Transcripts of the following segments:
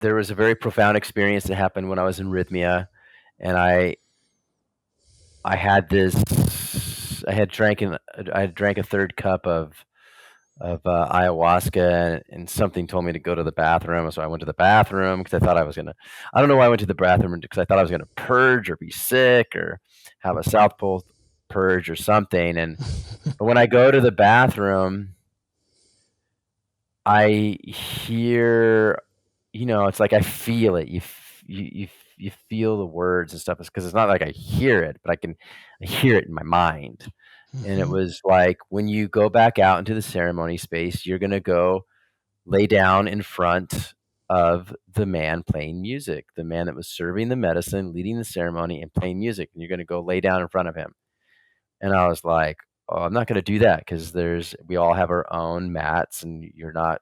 there was a very profound experience that happened when I was in Rhythmia, and I had this. I had drank a third cup of ayahuasca, and something told me to go to the bathroom. So I went to the bathroom because I thought I was gonna. I don't know why I went to the bathroom because I thought I was gonna purge or be sick or have a South Pole purge or something. And but when I go to the bathroom, I hear, it's like I feel it. You feel the words and stuff. It's because it's not like I hear it, but I hear it in my mind. And it Mm-hmm. was like when you go back out into the ceremony space, you're gonna go lay down in front of the man playing music, the man that was serving the medicine, leading the ceremony, and playing music. And you're gonna go lay down in front of him. And I was like, "Oh, I'm not gonna do that because we all have our own mats, and you're not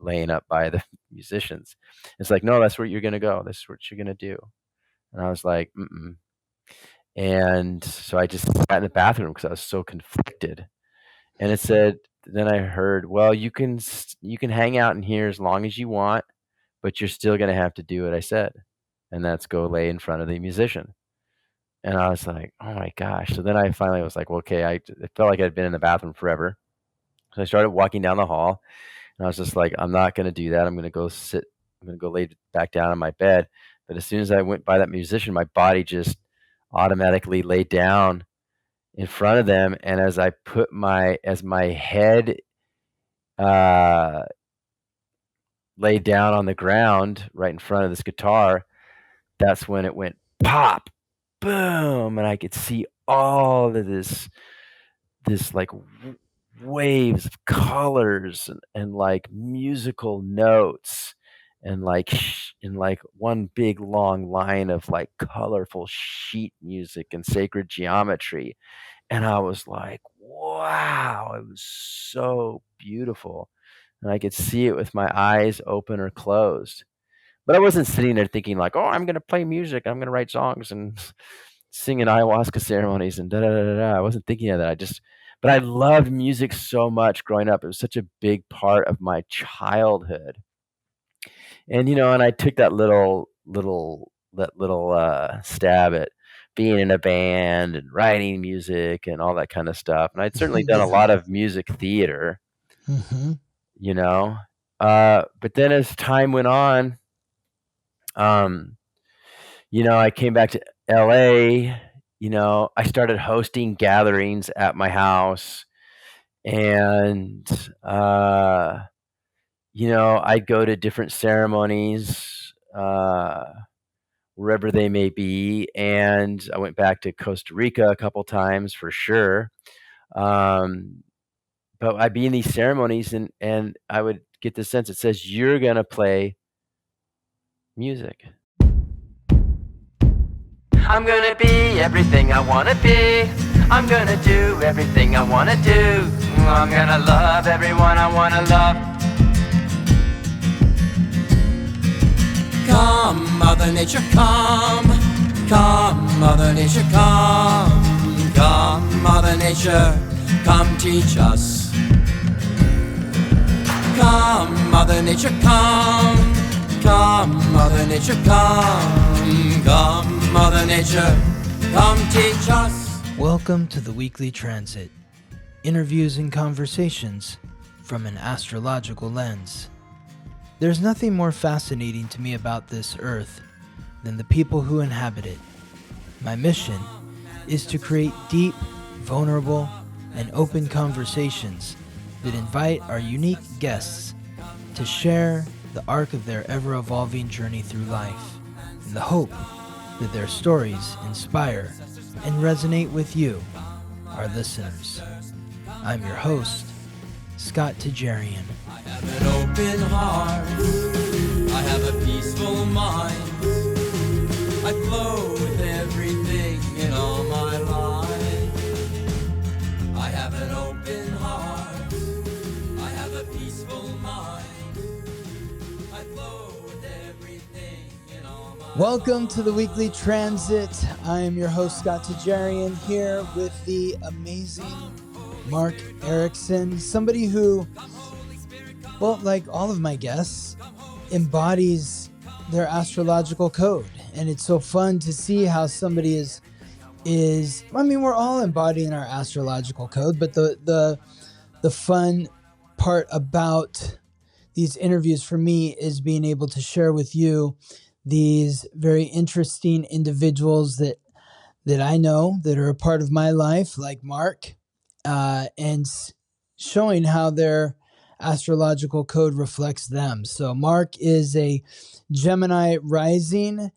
laying up by the musicians." It's like, "No, that's where you're gonna go. This is what you're gonna do." And I was like, "Mm-mm." And so I just sat in the bathroom because I was so conflicted. And it said, then I heard, "Well, you can hang out in here as long as you want, but you're still gonna have to do what I said, and that's go lay in front of the musician." And I was like, "Oh my gosh." So then I finally was like, "Well, okay." It felt like I'd been in the bathroom forever. So I started walking down the hall, and I was just like, "I'm not gonna do that. I'm gonna go lay back down on my bed." But as soon as I went by that musician, my body just automatically laid down in front of them, and as my head, uh, laid down on the ground right in front of this guitar, that's when it went pop, boom, and I could see all of this like waves of colors and like musical notes and like in like one big long line of like colorful sheet music and sacred geometry. And I was like, wow, it was so beautiful. And I could see it with my eyes open or closed. But I wasn't sitting there thinking like, "Oh, I'm gonna play music. I'm gonna write songs and sing in ayahuasca ceremonies and da da da da." Da." I wasn't thinking of that. But I loved music so much growing up. It was such a big part of my childhood. And and I took that little stab at being in a band and writing music and all that kind of stuff. And I'd certainly done a Yeah. lot of music theater, Mm-hmm. you know. But then as time went on, um, I came back to LA, I started hosting gatherings at my house, and I'd go to different ceremonies, wherever they may be, and I went back to Costa Rica a couple times for sure. Um, but I'd be in these ceremonies, and I would get the sense it says, "You're gonna play music." I'm gonna be everything I wanna be. I'm gonna do everything I wanna do. I'm gonna love everyone I wanna love. Come, Mother Nature, come. Come, Mother Nature, come. Come, Mother Nature, come teach us. Come, Mother Nature, come. Come, Mother Nature, come. Come, Mother Nature, come teach us. Welcome to the Weekly Transit. Interviews and conversations from an astrological lens. There's nothing more fascinating to me about this earth than the people who inhabit it. My mission is to create deep, vulnerable, and open conversations that invite our unique guests to share the arc of their ever-evolving journey through life, in the hope that their stories inspire and resonate with you, our listeners. I'm your host, Scott Tajarian. I have an open heart. I have a peaceful mind. I flow with everything in all my life. I have an open heart. I have a peaceful mind. I flow with everything in all my Welcome to the Weekly Transit. I am your host, Scott Tajarian, here with the amazing Marc Erickson, somebody who, well, like all of my guests, embodies their astrological code. And it's so fun to see how somebody is I mean, we're all embodying our astrological code, but the fun part about these interviews for me is being able to share with you these very interesting individuals that I know that are a part of my life, like Marc, and showing how their astrological code reflects them. So Marc is a Gemini rising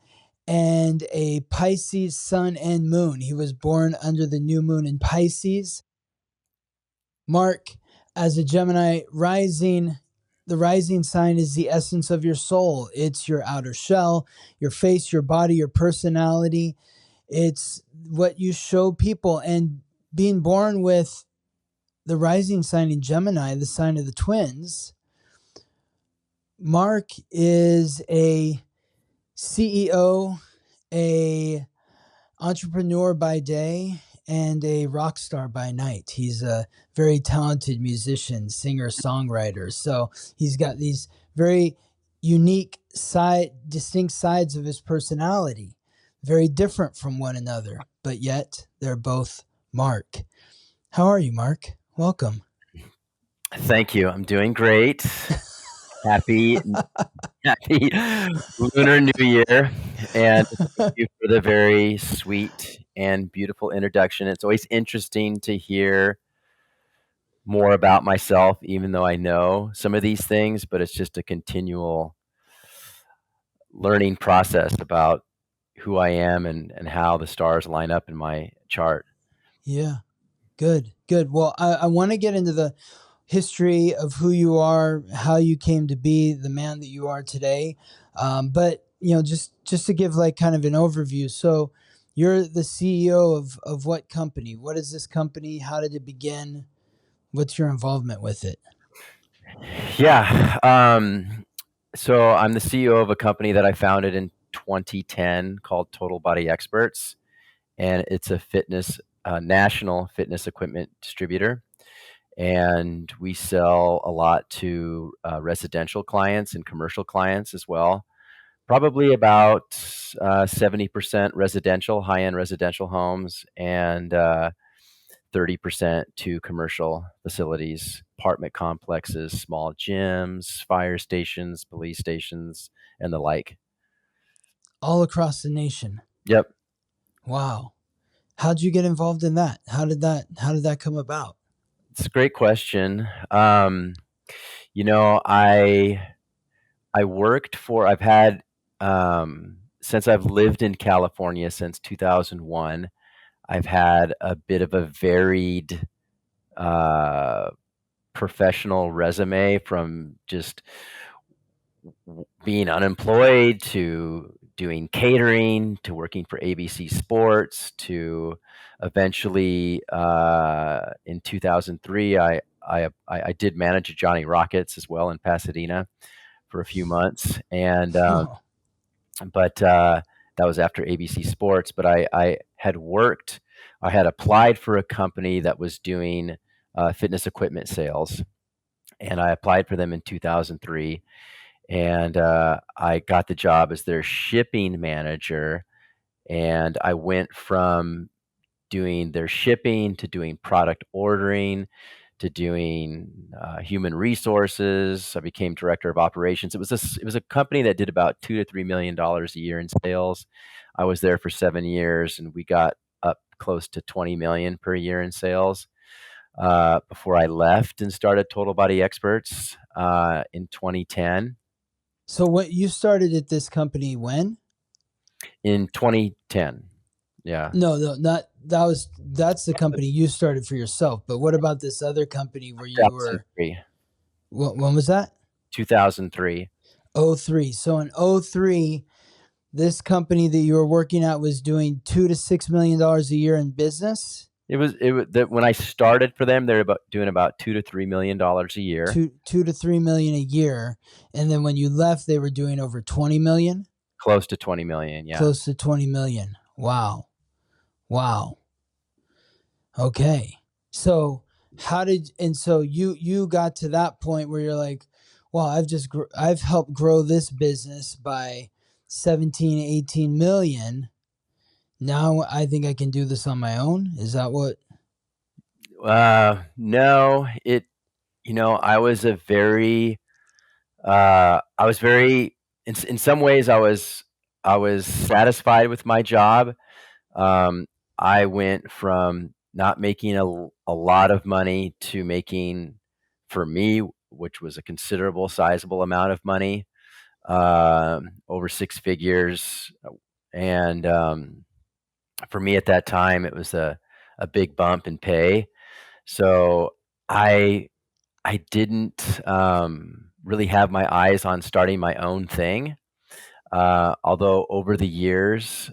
and a Pisces sun and moon. He was born under the new moon in Pisces. Marc, as a Gemini rising, the rising sign is the essence of your soul. It's your outer shell, your face, your body, your personality. It's what you show people. And being born with the rising sign in Gemini, the sign of the twins, Marc is a CEO, a entrepreneur by day, and a rock star by night. He's a very talented musician, singer, songwriter. So he's got these very unique distinct sides of his personality, very different from one another, but yet they're both Marc. How are you, Marc? Welcome. Thank you. I'm doing great. Happy happy Lunar New Year, and thank you for the very sweet and beautiful introduction. It's always interesting to hear more about myself, even though I know some of these things, but it's just a continual learning process about who I am and how the stars line up in my chart. Yeah, good. Well, I want to get into the history of who you are, how you came to be the man that you are today. But just to give like kind of an overview. So you're the CEO of what company? What is this company? How did it begin? What's your involvement with it? Yeah. So I'm the CEO of a company that I founded in 2010 called Total Body Experts, and it's a national fitness equipment distributor. And we sell a lot to residential clients and commercial clients as well. Probably about 70% residential, high-end residential homes, and 30% to commercial facilities, apartment complexes, small gyms, fire stations, police stations, and the like. All across the nation. Yep. Wow. How'd you get involved in that? How did that come about? It's a great question. You know, I've had, since I've lived in California since 2001, I've had a bit of a varied professional resume, from just being unemployed to doing catering to working for ABC Sports to eventually in 2003 I did manage Johnny Rockets as well in Pasadena for a few months, and but that was after ABC Sports. But I had applied for a company that was doing fitness equipment sales, and I applied for them in 2003, and I got the job as their shipping manager. And I went from doing their shipping to doing product ordering to doing human resources. I became director of operations. It was a company that did about $2 to $3 million a year in sales. I was there for 7 years, and we got up close to 20 million per year in sales before I left and started Total Body Experts in 2010. So what you started at this company when? In 2010. Yeah. No, that's the company you started for yourself. But what about this other company where you were? 2003. When was that? 2003. 03. So in 03, this company that you were working at was doing $2 to $6 million a year in business. It was that when I started for them, they're doing about $2 to $3 million a year. $2 to $3 million a year, and then when you left, they were doing over 20 million. Close to 20 million, yeah. Close to 20 million. Wow. Okay. So so you got to that point where you're like, well, I've helped grow this business by 17, 18 million. Now I think I can do this on my own. Is that what? No, I was very, in some ways, I was satisfied with my job. Um, I went from not making a lot of money to making, for me, which was a considerable, sizable amount of money, over six figures. And for me at that time, it was a big bump in pay. So I I didn't really have my eyes on starting my own thing. Although over the years,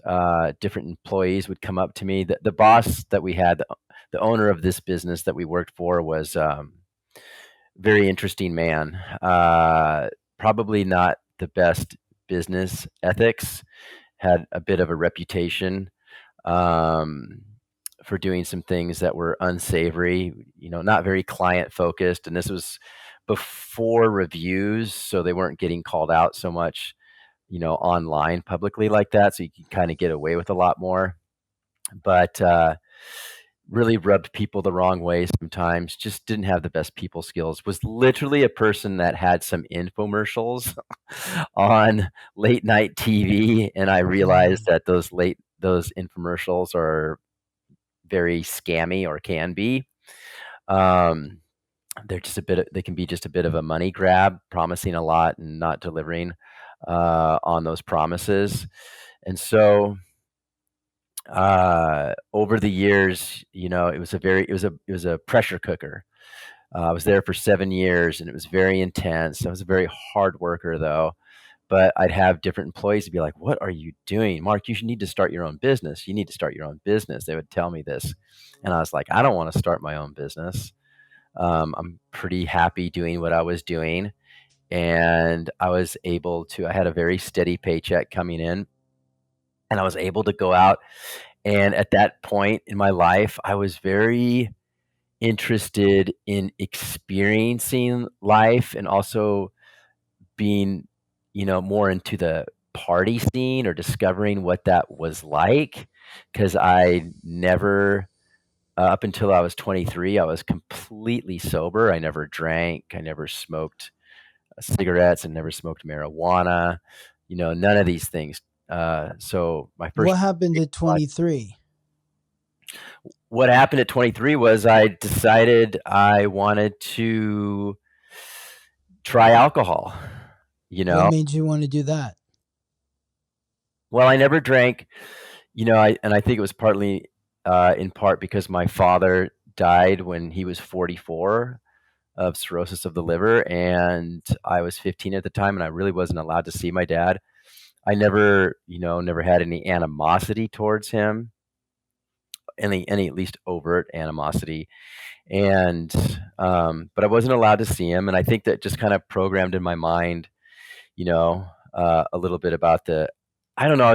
different employees would come up to me. The boss that we had, the owner of this business that we worked for, was very interesting man. Probably not the best business ethics. Had a bit of a reputation um, for doing some things that were unsavory. Not very client focused. And this was before reviews, so they weren't getting called out so much, online publicly like that. So you can kind of get away with a lot more. But really rubbed people the wrong way sometimes. Just didn't have the best people skills. Was literally a person that had some infomercials on late night TV, and I realized that those infomercials are very scammy, or can be. Um, they can be just a bit of a money grab, promising a lot and not delivering on those promises. And so over the years, it was a pressure cooker. I was there for 7 years, and it was very intense. I was a very hard worker, though. But I'd have different employees be like, "What are you doing, Mark? You should need to start your own business. You need to start your own business." They would tell me this, and I was like, "I don't want to start my own business. I'm pretty happy doing what I was doing." And I had a very steady paycheck coming in, and I was able to go out. And at that point in my life, I was very interested in experiencing life, and also being, more into the party scene, or discovering what that was like. Because I never, up until I was 23, I was completely sober. I never drank. I never smoked cigarettes, and never smoked marijuana. None of these things. So my first. What happened at 23? What happened at 23 was I decided I wanted to try alcohol. What made you want to do that? Well, I never drank, and I think it was partly, in part, because my father died when he was 44 of cirrhosis of the liver, and I was 15 at the time, and I really wasn't allowed to see my dad. I never had any animosity towards him, any at least overt animosity. And but I wasn't allowed to see him, and I think that just kind of programmed in my mind, a little bit about the. I don't know.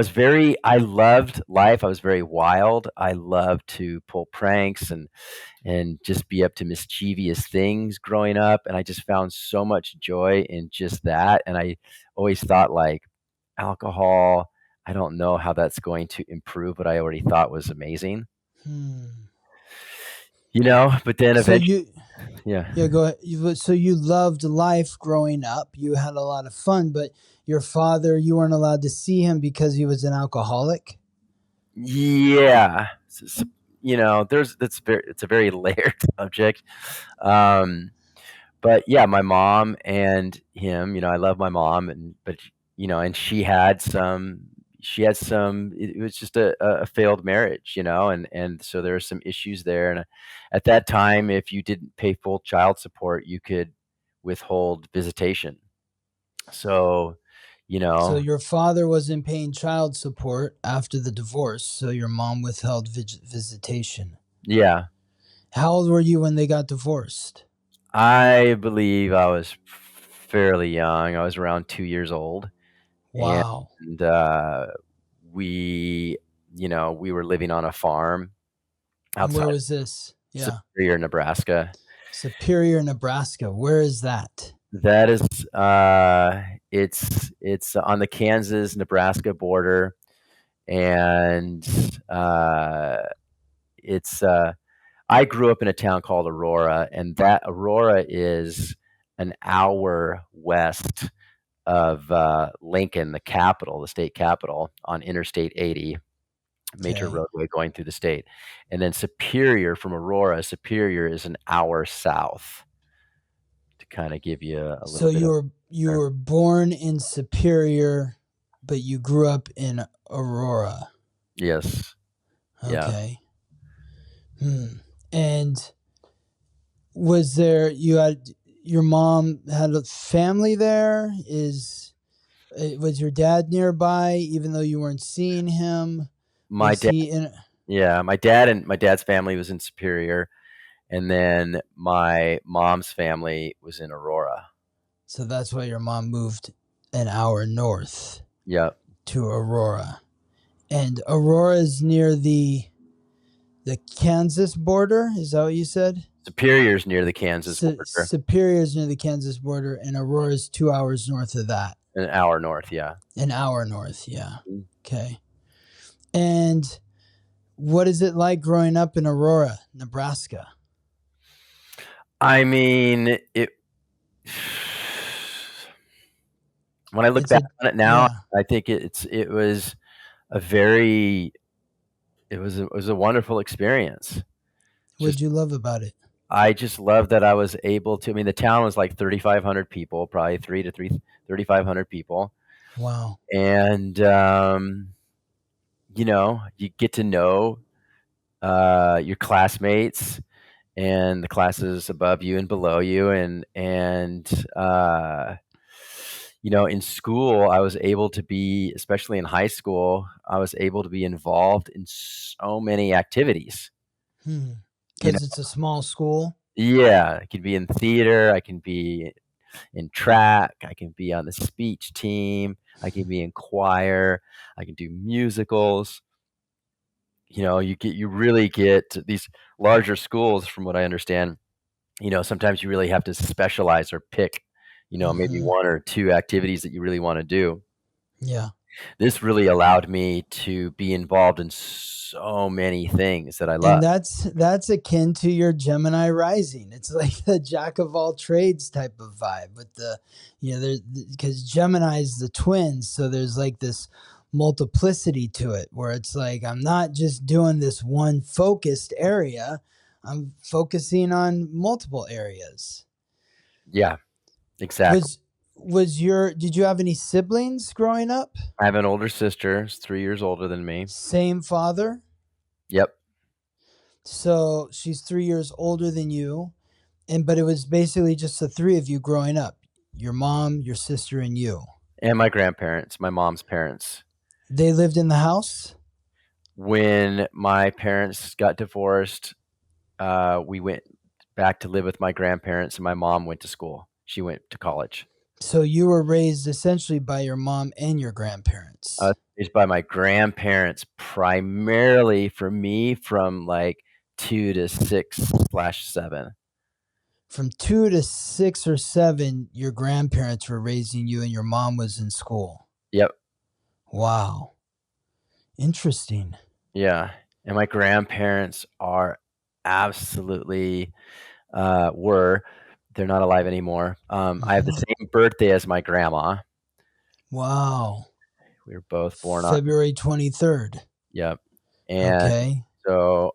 I loved life. I was very wild. I loved to pull pranks, and just be up to mischievous things growing up. And I just found so much joy in just that. And I always thought, like, alcohol, I don't know how that's going to improve what I already thought was amazing. But then So eventually, yeah. go ahead. So you loved life growing up. You had a lot of fun, but your father, you weren't allowed to see him because he was an alcoholic. Yeah. It's a very layered subject. But yeah, my mom and him, I love my mom, and she had some, it was just a failed marriage, and so there are some issues there. And at that time, if you didn't pay full child support, you could withhold visitation. So, So your father wasn't paying child support after the divorce, so your mom withheld visitation. yeah, How old were you when they got divorced? I believe I was fairly young. I was around 2 years old. Wow. And we, we were living on a farm And outside where was this? Yeah. Superior, Nebraska. Superior, Nebraska. Where is that? That is, it's on the Kansas-Nebraska border, and, it's, I grew up in a town called Aurora, and that Aurora is an hour west of, Lincoln, the capital, the state capital, on Interstate 80, major Okay. roadway going through the state. And then Superior, from Aurora, Superior is an hour south, to kinda give you a So little bit of you were born in Superior, but you grew up in Aurora. Yes. Yeah. Okay. And was there you had your mom had a family there? Was your dad nearby even though you weren't seeing him? My Was dad he in Yeah, my dad's family was in Superior, and then my mom's family was in Aurora. So that's why your mom moved an hour north Yep. to Aurora. And Aurora is near the Kansas border, is that what you said? Superior's near the Kansas border, Superior is near the Kansas border, and Aurora is 2 hours north of that. an hour north, yeah. An hour north, yeah. Mhm. Okay. And what is it like growing up in Aurora, Nebraska? I mean, it when I look It's back a on it now, yeah. I think it was a very it was a wonderful experience. What'd Just you love about it? I just love that I was able to. I mean, the town was like 3,500 people, probably 3,500 people, Wow. and, you get to know, your classmates and the classes above you and below you, in school, I was able to be, especially in high school, I was able to be involved in so many activities, you know? Because it's a small school. Yeah, I could be in theater, I can be in track, I can be on the speech team, I can be in choir, I can do musicals. You really get these larger schools, from what I understand, sometimes you really have to specialize or pick, maybe Hmm. 1 or 2 activities that you really wanna do. Yeah. This really allowed me to be involved in so many things that I love. And that's akin to your Gemini rising. It's like the jack of all trades type of vibe with there's because Gemini is the twins, so there's like this multiplicity to it where it's like I'm not just doing this one focused area, I'm focusing on multiple areas. Yeah, exactly. Did you have any siblings growing up? I have an older sister, she's 3 years older than me. Same father? Yep, So she's 3 years older than you. But it was basically just the three of you growing up. Your mom, your sister, and you. and my grandparents, my mom's parents. They lived in the house? When my parents got divorced, we went back to live with my grandparents, and my mom went to school. She went to college. So you were raised essentially by your mom and your grandparents. Raised by my grandparents, primarily for me from, like, 2 to 6/7. From 2 to 6 or 7, your grandparents were raising you and your mom was in school. Yep. Wow. Interesting. Yeah, and my grandparents are absolutely, were they're not alive anymore. I have the same birthday as my grandma. Wow. We were both born on February 23rd. Yep, and Okay. so,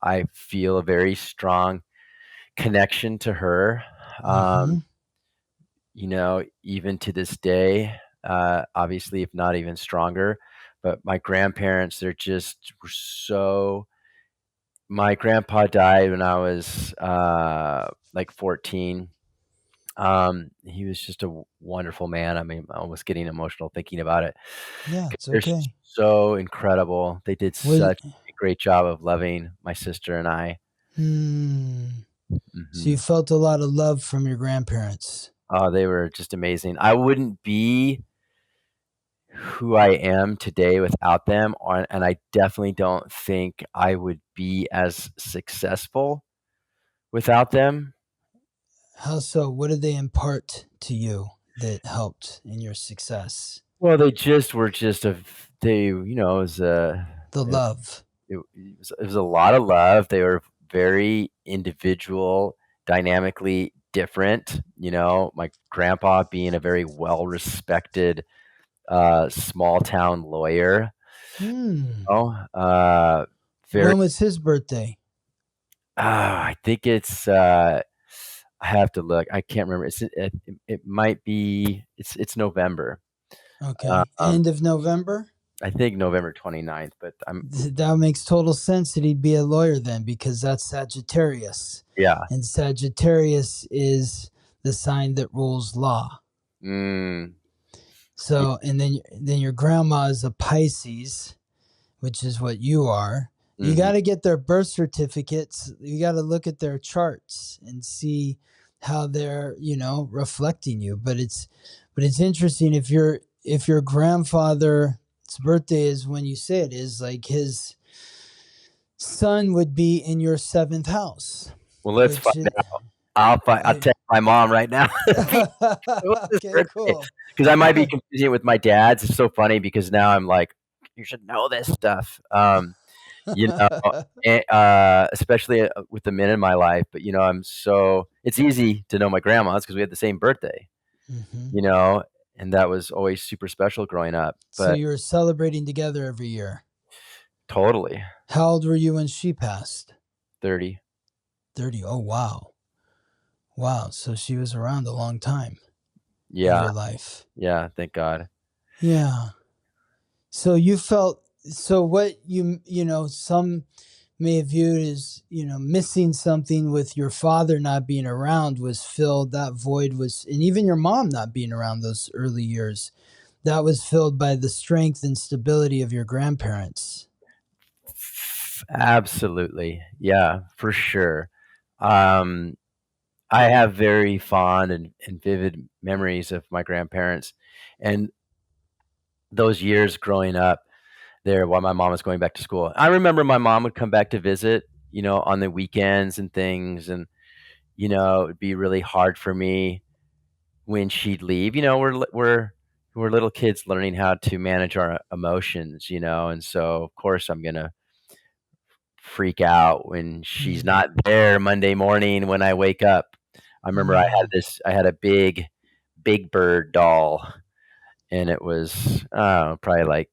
I feel a very strong connection to her, Mm-hmm. even to this day, obviously, if not even stronger, but my grandparents, they're just were so my grandpa died when I was, like, 14. He was just a wonderful man. I mean, I'm almost getting emotional thinking about it. Yeah, 'Cause it's they're okay. so incredible. They did Was such a great job of loving my sister and I. hmm. So you Mhm. felt a lot of love from your grandparents. Oh, they were just amazing. I wouldn't be who I am today without them, and I definitely don't think I would be as successful without them. How so? What did they impart to you that helped in your success? Well, they just were just they, it was The love. it was a lot of love. They were very individual, dynamically different. My grandpa being a very well respected small town lawyer. Hmm. Oh, very. When was his birthday? I think it's. I have to look. I can't remember. It might be. It's November. Okay. Um, End of November? I think November 29th, but That makes total sense that he'd be a lawyer then, because that's Sagittarius. yeah. And Sagittarius is the sign that rules law. Mm, So, and then your grandma is a Pisces, which is what you are. You mhm. got to get their birth certificates. You got to look at their charts and see how they're, reflecting you. But it's interesting if your grandfather's birthday is when you say it is, like his son would be in your seventh house, Well, let's which find out. I'll text my mom right now. What's his okay, birthday? cool. Because I might be confusing it with my dad's. It's so funny because now I'm like, you should know this stuff. You know, especially with the men in my life. But it's easy to know my grandma's because we had the same birthday. hmm You know, and that was always super special growing up. So But you're celebrating together every year. totally, How old were you when she passed? 30. 30. Oh, wow. Wow. So she was around a long time in Yeah, your life. yeah. Thank God. Yeah. So you felt, so what some may have viewed as, missing something with your father not being around was filled, that void was, and even your mom not being around those early years, that was filled by the strength and stability of your grandparents. Absolutely. Yeah, for sure. Um, I have very fond and vivid memories of my grandparents and those years growing up there while my mom was going back to school. I remember my mom would come back to visit, on the weekends and things. And, it would be really hard for me when she'd leave. We're little kids learning how to manage our emotions, and so of course I'm going to freak out when she's Mm. not there Monday morning when I wake up. I remember Mm. I had a big bird doll, and it was probably like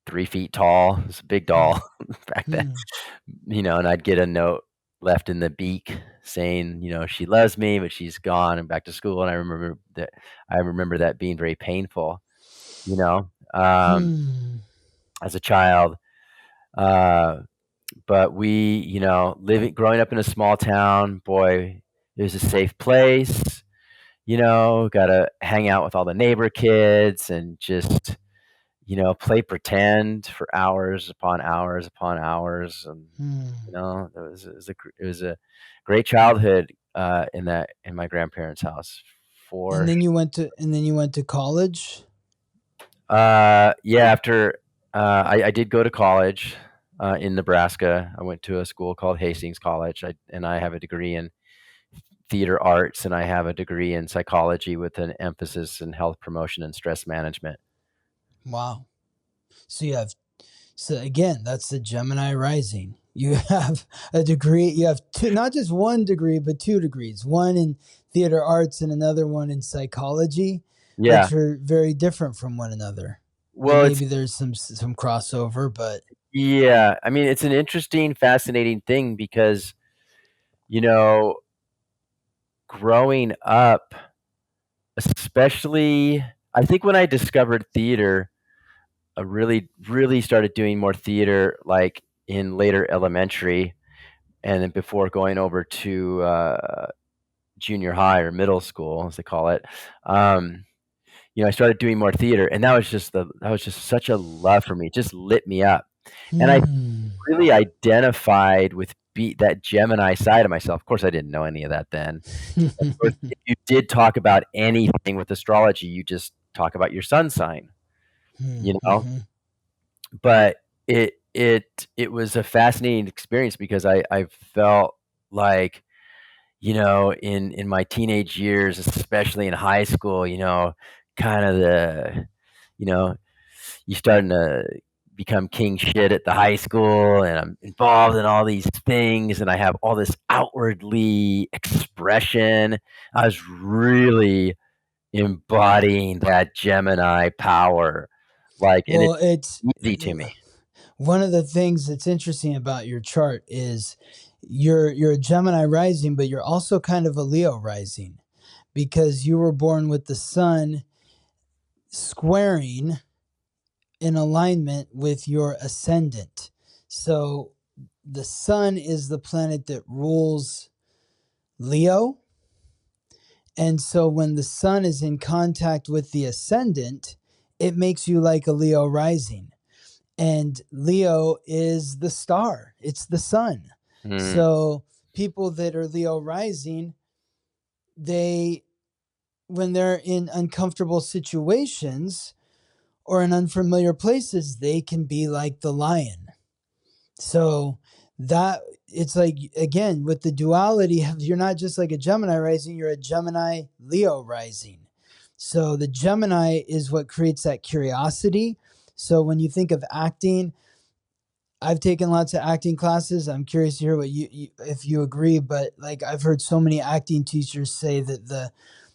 3 feet tall. It was a big Mm. doll back then, Mm. and I'd get a note left in the beak saying, she loves me, but she's gone and back to school. And I remember that being very painful, you know, um, Mm. as a child. Uh, but we, growing up in a small town, boy, it was a safe place. Got to hang out with all the neighbor kids and just, play pretend for hours upon hours upon hours. And, Mm. it was a great childhood in my grandparents' house. And For then you went to college. Yeah, after I did go to college in Nebraska. I went to a school called Hastings College, and I have a degree in theater arts, and I have a degree in psychology with an emphasis in health promotion and stress management. Wow. So you have, so again, that's the Gemini rising. You have a degree, you have two, not just one degree, but two degrees, one in theater arts and another one in psychology, Yeah. which are very different from one another. And Well, maybe there's some crossover, but yeah. I mean, it's an interesting, fascinating thing because, you know, growing up, especially, I think when I discovered theater, I really, really started doing more theater like in later elementary and then before going over to junior high or middle school, as they call it. Um, I started doing more theater, and that was just such a love for me. It just lit me up, and I hmm. really identified with that Gemini side of myself. Of course, I didn't know any of that then. Of course, if you did talk about anything with astrology, you just talk about your sun sign, you know. Mm-hmm. But it was a fascinating experience because I felt like in my teenage years, especially in high school, kind of you know, you starting to become king shit at the high school, and I'm involved in all these things, and I have all this outwardly expression. I was really embodying that Gemini power, and Well, it's it's easy to me. one of the things that's interesting about your chart is you're a Gemini rising, but you're also kind of a Leo rising because you were born with the sun squaring in alignment with your ascendant. So the sun is the planet that rules Leo. And so when the sun is in contact with the ascendant, it makes you like a Leo rising. And Leo is the star, it's the sun. Mm, So people that are Leo rising, when they're in uncomfortable situations or in unfamiliar places, they can be like the lion. So that it's like, again, with the duality of, you're not just like a Gemini rising, you're a Gemini Leo rising. So the Gemini is what creates that curiosity. So when you think of acting, I've taken lots of acting classes. I'm curious to hear what if you agree, but like I've heard so many acting teachers say that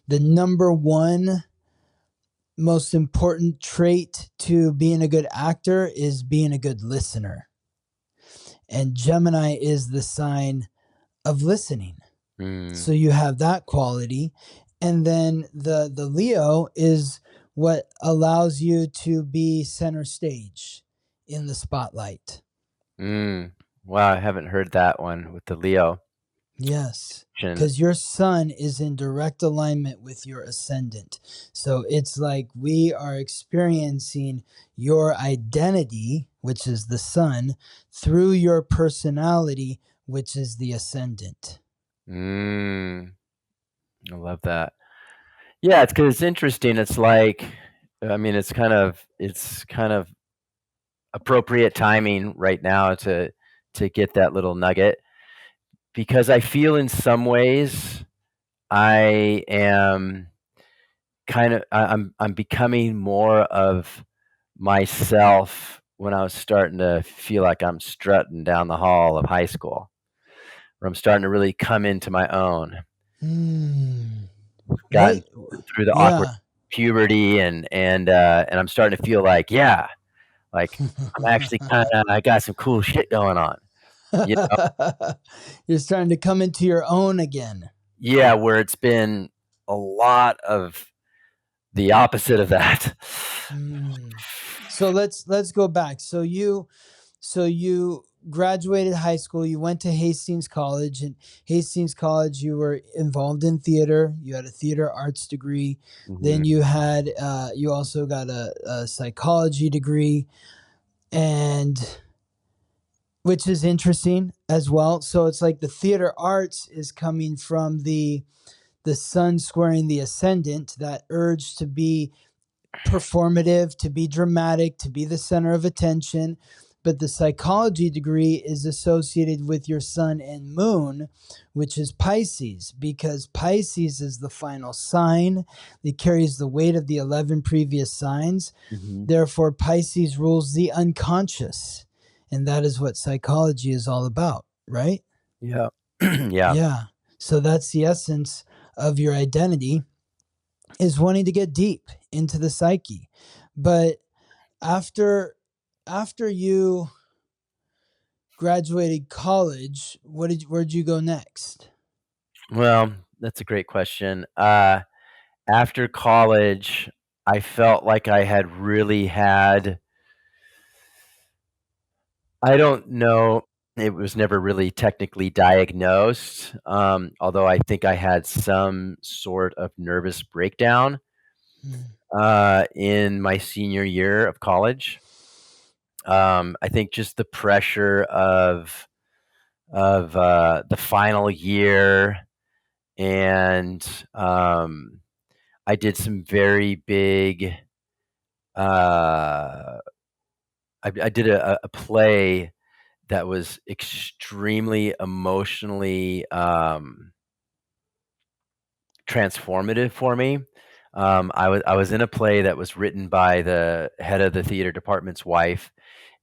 the number one most important trait to being a good actor is being a good listener. And Gemini is the sign of listening. So you have that quality. And then the Leo is what allows you to be center stage in the spotlight. wow, I haven't heard that one with the Leo. Yes, because your sun is in direct alignment with your ascendant. So it's like we are experiencing your identity, which is the sun, through your personality, which is the ascendant. I love that. Yeah, it's because it's interesting. It's like, I mean, it's kind of appropriate timing right now to get that little nugget, because I feel in some ways I am I'm becoming more of myself when I was starting to feel like I'm strutting down the hall of high school, where I'm starting to really come into my own. Gotten through the awkward Yeah. puberty, and I'm starting to feel like, yeah, like I'm actually I got some cool shit going on. You know? You're starting to come into your own again. Yeah, where it's been a lot of the opposite of that. So let's go back. So you graduated high school, you went to Hastings College, and Hastings College you were involved in theater, you had a theater arts degree. Then you had you also got a psychology degree, and which is interesting as well. So it's like the theater arts is coming from the sun squaring the ascendant, that urge to be performative, to be dramatic, to be the center of attention. But the psychology degree is associated with your sun and moon, which is Pisces, because Pisces is the final sign. It carries the weight of the 11 previous signs. Therefore, Pisces rules the unconscious. And that is what psychology is all about, right? Yeah. Yeah. Yeah. So that's the essence of your identity, is wanting to get deep into the psyche. But after you graduated college, where'd you go next? Well, that's a great question. After college, I felt like I had really had, I don't know, it was never really technically diagnosed, although I think I had some sort of nervous breakdown in my senior year of college. I think just the pressure of the final year, and I did some very big. I did a play that was extremely emotionally transformative for me. I was in a play that was written by the head of the theater department's wife,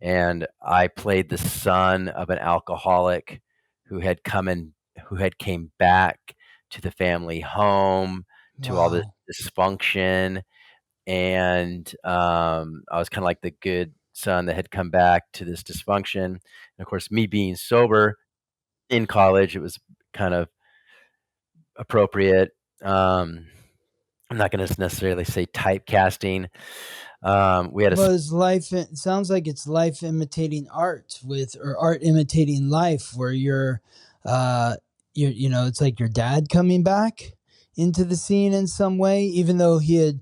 and I played the son of an alcoholic who had came back to the family home, to all the Wow. dysfunction, and I was kind of like the good son that had come back to this dysfunction. And of course, me being sober in college, it was kind of appropriate. I'm not going to necessarily say typecasting. We had a Was life? It sounds like it's life imitating art or art imitating life, where it's like your dad coming back into the scene in some way, even though he'd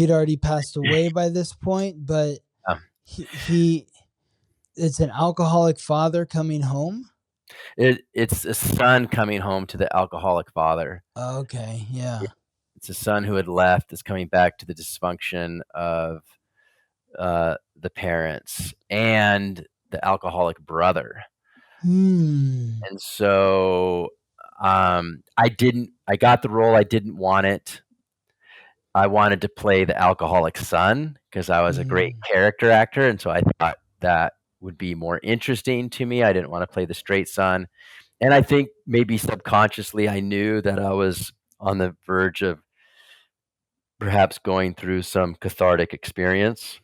already passed away by this point. But he it's an alcoholic father coming home. it's a son coming home to the alcoholic father. Okay, yeah. It's a son who had left that's coming back to the dysfunction of the parents and the alcoholic brother. And so I got the role. I didn't want it. I wanted to play the alcoholic son because I was a great character actor. And so I thought that would be more interesting to me. I didn't want to play the straight son. And I think maybe subconsciously I knew that I was on the verge of perhaps going through some cathartic experience.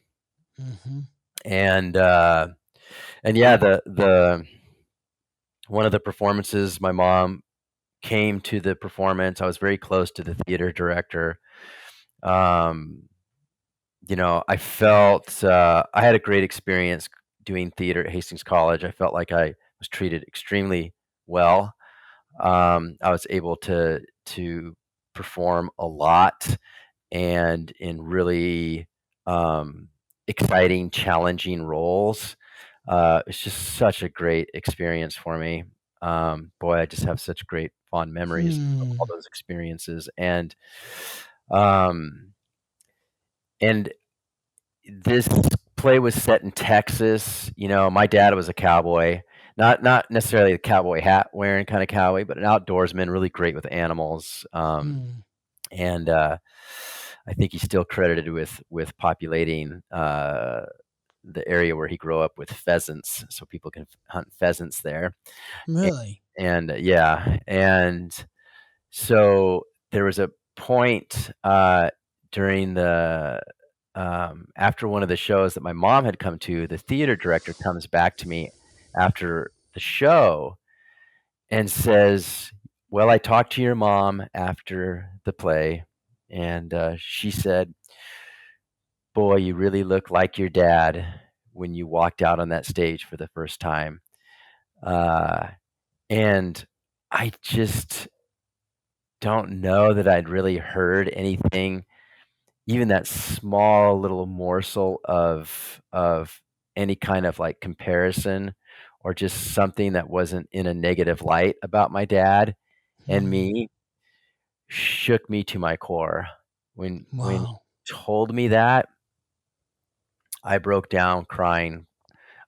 And yeah, the one of the performances, my mom came to the performance. I was very close to the theater director. I felt I had a great experience doing theater at Hastings College. I felt like I was treated extremely well. I was able to perform a lot and in really exciting, challenging roles. It's just such a great experience for me. Boy, I just have such great fond memories of all those experiences, and this play was set in Texas. My dad was a cowboy, not necessarily a cowboy hat wearing kind of cowboy, but an outdoorsman, really great with animals. And I think he's still credited with populating the area where he grew up with pheasants, so people can hunt pheasants there. Really? And yeah, and so there was a point during the after one of the shows that my mom had come to, the theater director comes back to me after the show and says, "Well, I talked to your mom after the play, and she said, 'Boy, you really look like your dad when you walked out on that stage for the first time.'" And I just don't know that I'd really heard anything, even that small little morsel of any kind of like comparison or just something that wasn't in a negative light about my dad and me shook me to my core. When he told me that, I broke down crying.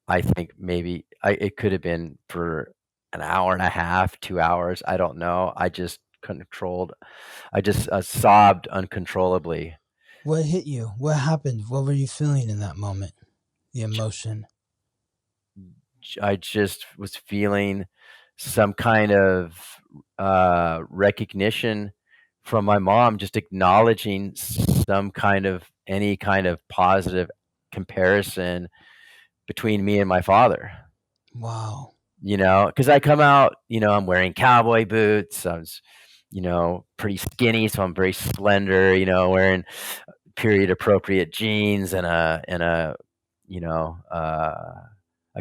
I think maybe it could have been for an hour and a half, 2 hours. I don't know. I just controlled. I just sobbed uncontrollably. What hit you? What happened? What were you feeling in that moment? The emotion. I just was feeling some kind of recognition from my mom, just acknowledging any kind of positive comparison between me and my father. Wow. Because I come out, I'm wearing cowboy boots. I was, pretty skinny, so I'm very slender. Wearing period appropriate jeans and a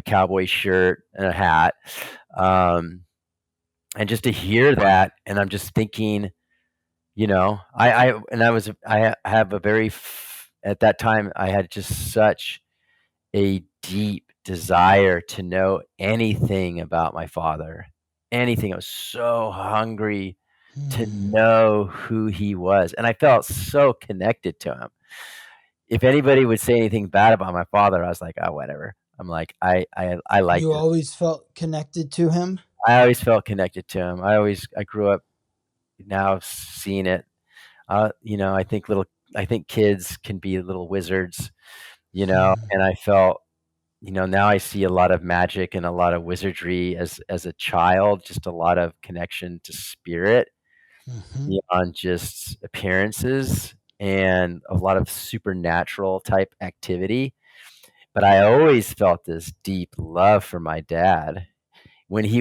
cowboy shirt and a hat. And just to hear that, and I'm just thinking, I have a very at that time I had just such a deep desire to know anything about my father. Anything. I was so hungry to know who he was, and I felt so connected to him. If anybody would say anything bad about my father, I was like, "Oh, whatever." I'm like, I like You this. always felt connected to him? I always felt connected to him. I grew up now seeing it, I think kids can be little wizards, Hmm. and I felt, now I see a lot of magic and a lot of wizardry as a child, just a lot of connection to spirit Hmm. beyond just appearances and a lot of supernatural type activity. But I always felt this deep love for my dad. When I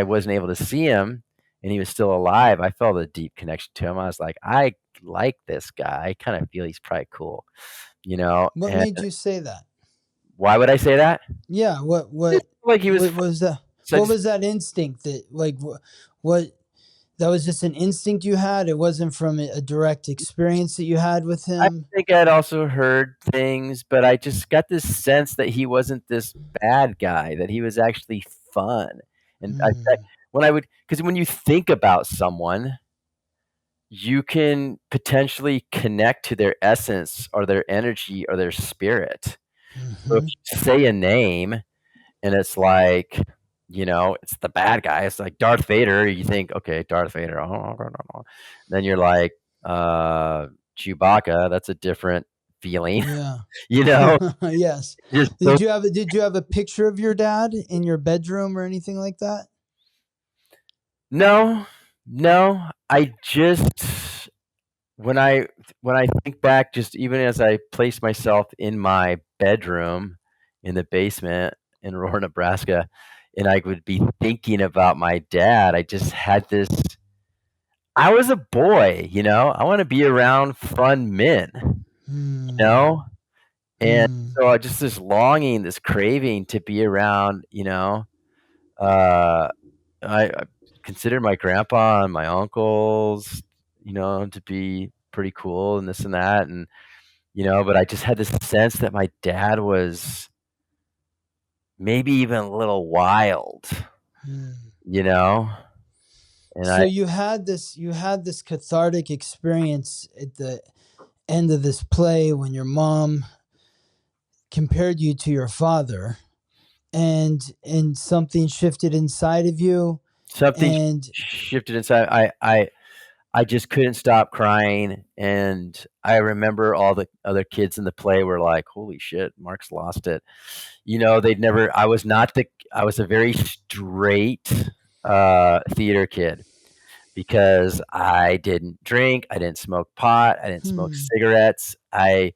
wasn't able to see him and he was still alive, I felt a deep connection to him. I was like, I like this guy. I kind of feel he's probably cool, What and made you say that? why would I say that? Yeah. What Just what like he was what fun. was that? So I What just was that instinct that like what that was just an instinct you had? It wasn't from a direct experience that you had with I him? think I'd also heard things, but I just got this sense that he wasn't this bad guy, that he was actually fun. And Hmm. when I would, because when you think about someone, you can potentially connect to their essence or their energy or their spirit. So if Hmm. you say a name and it's like, it's the bad guy, it's like Darth Vader, you think, okay, Darth Vader. Then you're like, uh, Chewbacca, that's a different feeling, Yeah. you know? Yes. Just so Did you have a picture of your dad in your bedroom or anything like that? no, no, I just when I think back, just even as I place myself in my bedroom in the basement in Aurora, Nebraska, and I would be thinking about my dad, I just had this. I was a boy, I want to be around fun men, you Hmm. know, and Hmm. so I just this longing, this craving to be around, uh, I consider my grandpa and my uncles, to be pretty cool and this and that, and but I just had this sense that my dad was maybe even a little wild, Hmm. you know? And So you had this cathartic experience at the end of this play when your mom compared you to your father, and something shifted inside of you, something and shifted inside. I just couldn't stop crying, and I remember all the other kids in the play were like, "Holy shit, Mark's lost it." They'd never I was a very straight, theater kid because I didn't drink, I didn't smoke pot, I didn't smoke hmm. cigarettes. I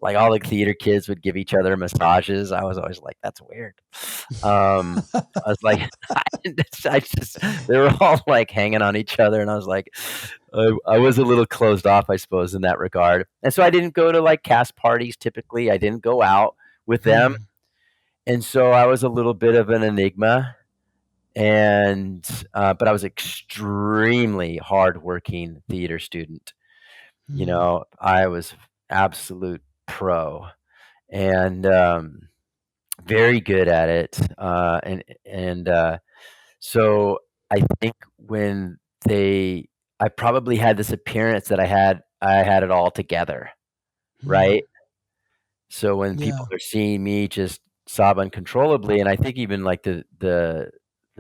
Like, all the theater kids would give each other massages. I was always like, "That's weird." I was like, I just they were all, like, hanging on each other, and I was like, I was a little closed off, I suppose, in that regard, and so I didn't go to, like, cast parties typically, I didn't go out with them, Hmm. and so I was a little bit of an enigma, and, but I was extremely hardworking theater student, Hmm. I was absolute pro, and, very good at it, so I think when they I probably had this appearance that I had it all together, Hmm. right? So when people Yeah. are seeing me just sob uncontrollably, and I think even like the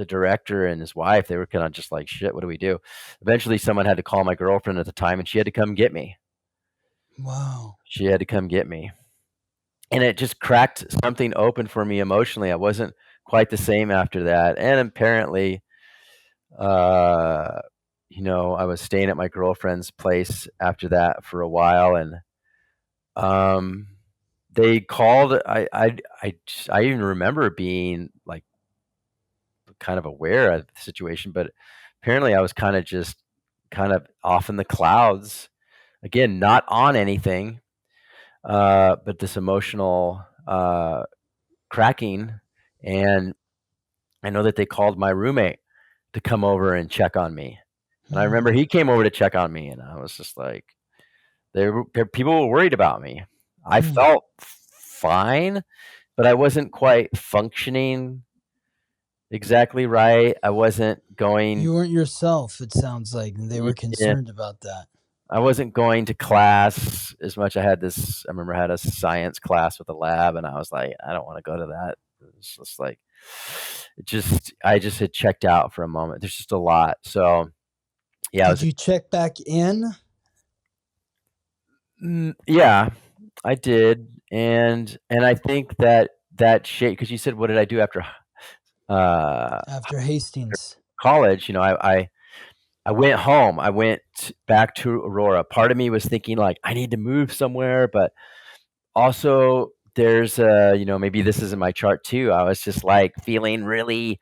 director and his wife, they were kinda just like, "Shit, what do we do?" Eventually, someone had to call my girlfriend at the time, and she had to come get me. Wow. She had to come get me. And it just cracked something open for me emotionally. I wasn't quite the same after that, and apparently, uh, I was staying at my girlfriend's place after that for a while, and, um, they called I even remember being, like, kind of aware of the situation, but apparently I was kinda just kind of off in the clouds, again, not on anything, but this emotional, cracking, and I know that they called my roommate to come over and check on me, and I remember Hmm. he came over to check on me, and I was just like, people were worried about me. I Hmm. felt fine, but I wasn't quite functioning exactly right. I wasn't going You weren't yourself, it sounds like, and they were Yeah, concerned about that. I wasn't going to class as much. I remember I had a science class with a lab, and I was like, "I don't wanna go to that." It's just like I just had checked out for a moment. There's just a lot. So, Yeah, Did you check back in? yeah, I did, and I think that shape, because you said, what did I do after uh, After Hastings? college? I went home. I went back to Aurora. Part of me was thinking like I need to move somewhere, but also there's maybe this is in my chart too. I was just like feeling really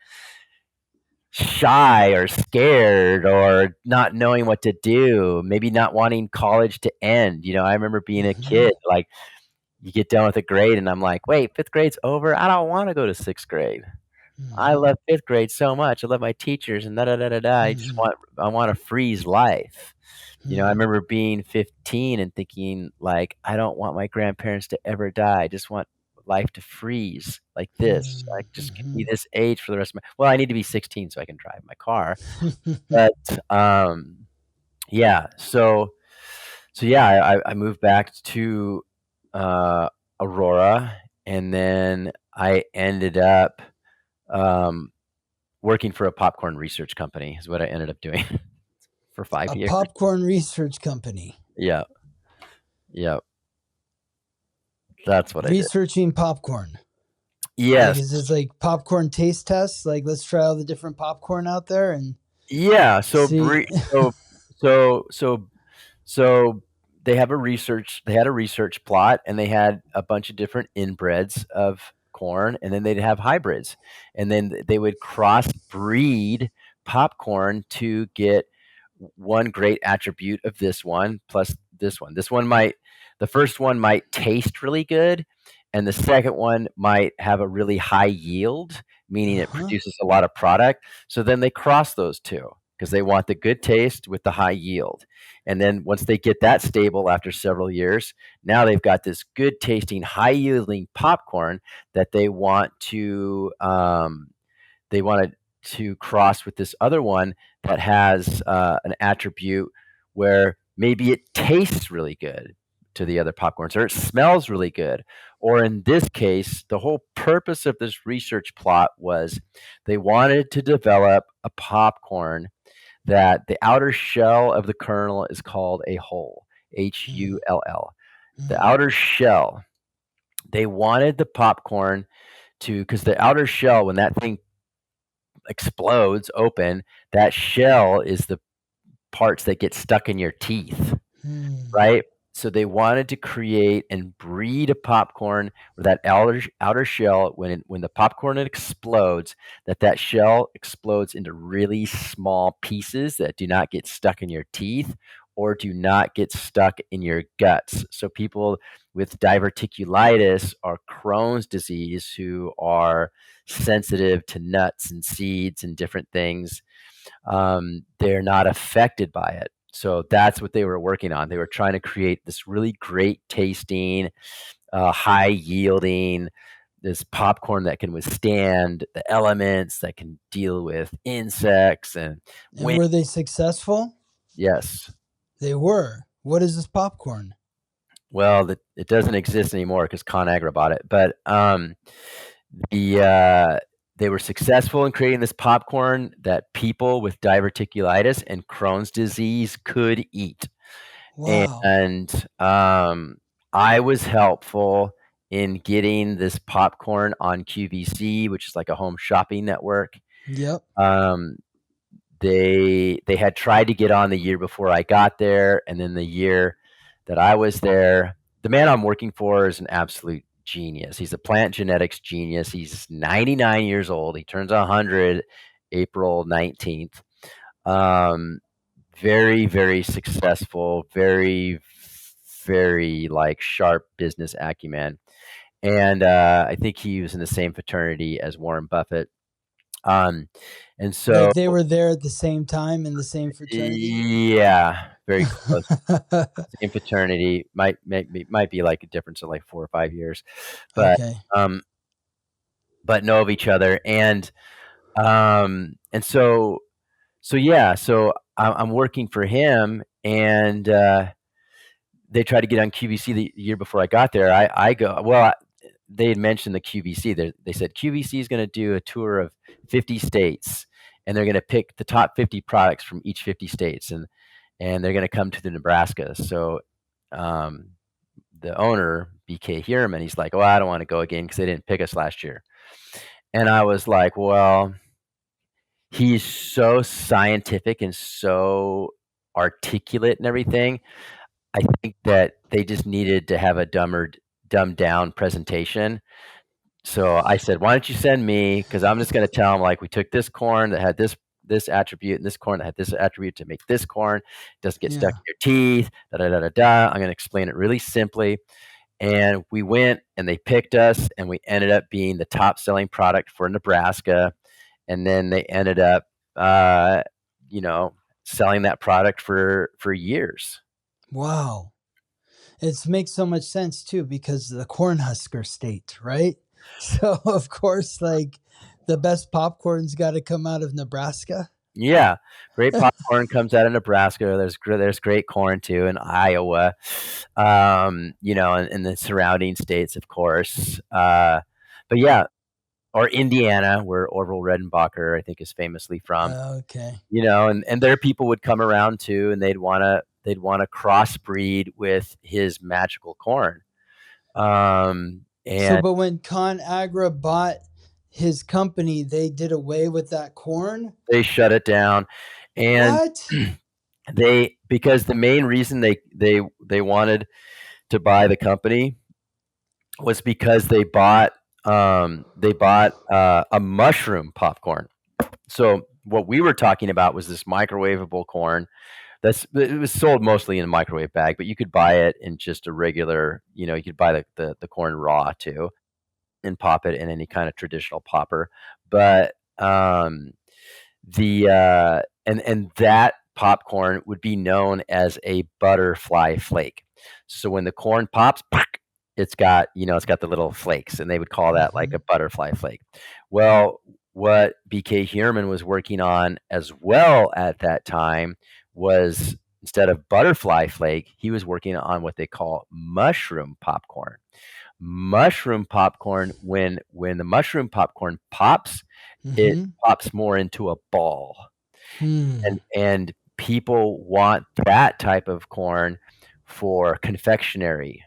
shy or scared or not knowing what to do, maybe not wanting college to end. I remember being a Mm-hmm. kid, like you get done with a grade and I'm like, wait, fifth grade's over? I don't want to go to sixth grade. I Mm-hmm. love fifth grade so much. I love my teachers and da da da da da. Mm-hmm. I want to freeze life. I Mm-hmm. remember being 15 and thinking like, I don't want my grandparents to ever die. I just want life to freeze like this. I just can be this age for the rest of my, well, I need to be 16 so I can drive my car. But yeah, so yeah, I moved back to uh, Aurora, and then I ended up um, working for a popcorn research company. Is what I ended up doing for 5 A years. popcorn research company. Yeah, yeah, that's what I did. Researching popcorn. Like, Yes, is this like popcorn taste tests? Like, let's try all the different popcorn out there and yeah. see. So so they have a research. They had a research plot, and they had a bunch of different inbreds of corn, and then they'd have hybrids, and then they would crossbreed popcorn to get one great attribute of this one plus this one. The first one might taste really good, and the second one might have a really high yield, meaning it Uh-huh. produces a lot of product. So then they cross those two because they want the good taste with the high yield. And then once they get that stable after several years, now they've got this good tasting, high yielding popcorn that they want to cross with this other one that has an attribute where maybe it tastes really good to the other popcorns, or it smells really good. Or in this case, the whole purpose of this research plot was they wanted to develop a popcorn that the outer shell of the kernel is called a hull, Hull. The outer shell, they wanted the popcorn to, because the outer shell, when that thing explodes open, that shell is the parts that get stuck in your teeth, right? So they wanted to create and breed a popcorn where that outer shell, when the popcorn explodes, that shell explodes into really small pieces that do not get stuck in your teeth or do not get stuck in your guts. So people with diverticulitis or Crohn's disease who are sensitive to nuts and seeds and different things, they're not affected by it. So that's what they were working on. They were trying to create this really great tasting, high yielding, this popcorn that can withstand the elements, that can deal with insects and And wind. were they successful? Yes. They were. What is this popcorn? Well, it doesn't exist anymore because ConAgra bought it. But they were successful in creating this popcorn that people with diverticulitis and Crohn's disease could eat. Wow. And I was helpful in getting this popcorn on QVC, which is like a home shopping network. Yep. They had tried to get on the year before I got there, and then the year that I was there, the man I'm working for is an absolute genius. He's a plant genetics genius. He's 99 years old. He turns 100 April 19th. Very, very successful, very, very like sharp business acumen. And I think he was in the same fraternity as Warren Buffett. And so, Like they were there at the same time in the same fraternity? yeah, very close. Same fraternity. Might be like a difference of like 4 or 5 years, but Okay. know of each other. And so yeah, so I'm working for him, and they tried to get on QVC the year before I got there. I go, well, they had mentioned the QVC. They said QVC is going to do a tour of 50 states, and they're going to pick the top 50 products from each 50 states, and they're going to come to the Nebraska. So the owner, BK Hierman, he's like, oh, I don't want to go again because they didn't pick us last year. And I was like, well, he's so scientific and so articulate and everything. I think that they just needed to have a dumbed down presentation. So I said, why don't you send me? Because I'm just going to tell them, like, we took this corn that had this attribute and this corn that had this attribute to make this corn. It doesn't get stuck in your teeth. Da da da da da. I'm going to explain it really simply. And we went and they picked us, and we ended up being the top selling product for Nebraska. And then they ended up, selling that product for years. Wow. It makes so much sense too, because the Cornhusker state, right? So of course, like, the best popcorn's got to come out of Nebraska. Yeah, great popcorn comes out of Nebraska. There's great corn too in Iowa, and the surrounding states, of course. But yeah, or Indiana, where Orville Redenbacher, I think, is famously from. Okay. And their people would come around too, and they'd wanna crossbreed with his magical corn. But when ConAgra bought his company, they did away with that corn? They shut it down. And what? Because the main reason they wanted to buy the company was because they bought a mushroom popcorn. So what we were talking about was this microwavable corn. It was sold mostly in a microwave bag, but you could buy it in just a regular, you could buy the corn raw too and pop it in any kind of traditional popper. But and that popcorn would be known as a butterfly flake. So when the corn pops, it's got the little flakes, and they would call that like a butterfly flake. Well, what BK Hierman was working on as well at that time was, instead of butterfly flake, he was working on what they call mushroom popcorn. Mushroom popcorn, when the mushroom popcorn pops, it pops more into a ball. And people want that type of corn for confectionery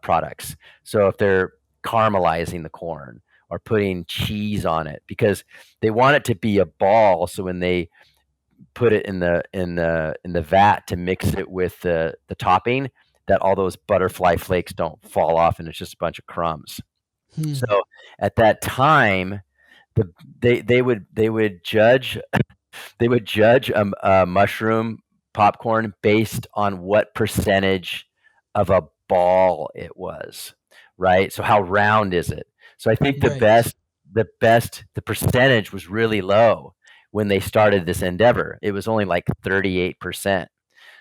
products. So if they're caramelizing the corn or putting cheese on it, because they want it to be a ball, so when they put it in the vat to mix it with the topping, that all those butterfly flakes don't fall off and it's just a bunch of crumbs. So at that time, they would judge a mushroom popcorn based on what percentage of a ball it was, right? So how round is it? So I think the percentage was really low when they started this endeavor. It was only like 38%.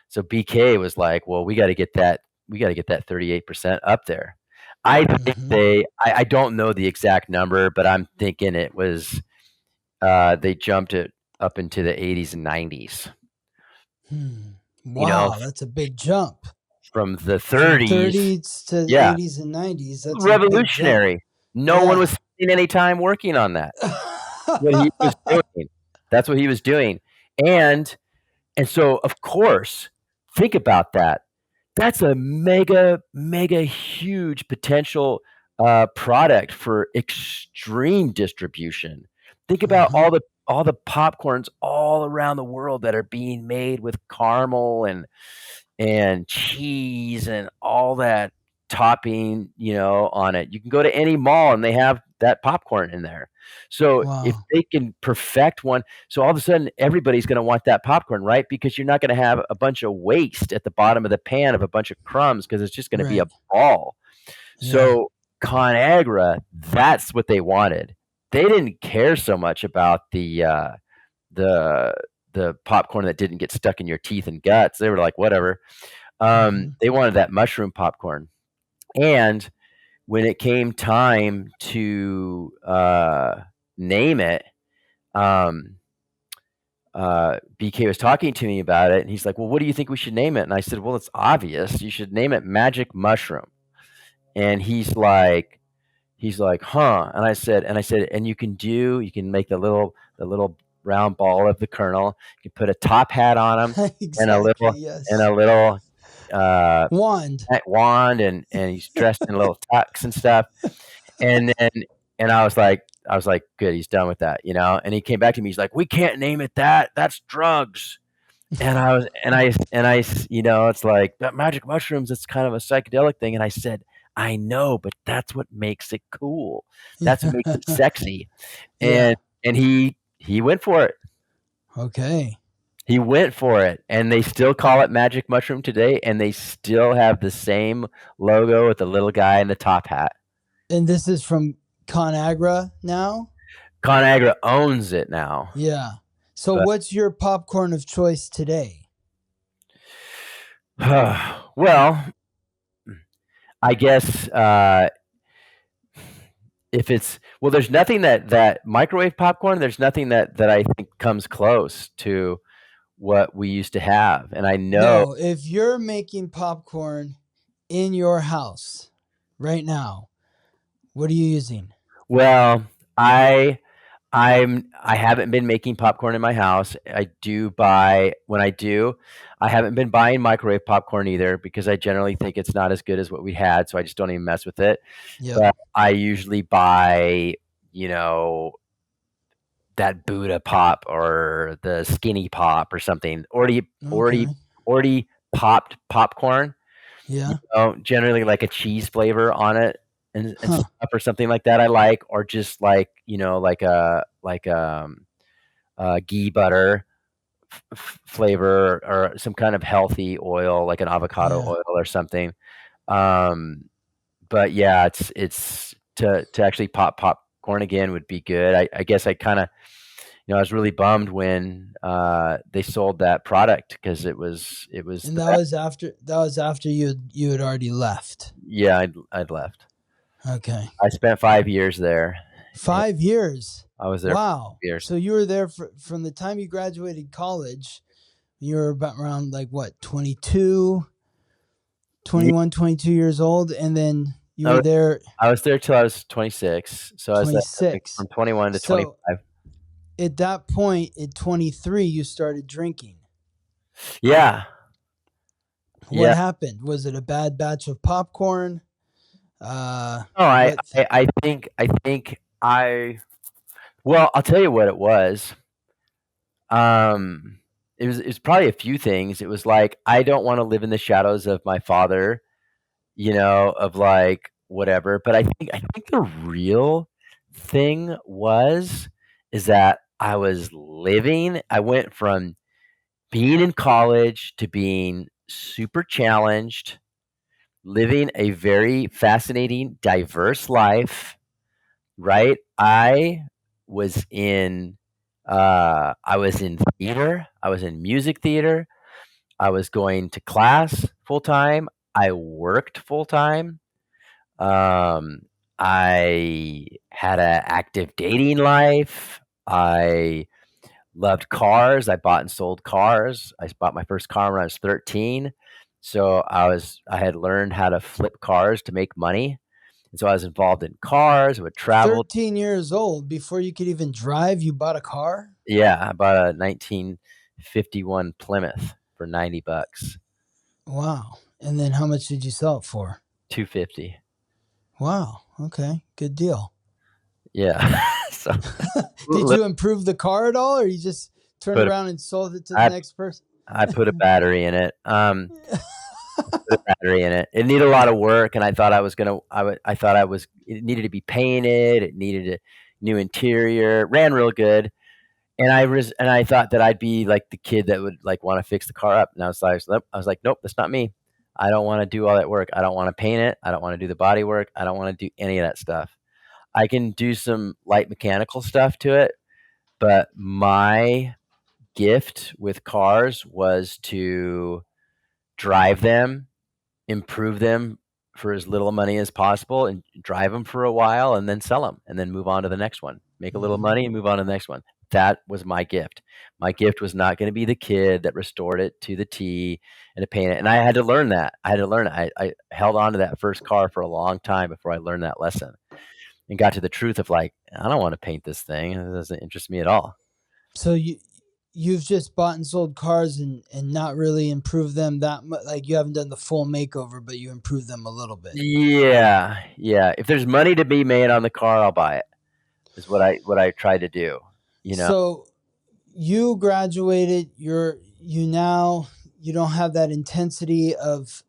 So BK was like, well, we got to get that 38% up there. I think I don't know the exact number, but I'm thinking it was, they jumped it up into the 80s and 90s. Wow, that's a big jump. From the 30s to the 80s and 90s. That's revolutionary. No one was spending any time working on that. What he was doing. That's what he was doing. And so, of course, think about that. That's a mega, mega huge potential product for extreme distribution. Think about all the popcorns all around the world that are being made with caramel and cheese and all that topping, on it. You can go to any mall and they have that popcorn in there. So if they can perfect one, so all of a sudden everybody's going to want that popcorn, right? Because you're not going to have a bunch of waste at the bottom of the pan of a bunch of crumbs, because it's just going to be a ball. So ConAgra, that's what they wanted. They didn't care so much about the popcorn that didn't get stuck in your teeth and guts. They were like, whatever. They wanted that mushroom popcorn. And when it came time to name it, BK was talking to me about it, and he's like, well, what do you think we should name it? And I said, well, it's obvious. You should name it Magic Mushroom. And he's like, huh? And I said, and you can make the little round ball of the kernel. You put a top hat on him and a Exactly. little Yes. uh, Wand. wand, and he's dressed in little tux and stuff. And then I was like, good, he's done with that, you know. And he came back to me. He's like, we can't name it that. That's drugs. And I was, and I, you know, it's like that magic mushrooms. It's kind of a psychedelic thing. And I said, I know, but that's what makes it cool. That's what makes it sexy. Yeah. And he went for it. Okay. He went for it, and they still call it magic mushroom today, and they still have the same logo with the little guy in the top hat. And this is from ConAgra now? ConAgra owns it now. Yeah. So But what's your popcorn of choice today? well, I guess if it's there's nothing that microwave popcorn. There's nothing that I think comes close to what we used to have, and I know. No, if you're making popcorn in your house right now, what are you using? Well, I I haven't been making popcorn in my house. I do buy when I do. I haven't been buying microwave popcorn either because I generally think it's not as good as what we had, so I just don't even mess with it. Yep. But I usually buy, you know, that Buddha pop or the skinny pop or something. Okay. Already popped popcorn. Yeah. Generally like a cheese flavor on it and Huh. stuff or something like that I like, or just like, like ghee butter flavor or some kind of healthy oil, like an avocado Yeah. oil or something. Um, but yeah, it's to actually pop popcorn again would be good. I guess I kind of, I was really bummed when they sold that product because it was And the that was after you had already left. yeah, I'd left. Okay. I spent 5 years there. 5 years. I was there for Wow. 5 years. So you were there from the time you graduated college. You were about around like what, 22, 21, 22 years old, and then you were there I was there till I was 26. So I was there 26. from 21 to So 25. at that point, at 23, you started drinking. Yeah. What Yeah. happened? Was it a bad batch of popcorn? No, I think well, I'll tell you what it was. It was probably a few things. It was like, I don't want to live in the shadows of my father, of like whatever. But I think the real thing is that I went from being in college to being super challenged, living a very fascinating, diverse life, right? I was in theater, I was in music theater, I was going to class full time, I worked full time. I had an active dating life. I loved cars. I bought and sold cars. I bought my first car when I was 13. So I had learned how to flip cars to make money. And so I was involved in cars. I would travel. 13 years old, before you could even drive, you bought a car? Yeah, I bought a 1951 Plymouth for $90. Wow. And then how much did you sell it for? $250. Wow. Okay. Good deal. Yeah. So Did you improve the car at all, or you just turned around and sold it to the next person? I put a battery in it. It needed a lot of work, and I thought it needed to be painted. It needed a new interior. It ran real good, and I thought that I'd be like the kid that would like want to fix the car up. And I was like, nope, that's not me. I don't want to do all that work. I don't want to paint it. I don't want to do the body work. I don't want to do any of that stuff. I can do some light mechanical stuff to it, but my gift with cars was to drive them, improve them for as little money as possible, and drive them for a while and then sell them and then move on to the next one. Make a little money and move on to the next one. That was my gift. My gift was not going to be the kid that restored it to the T and to paint it. And I had to learn that. I held on to that first car for a long time before I learned that lesson and got to the truth of like, I don't want to paint this thing. It doesn't interest me at all. So you've just bought and sold cars and not really improved them that much. Like you haven't done the full makeover, but you improved them a little bit. Yeah, yeah. If there's money to be made on the car, I'll buy it. Is what I try to do. You know. So you graduated. You now you don't have that intensity of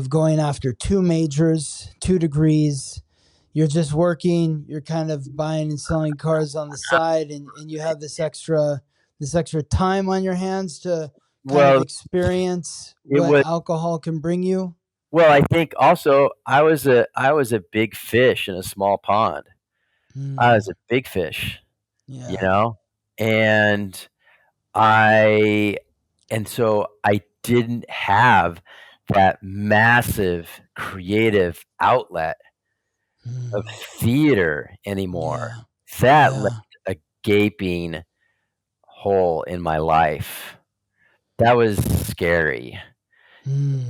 going after 2 majors, 2 degrees. You're just working. You're kind of buying and selling cars on the side, and you have this extra time on your hands to kind of Well, experience it what was. alcohol can bring you. Well, I think also I was a big fish in a small pond. I was Hmm. a big fish, you Yeah. know, and I and so I didn't have that massive creative outlet of Hmm. theater anymore. Yeah. That left Yeah. a gaping hole in my life. That was scary. Hmm.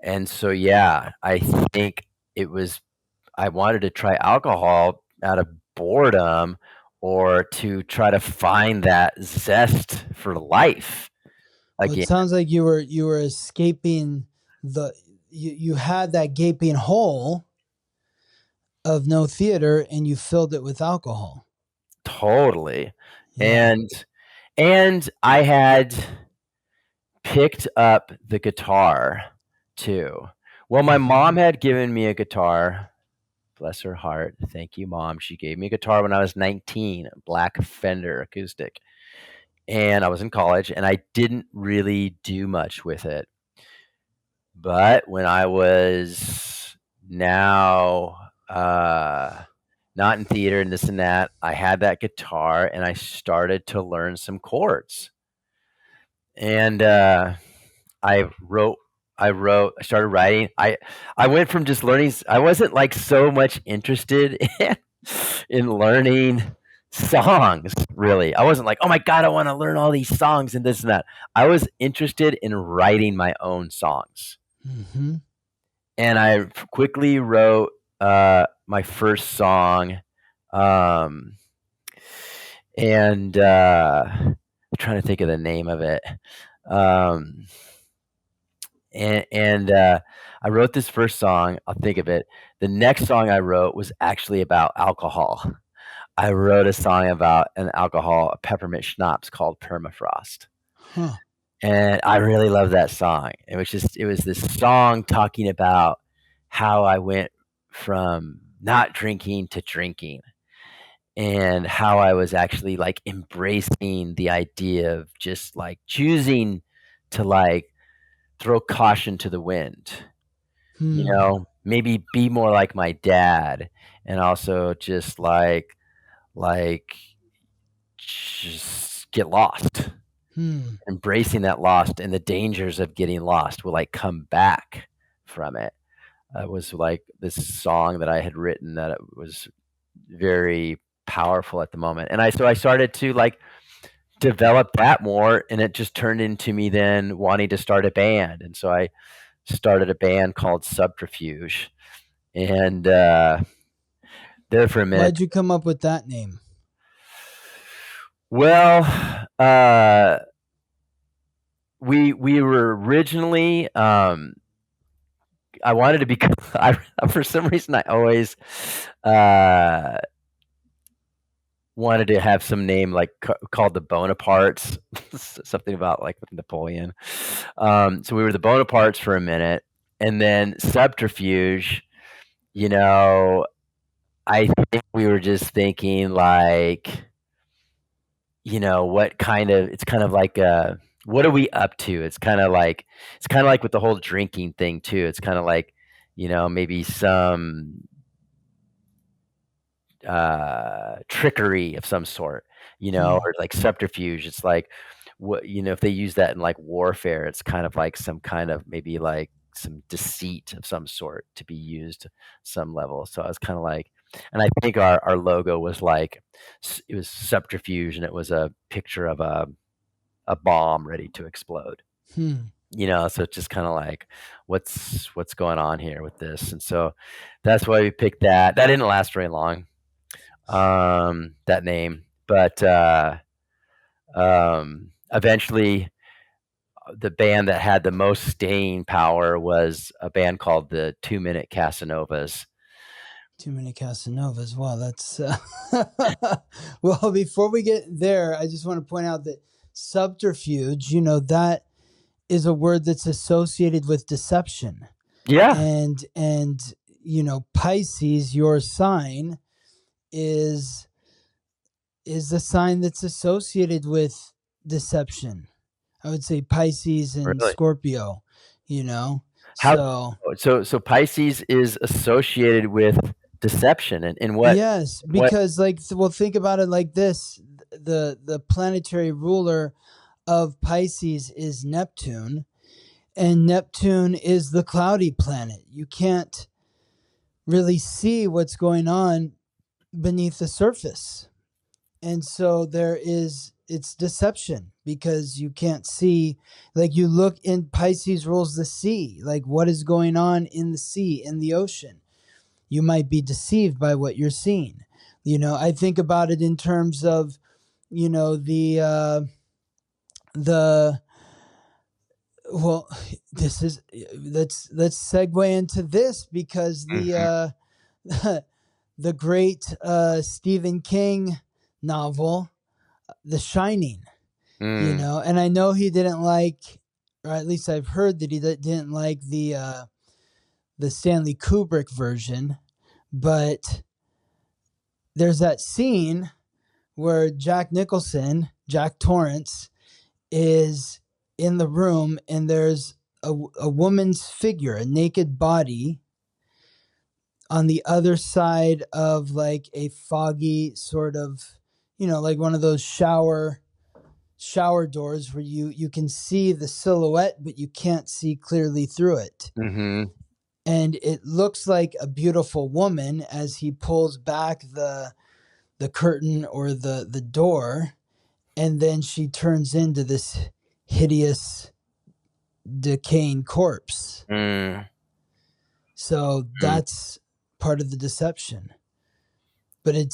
And so yeah, I think it was I wanted to try alcohol out of boredom or to try to find that zest for life Well, it again. sounds like you were escaping the you had that gaping hole of no theater and you filled it with alcohol. Totally. Yeah. And I had picked up the guitar too. Well, my Mm-hmm. mom had given me a guitar. Bless her heart. Thank you, Mom. She gave me a guitar when I was 19, a black Fender acoustic. And I was in college and I didn't really do much with it. But when I was now not in theater and this and that, I had that guitar and I started to learn some chords. And I started writing. I went from just learning. I wasn't like so much interested in learning songs, really. I wasn't like, oh my God, I want to learn all these songs and this and that. I was interested in writing my own songs. Mm-hmm. And I quickly wrote my first song. Um, and I'm trying to think of the name of it. Um, and I wrote this first song. I'll think of it. The next song I wrote was actually about alcohol. I wrote a song about an alcohol, a peppermint schnapps called Permafrost. Huh. And I really love that song. It was this song talking about how I went from not drinking to drinking and how I was actually like embracing the idea of just like choosing to like throw caution to the wind, Hmm. maybe be more like my dad and also just like just get lost. Hmm. Embracing that lost and the dangers of getting lost will like come back from it. It was like this song that I had written that it was very powerful at the moment. And I started to like develop that more and it just turned into me then wanting to start a band. And so I started a band called Subterfuge. And there for a minute. Why'd you come up with that name? Well, uh we were originally I wanted to be I for some reason I always uh wanted to have some name like called the Bonapartes, something about like with Napoleon. So we were the Bonapartes for a minute, and then Subterfuge. You know, I think we were just thinking like, what kind of it's kind of like what are we up to? It's kind of like with the whole drinking thing too. It's kind of like, maybe some trickery of some sort, Hmm. or like subterfuge. It's like what if they use that in like warfare, it's kind of like some kind of maybe like some deceit of some sort to be used some level. So I was kind of like, and I think our logo was like it was subterfuge, and it was a picture of a bomb ready to explode. Hmm. So it's just kind of like what's going on here with this, and so that's why we picked that. That didn't last very long. that name. But eventually, the band that had the most staying power was a band called the 2 Minute Casanovas. 2 Minute Casanovas. Wow, that's well. Before we get there, I just want to point out that subterfuge, that is a word that's associated with deception. Yeah, And Pisces, your sign, is the sign that's associated with deception. I would say Pisces and really. Scorpio, How so so Pisces is associated with deception, and in yes, what because think about it like this: the planetary ruler of Pisces is Neptune, and Neptune is the cloudy planet. You can't really see what's going on beneath the surface. And so it's deception because you can't see, like you look in Pisces rules the sea, like what is going on in the sea, in the ocean. You might be deceived by what you're seeing. I think about it in terms of, the well, this is let's segue into this because Mhm. the great Stephen King novel, The Shining, Mm, and I know he didn't like, or at least I've heard that he didn't like the Stanley Kubrick version, but there's that scene where Jack Torrance, is in the room and there's a woman's figure, a naked body on the other side of like a foggy sort of, like one of those shower doors where you can see the silhouette but you can't see clearly through it. mhm, And it looks like a beautiful woman as he pulls back the curtain or the door, and then she turns into this hideous decaying corpse. mm, So mm. that's part of the deception. But I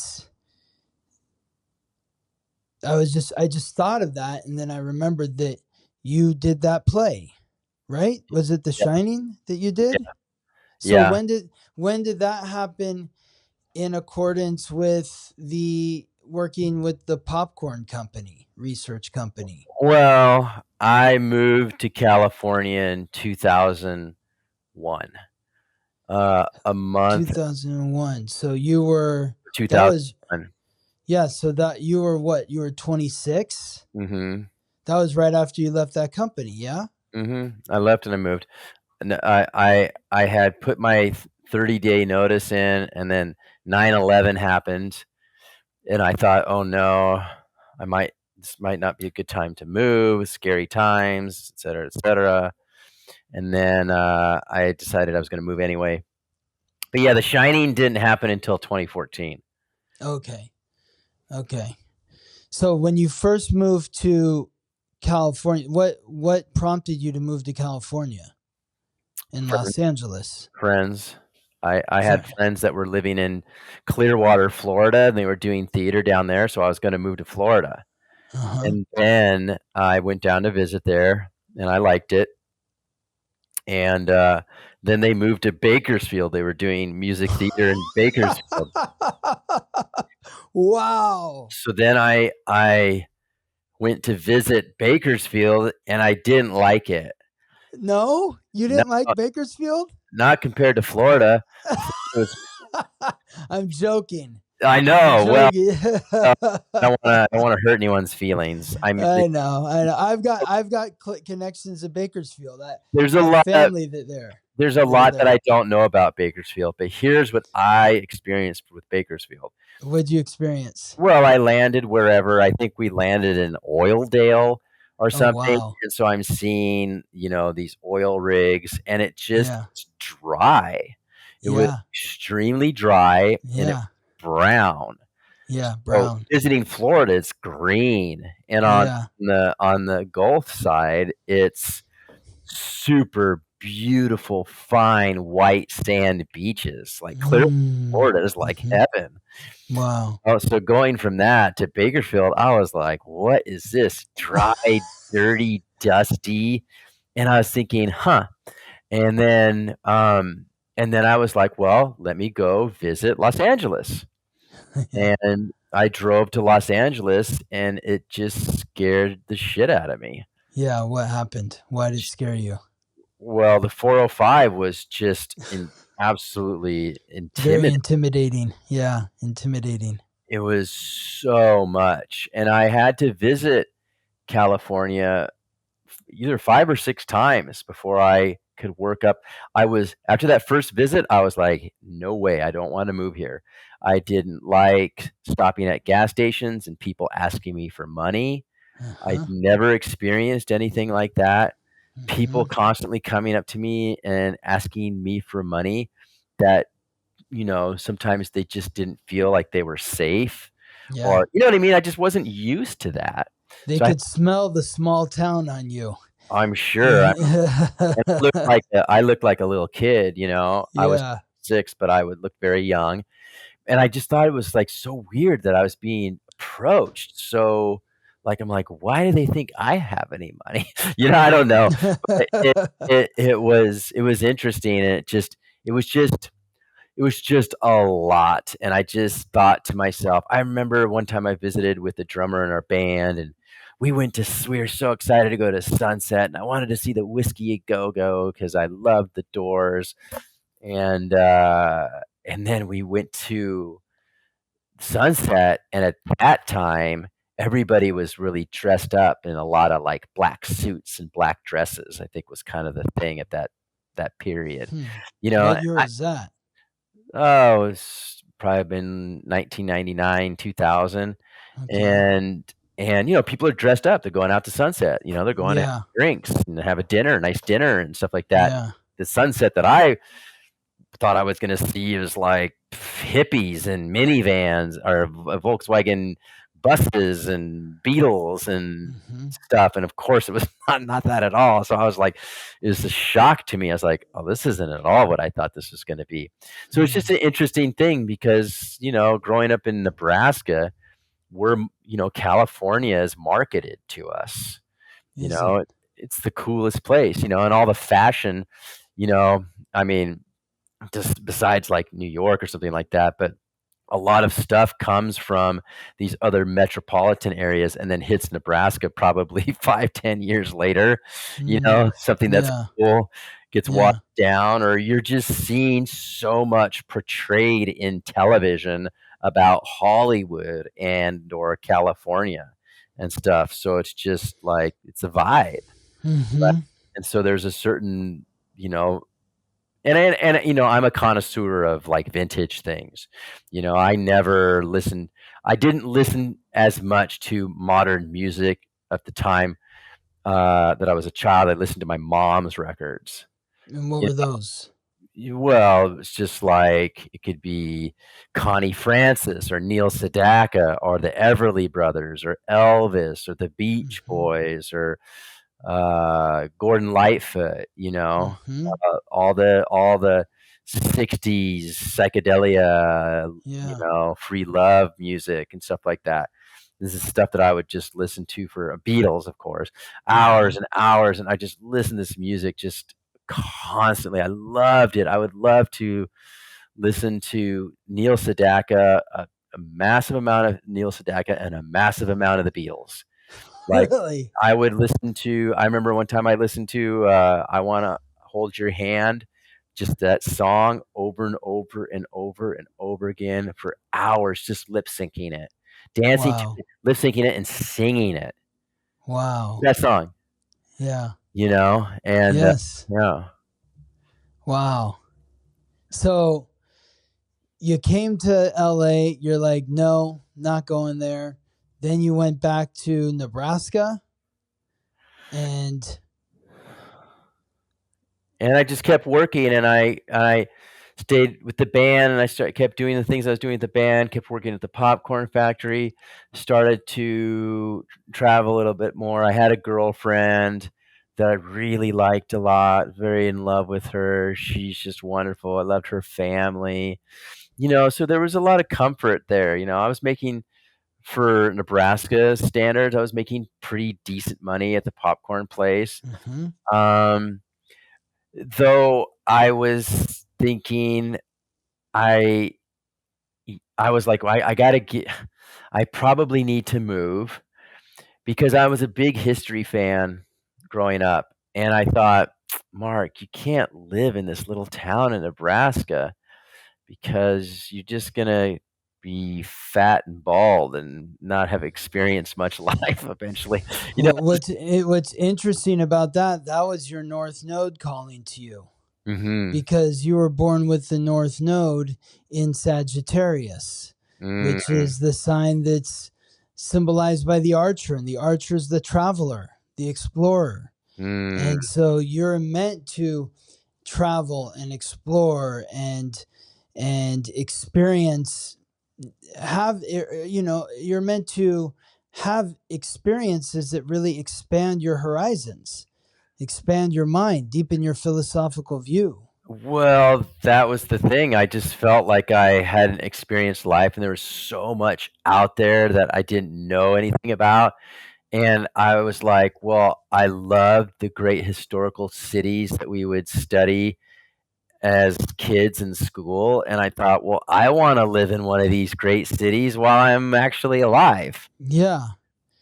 just thought of that, and then I remembered that you did that play, right? Was it The Yeah, Shining that you did? So yeah. when did that happen in accordance with the working with the popcorn company, research company? Well, I moved to California in 2001. A month 2001. So you were that was 2001. yeah, so that you were what? You were 26? Mhm, That was right after you left that company, yeah? mhm. I left and I moved. And I had put my 30-day notice in, and then 9/11 happened, and I thought, "Oh, no, this might not be a good time to move, scary times, etcetera, etcetera." And then, I decided I was gonna move anyway. But yeah, The Shining didn't happen until 2014. Okay. Okay. So when you first moved to California, what prompted you to move to California in Friends Los Angeles? friends. I had Sorry. friends that were living in Clearwater, Florida, and they were doing theater down there, so I was gonna move to Florida. Uh-huh. And then I went down to visit there, and I liked it. And, then they moved to Bakersfield. They were doing music theater in Bakersfield. Wow. So then I went to visit Bakersfield, and I didn't like it. No? You No, didn't like Bakersfield? not compared to Florida. It was I'm joking. I I'm know, well, joking. I don't wanna hurt anyone's feelings. I mean, I know. I know. I've got connections to Bakersfield. I there's I a have lot family there's a that are lot that there. I don't know about Bakersfield, but here's what I experienced with Bakersfield. What'd you experience? Well, I landed wherever. I think we landed in Oildale or Oh something, wow. and so I'm seeing, these oil rigs, and it just Yeah. was dry. It was Yeah. extremely dry, and it Yeah. was brown. Yeah. So, Brown. visiting Florida, it's green, and on Yeah. the Gulf side, it's super beautiful, fine white sand beaches. Like clearly, Mm. Florida is like Mhm. heaven. Wow. Oh, so going from that to Bakersfield, I was like, "What is this? Dry, dirty, dusty?" And I was thinking, "Huh." And then, I was like, "Well, let me go visit Los Angeles." Yeah. And I drove to Los Angeles, and it just scared the shit out of me. Yeah. What happened? Why did it scare you? Well, the 405 was just absolutely Very intimidating. intimidating. Yeah. Intimidating. It was so much, and I had to visit California either 5 or 6 times before I could work up. I was after that first visit, I was like, "No way, I don't wanna move here." I didn't like stopping at gas stations and people asking me for money. Uh I'd huh. never experienced anything like that. People Hmm. constantly coming up to me and asking me for money that, sometimes they just didn't feel like they were safe, Yeah. or you know what I mean? I just wasn't used to that. They So I could smell the small town on you. I'm sure and Yeah. I looked like a little kid, I was Yeah. 6, but I would look very young, and I just thought it was, like, so weird that I was being approached, so, like, I'm like, "Why do they think I have any money?" I don't know, but it was interesting, and it was just it was just a lot, and I just thought to myself I remember one time I visited with the drummer in our band, and we were so excited to go to Sunset, and I wanted to see the Whiskey A Go Go because I loved the Doors, and, uh, and then we went to Sunset, and at that time, everybody was really dressed up in a lot of, like, black suits and black dresses, I think was kind of the thing at that period, Hmm. you know, What year was that? Oh, it's probably been 1999, 2000, Okay. and people are dressed up, they're going out to Sunset, they're going to have Yeah. drinks and have a dinner, nice dinner and stuff like that. Yeah. The Sunset that I thought I was gonna see was, like, hippies and minivans or Volkswagen buses and Beetles and Hmm. stuff, and of course, it was not that at all, so I was like it was a shock to me, I was like, "Oh, this isn't at all what I thought this was gonna be." So it's just Hmm. an interesting thing because, growing up in Nebraska, California is marketed to us, you Is it? know? It's the coolest place, and all the fashion, you know, I mean just besides like New York or something like that, but a lot of stuff comes from these other metropolitan areas and then hits Nebraska probably 5, 10 years later, Mm. something that's Yeah. cool gets Yeah. watered down, or you're just seeing so much portrayed in television about Hollywood and or California and stuff. So it's just like it's a vibe, right? Hmm. And so there's a certain, you know, I'm a connoisseur of, like, vintage things. I didn't listen as much to modern music at the time, that I was a child. I listened to my mom's records. And what You were those? well, it's just like it could be Connie Francis or Neil Sedaka or the Everly Brothers or Elvis or the Beach Hmm. Boys or, Gordon Lightfoot, Hmm. all the '60s psychedelia, Yeah. free love music and stuff like that. This is stuff that I would just listen to for Beatles, of course, Hmm. hours and hours, and I just listened to this music just constantly. I loved it. I would love to listen to Neil Sedaka, a massive amount of Neil Sedaka and a massive amount of the Beatles. Like, Really? I remember one time I listened to, "I Wanna Hold Your Hand," just that song over and over and over and over again for hours, just lip syncing it, dancing to Wow. it, lip syncing it, and singing it. Wow. That song, Yeah. and, Yes. yeah. Wow. So you came to LA, you're like, no, not going there. Then you went back to Nebraska and And I just kept working, and I stayed with the band, and kept doing the things I was doing at the band, kept working at the popcorn factory, started to travel a little bit more. I had a girlfriend that I really liked a lot, very in love with her. She's just wonderful. I loved her family. So there was a lot of comfort there. I was making, for Nebraska standards, I was making pretty decent money at the popcorn place. Mm-hmm. Um, though I was thinking, I I was like, "Well, I gotta get I probably need to move," because I was a big history fan growing up, and I thought, "Mark, you can't live in this little town in Nebraska because you're just gonna be fat and bald and not have experienced much life eventually." You know? Well, what's interesting about that was your North Node calling to you, Mhm. because you were born with the North Node in Sagittarius, which Mm, is the sign that's symbolized by the archer, and the archer is the traveler, the explorer. mm. And so you're meant to travel and explore and experience, you're meant to have experiences that really expand your horizons, expand your mind, deepen your philosophical view. Well, that was the thing. I just felt like I hadn't experienced life, and there was so much out there that I didn't know anything about. And I was like, well, I loved the great historical cities that we would study as kids in school. And I thought, well, I want to live in one of these great cities while I'm actually alive. Yeah.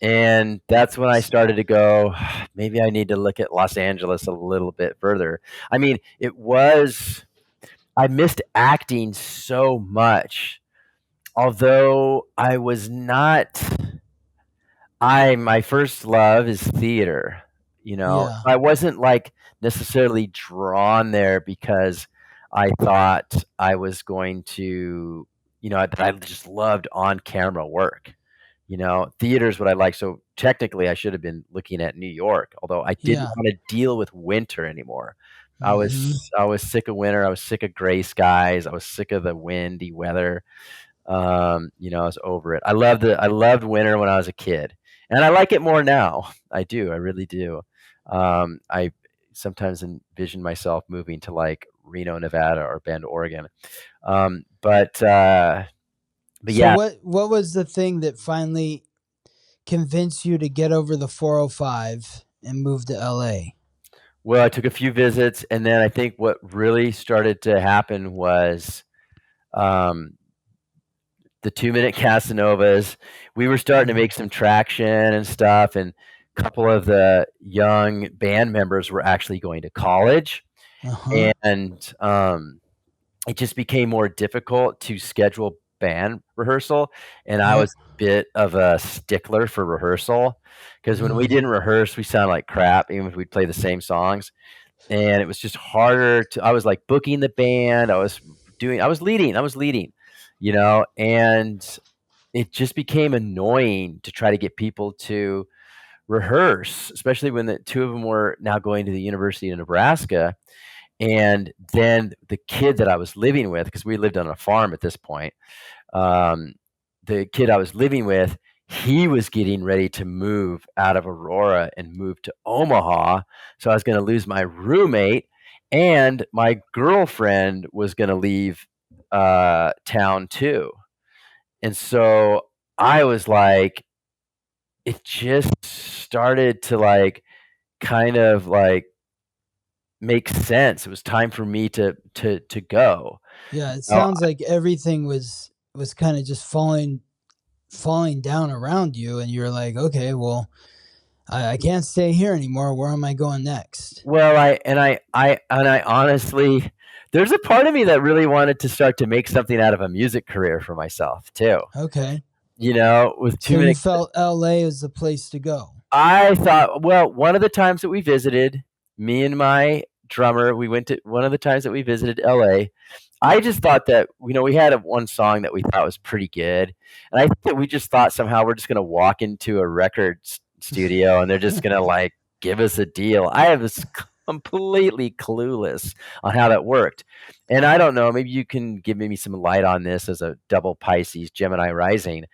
And that's when I started to go, maybe I need to look at Los Angeles a little bit further. I mean, I missed acting so much, although I was not my first love is theater, Yeah. I wasn't, like, necessarily drawn there because I thought I was going to, that I just loved on-camera work, Theater is what I like, so technically, I should have been looking at New York, although I didn't Yeah. wanna deal with winter anymore. Mm-hmm. I was sick of winter, I was sick of gray skies, I was sick of the windy weather. I was over it. I loved winter when I was a kid, and I like it more now. I do, I really do. I sometimes envision myself moving to, like, Reno, Nevada or Bend, Oregon. But So yeah, what was the thing that finally convinced you to get over the 405 and move to LA? well, I took a few visits, and then I think what really started to happen was, um, the 2-minute Casanovas. We were starting to make some traction and stuff, and a couple of the young band members were actually going to college, Uh-huh. and, it just became more difficult to schedule band rehearsal, and I Yep. was a bit of a stickler for rehearsal because when we Mm. didn't rehearse, we sounded like crap even if we'd play the same songs, and it was just harder to I was, like, booking the band, I was leading, and it just became annoying to try to get people to rehearse, especially when the 2 of them were now going to the University of Nebraska, and then the kid that I was living with, because we lived on a farm at this point, um, the kid I was living with, he was getting ready to move out of Aurora and move to Omaha, so I was gonna lose my roommate, and my girlfriend was gonna leave, town too, and so I was like, it just started to, like, kind of, like, make sense. It was time for me to go. Yeah, it Now sounds like everything was kind of just falling down around you, and you're like, okay, well, I can't stay here anymore. Where am I going next? well, I honestly there's a part of me that really wanted to start to make something out of a music career for myself too, Okay. with So too you many felt LA is the place to go. I thought, well, one of the times that we visited, me and my drummer, we went to one of the times that we visited LA, I just thought that, we had one song that we thought was pretty good, and I think that we just thought somehow we're just gonna walk into a record studio and they're just gonna, like, give us a deal. I was completely clueless on how that worked, and I don't know, maybe you can give me some light on this as a double Pisces, Gemini rising.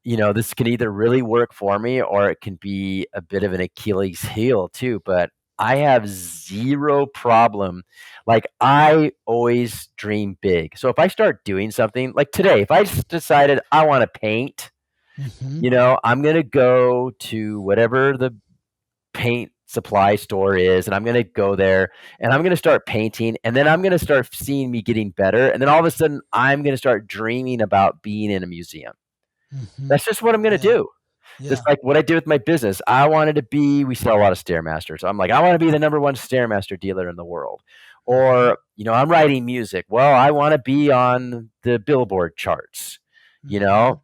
This can either really work for me or it can be a bit of an Achilles heel too, but I have zero problem. Like, I always dream big. So if I start doing something like today, if I just decided I want to paint, Mm-hmm. I'm going to go to whatever the paint supply store is, and I'm going to go there and I'm going to start painting, and then I'm going to start seeing me getting better, and then all of a sudden I'm going to start dreaming about being in a museum. Mm-hmm. That's just what I'm going to Yeah. do. Just Yeah. like what I did with my business. I wanted to be, we sell a lot of Stairmasters. So I'm like, I want to be the number one Stairmaster dealer in the world. Mm-hmm. Or, I'm writing music. Well, I want to be on the Billboard charts, you Mm-hmm. know?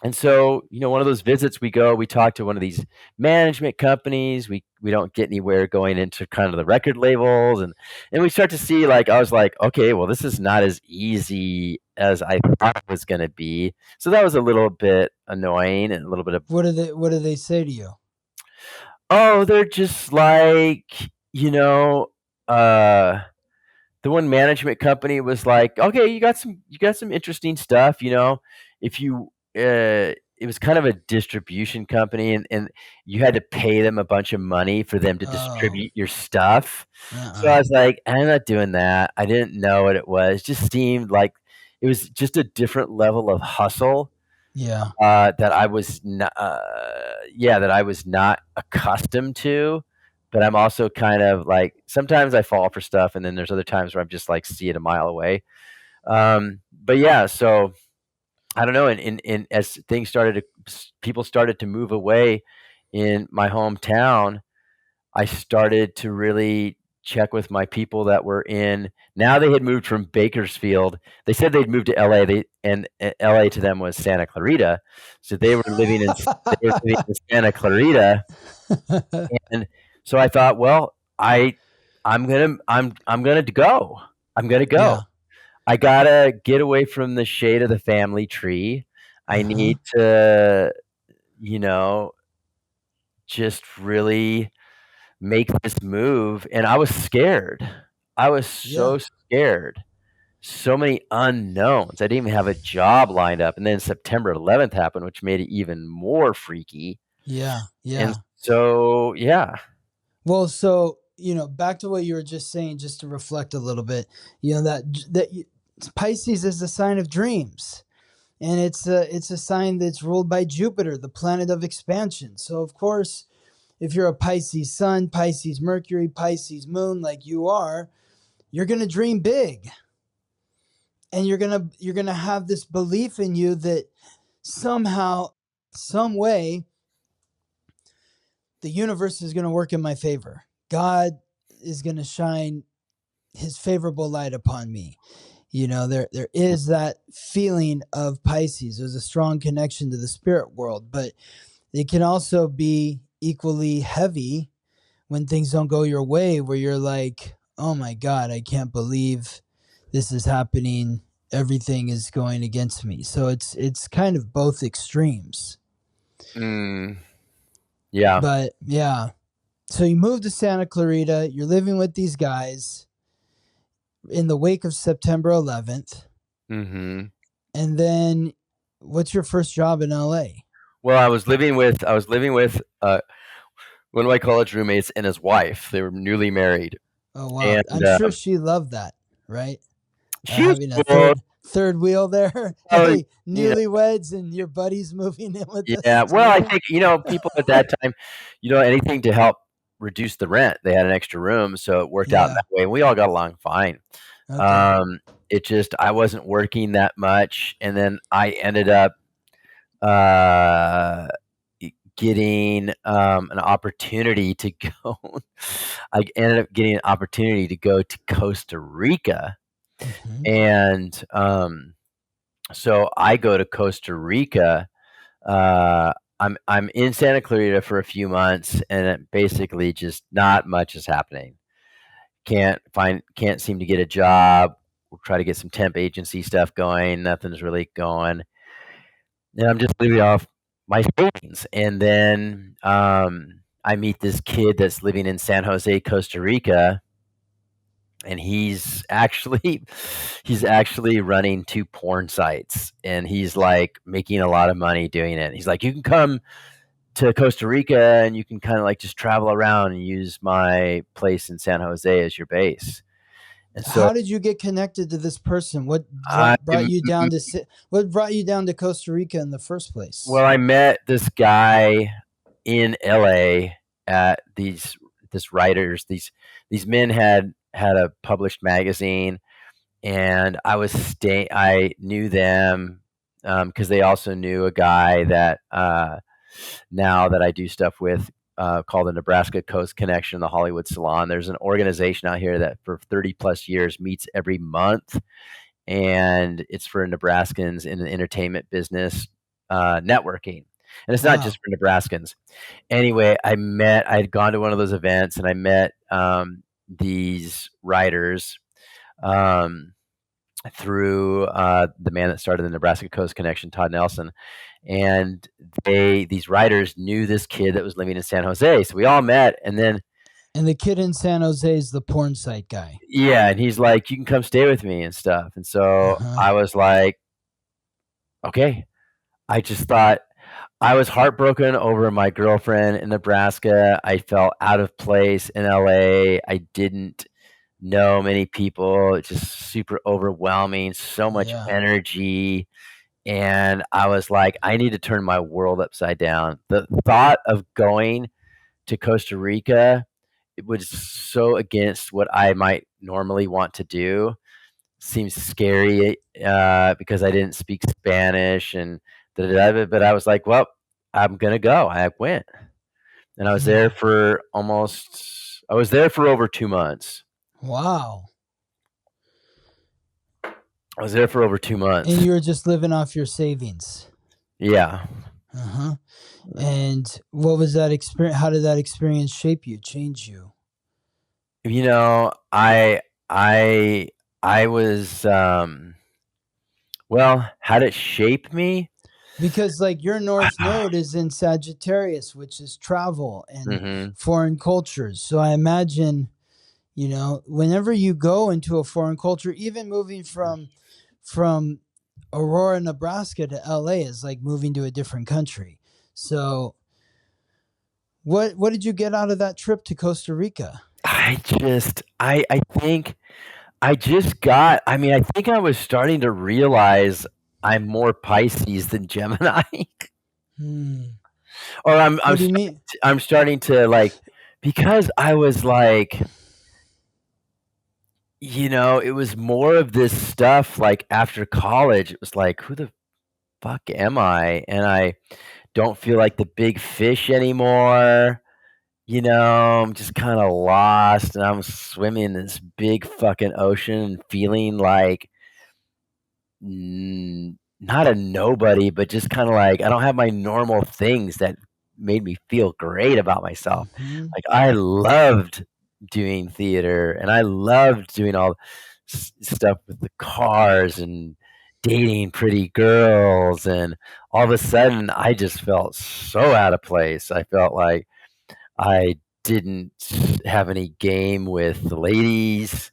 And so, one of those visits we go, we talk to one of these management companies. We don't get anywhere going into kind of the record labels, and we start to see, like, I was like, okay, well, this is not as easy as I thought it was going to be. So that was a little bit annoying and a little bit of, What do they say to you? oh, they're just like, uh the one management company was like, okay, you got some interesting stuff, if you it was kind of a distribution company, and you had to pay them a bunch of money for them to Oh. distribute your stuff. So I Uh-uh. was like, I'm not doing that. I didn't know what it was. It just seemed like it was just a different level of hustle, Yeah. that I was not, that I was not accustomed to. But I'm also kind of like, sometimes I fall for stuff, and then there's other times where I'm just like, see it a mile away. But yeah, so I don't know. And as things people started to move away in my hometown, I started to really check with my people that were in. Now they had moved from Bakersfield. They said they'd moved to LA. And LA to them was Santa Clarita, so they were living in Santa Clarita. And so I thought, well, I'm gonna go. I'm gonna Yeah. go. I gotta get away from the shade of the family tree. I Uh-huh. need to, you know, just really make this move. And I was scared. I was Yeah. so scared. So many unknowns. I didn't even have a job lined up. And then September 11th happened, which made it even more freaky. Yeah. And Yeah. so, yeah. Well, so, back to what you were just saying, just to reflect a little bit, Pisces is a sign of dreams. And it's a sign that's ruled by Jupiter, the planet of expansion. So, of course, if you're a Pisces sun, Pisces Mercury, Pisces moon, like you are, you're going to dream big. And you're going to have this belief in you that somehow, some way, the universe is going to work in my favor. God is going to shine his favorable light upon me. There is that feeling of Pisces. There's a strong connection to the spirit world, but it can also be equally heavy when things don't go your way, where you're like, oh my God, I can't believe this is happening. Everything is going against me. So it's kind of both extremes. Yeah. But yeah. So you moved to Santa Clarita. You're living with these guys in the wake of September 11th. Mm-hmm. And then what's your first job in LA? Well, I was living with one of my college roommates and his wife. They were newly married. Oh, wow. And I'm sure she loved that, right? she was Having a cool. third wheel there. Oh, Hey, newlyweds and your buddies moving in with us. yeah. Well, I too. think, people at that time, anything to help reduce the rent. They had an extra room, so it worked out in Yeah. that way. We all got along fine. Okay. It just, I wasn't working that much, and then I ended up getting an opportunity to go. I ended up getting an opportunity to go to Costa Rica, Mm-hmm. and so I go to Costa Rica. I'm in Santa Clarita for a few months, and it basically just not much is happening. Can't seem to get a job. We'll try to get some temp agency stuff going. Nothing's really going. And I'm just living off my savings. And then I meet this kid that's living in San Jose, Costa Rica, and he's actually running 2 porn sites, and he's like making a lot of money doing it. He's like, you can come to Costa Rica, and you can kind of like just travel around and use my place in San Jose as your base. And so How did you get connected to this person? What I brought you down to what brought you down to Costa Rica in the first place? well, I met this guy in LA at these writers. These men had a published magazine, and I knew them because they also knew a guy that now that I do stuff with called the Nebraska Coast Connection, the Hollywood Salon. There's an organization out here that for 30 plus years meets every month, and it's for Nebraskans in the entertainment business networking. And it's not just for Nebraskans. Anyway, I had gone to one of those events, and I met these writers through the man that started the Nebraska Coast Connection, Todd Nelson. And these writers knew this kid that was living in San Jose. So we all met, and the kid in San Jose is the porn site guy. Yeah, and he's like, you can come stay with me and stuff. And so I was like, okay. I just thought, I was heartbroken over my girlfriend in Nebraska. I felt out of place in LA. I didn't know many people. It's just super overwhelming, so much energy. And I was like, I need to turn my world upside down. The thought of going to Costa Rica, it was so against what I might normally want to do. Seems scary because I didn't speak Spanish and but I was like, well, I'm gonna go. I went, and I was there for over 2 months. Wow. I was there for over 2 months. And you were just living off your savings. Yeah. And what was that experience? How did that experience shape you, change you? You know, I was well, how did it shape me? Because like your North Node is in Sagittarius, which is travel and foreign cultures. So I imagine, you know, whenever you go into a foreign culture, even moving from Aurora, Nebraska to LA is like moving to a different country. So what did you get out of that trip to Costa Rica? I think I think I was starting to realize I'm more Pisces than Gemini. Or I'm starting to like, because I was like, you know, it was more of this stuff like after college. It was like, who the fuck am I? And I don't feel like the big fish anymore. You know, I'm just kind of lost, and I'm swimming in this big fucking ocean and feeling like not a nobody, but just kind of like I don't have my normal things that made me feel great about myself. Like I loved doing theater, and I loved doing all stuff with the cars and dating pretty girls, and all of a sudden I just felt so out of place. I felt like I didn't have any game with the ladies,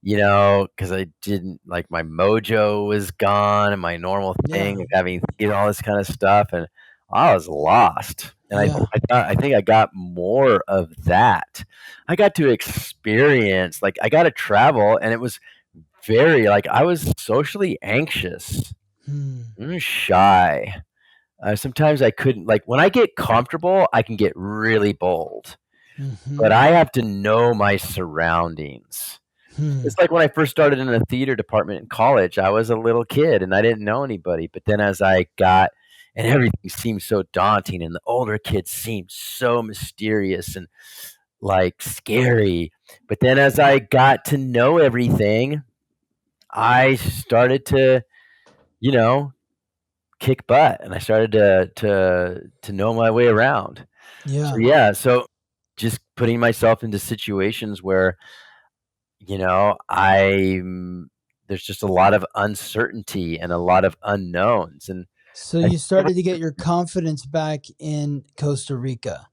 you know, because I didn't like my mojo was gone and my normal thing of having, you know, all this kind of stuff, and I was lost. And I think I got more of that. I got to experience, like I got to travel, and it was very like I was socially anxious, shy. Sometimes I couldn't, like when I get comfortable, I can get really bold, but I have to know my surroundings. It's like when I first started in the theater department in college, I was a little kid and I didn't know anybody. But then as I got, and everything seemed so daunting, and the older kids seemed so mysterious and like scary. But then as I got to know everything, I started to, you know, kick butt, and I started to know my way around. So just putting myself into situations where, you know, there's just a lot of uncertainty and a lot of unknowns. And so you started to get your confidence back in Costa Rica.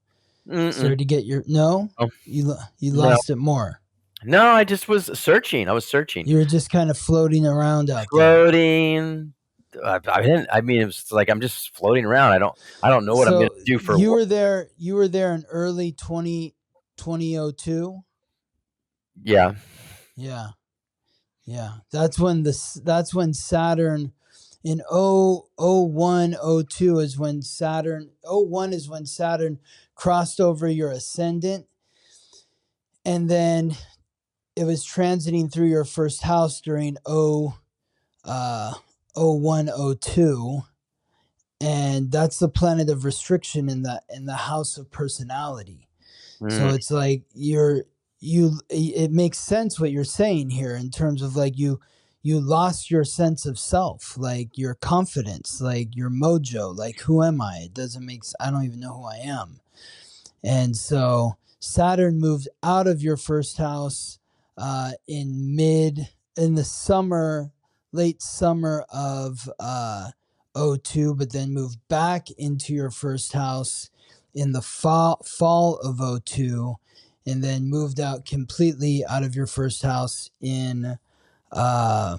Started to get your you lost it more. No, I just was searching. I was searching. You were just kind of floating around out there. I didn't. I mean, it was like I'm just floating around. I don't know what I'm gonna So do for you work. were there. You were there in early 2002. Yeah. Yeah, yeah. That's when Saturn in 0102 is when Saturn. '01 is when Saturn crossed over your ascendant, and then it was transiting through your first house during 0102, and that's the planet of restriction in the house of personality. So Mm, it's like it makes sense what you're saying here in terms of like you lost your sense of self, like your confidence, like your mojo, like who am I? It doesn't make I don't even know who I am. And so Saturn moved out of your first house in the summer, late summer of '02, but then moved back into your first house in the fall of '02, and then moved out completely out of your first house uh,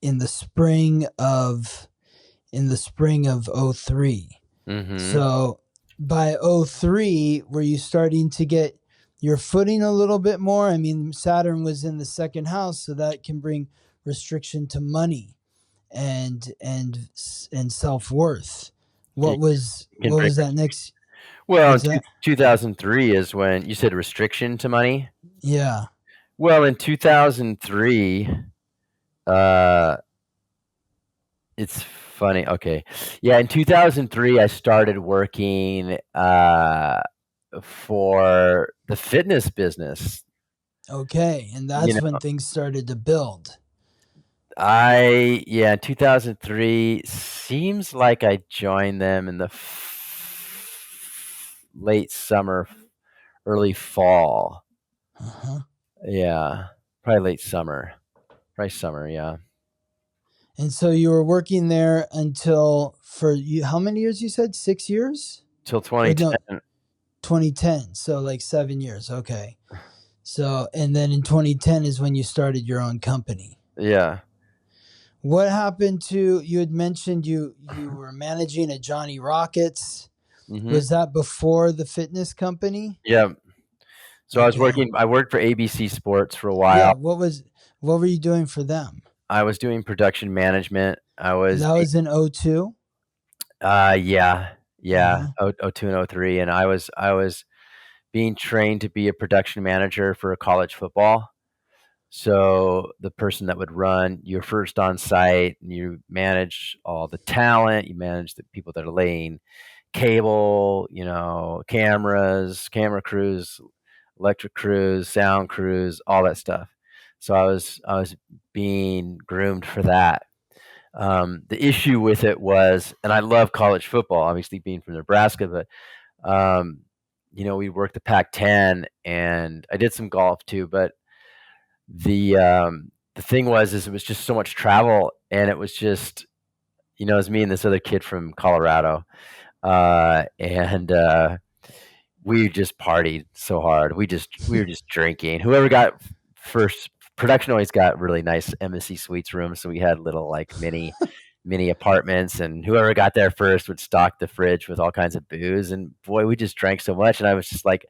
in the spring of '03. mm-hmm. So by '03, were you starting to get your footing a little bit more? I mean, Saturn was in the second house, so that can bring restriction to money and self-worth. You can What bring. was that next? Well, in What's that? 2003 is when you said restriction to money. Yeah. Well, in 2003, uh, it's funny. Okay, yeah, in 2003, I started working for the fitness business. Okay. And You that's know, when things started to build. in 2003 seems like I joined them in the late summer, early fall. Uh-huh. Yeah, probably late summer. Probably summer, yeah. And so you were working there until for you how many years you said? 6 years? Till Or no, 2010. 2010. So like 7 years. Okay. So, and then in 2010 is when you started your own company. Yeah. What happened to you had mentioned you were managing at Johnny Rockets. Mhm. Was that before the fitness company? Yeah. So Okay. I worked for ABC Sports for a Yeah, while. what were you doing for them? I was doing production management. I And was that was in '02? yeah. Yeah. Uh-huh. Oh 02 and '03, and I was being trained to be a production manager for college football. So the person that would run, you're first on site, and you manage all the talent, you manage the people that are laying cable, cameras, camera crews, electric crews, sound crews, all that stuff. So I was being groomed for that. The issue with it was, and I love college football, obviously being from Nebraska, but um, we worked the Pac-10, and I did some golf too. But the thing was, is it was just so much travel, and it was just, it was me and this other kid from Colorado, and we just partied so hard. We were just drinking. Whoever got first production always got really nice embassy suites rooms, so we had little like mini apartments, and whoever got there first would stock the fridge with all kinds of booze. And boy, we just drank so much, and I was like,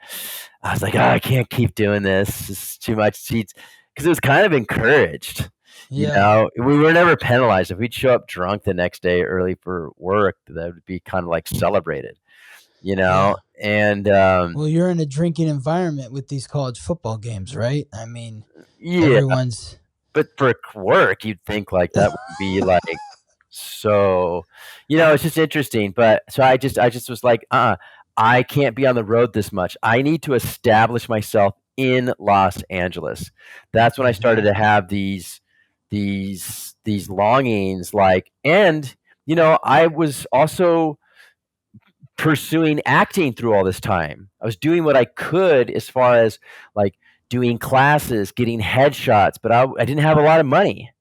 oh, I can't keep doing this. This is too much seats because it was kind of encouraged. Yeah. We were never penalized if we'd show up drunk the next day early for work. That would be kind of like celebrated. Yeah. And Well, you're in a drinking environment with these college football games, right? I mean, yeah, everyone's but for work, you'd think like that would be like so, it's just interesting. But so I just was like, I can't be on the road this much. I need to establish myself in Los Angeles. That's when I started Mhm. to have these longings, like, and I was also pursuing acting through all this time. I was doing what I could as far as like doing classes, getting headshots, but I didn't have a lot of money.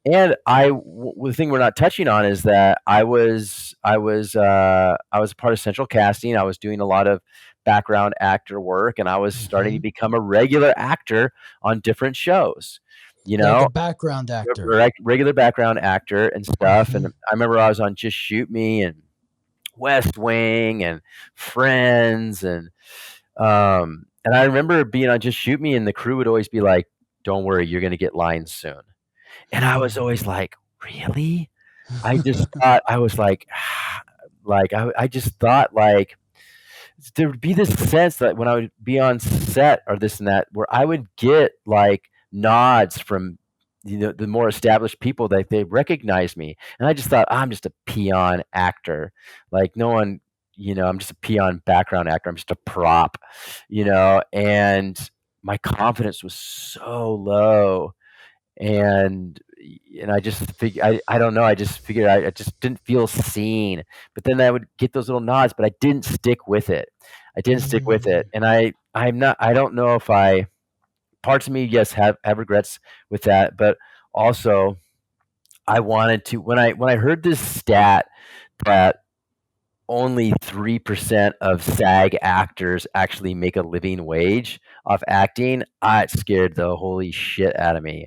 And the thing we're not touching on is that I was part of central casting. I was doing a lot of background actor work, and I was starting to Mhm. become a regular actor on different shows. you Like a know, background actor. regular background actor and stuff. And I remember I was on Just Shoot Me and West Wing and Friends, and I remember being on Just Shoot Me, and the crew would always be like, "Don't worry, you're gonna get lines soon." And I was always like, "Really?" I just thought I was like I just thought like there would be this sense that when I would be on set or this and that, where I would get like nods from the more established people that they recognize me, and I just thought I'm just a peon actor, like no one, I'm just a peon background actor. I'm just a prop, and my confidence was so low, and I just figured I don't know, I just figured I just didn't feel seen, but then I would get those little nods, but I didn't stick with it. I didn't stick with it, and I don't know if I parts of me, yes, have regrets with that, but also I wanted to when I heard this stat that only 3% of SAG actors actually make a living wage off acting, it scared the holy shit out of me.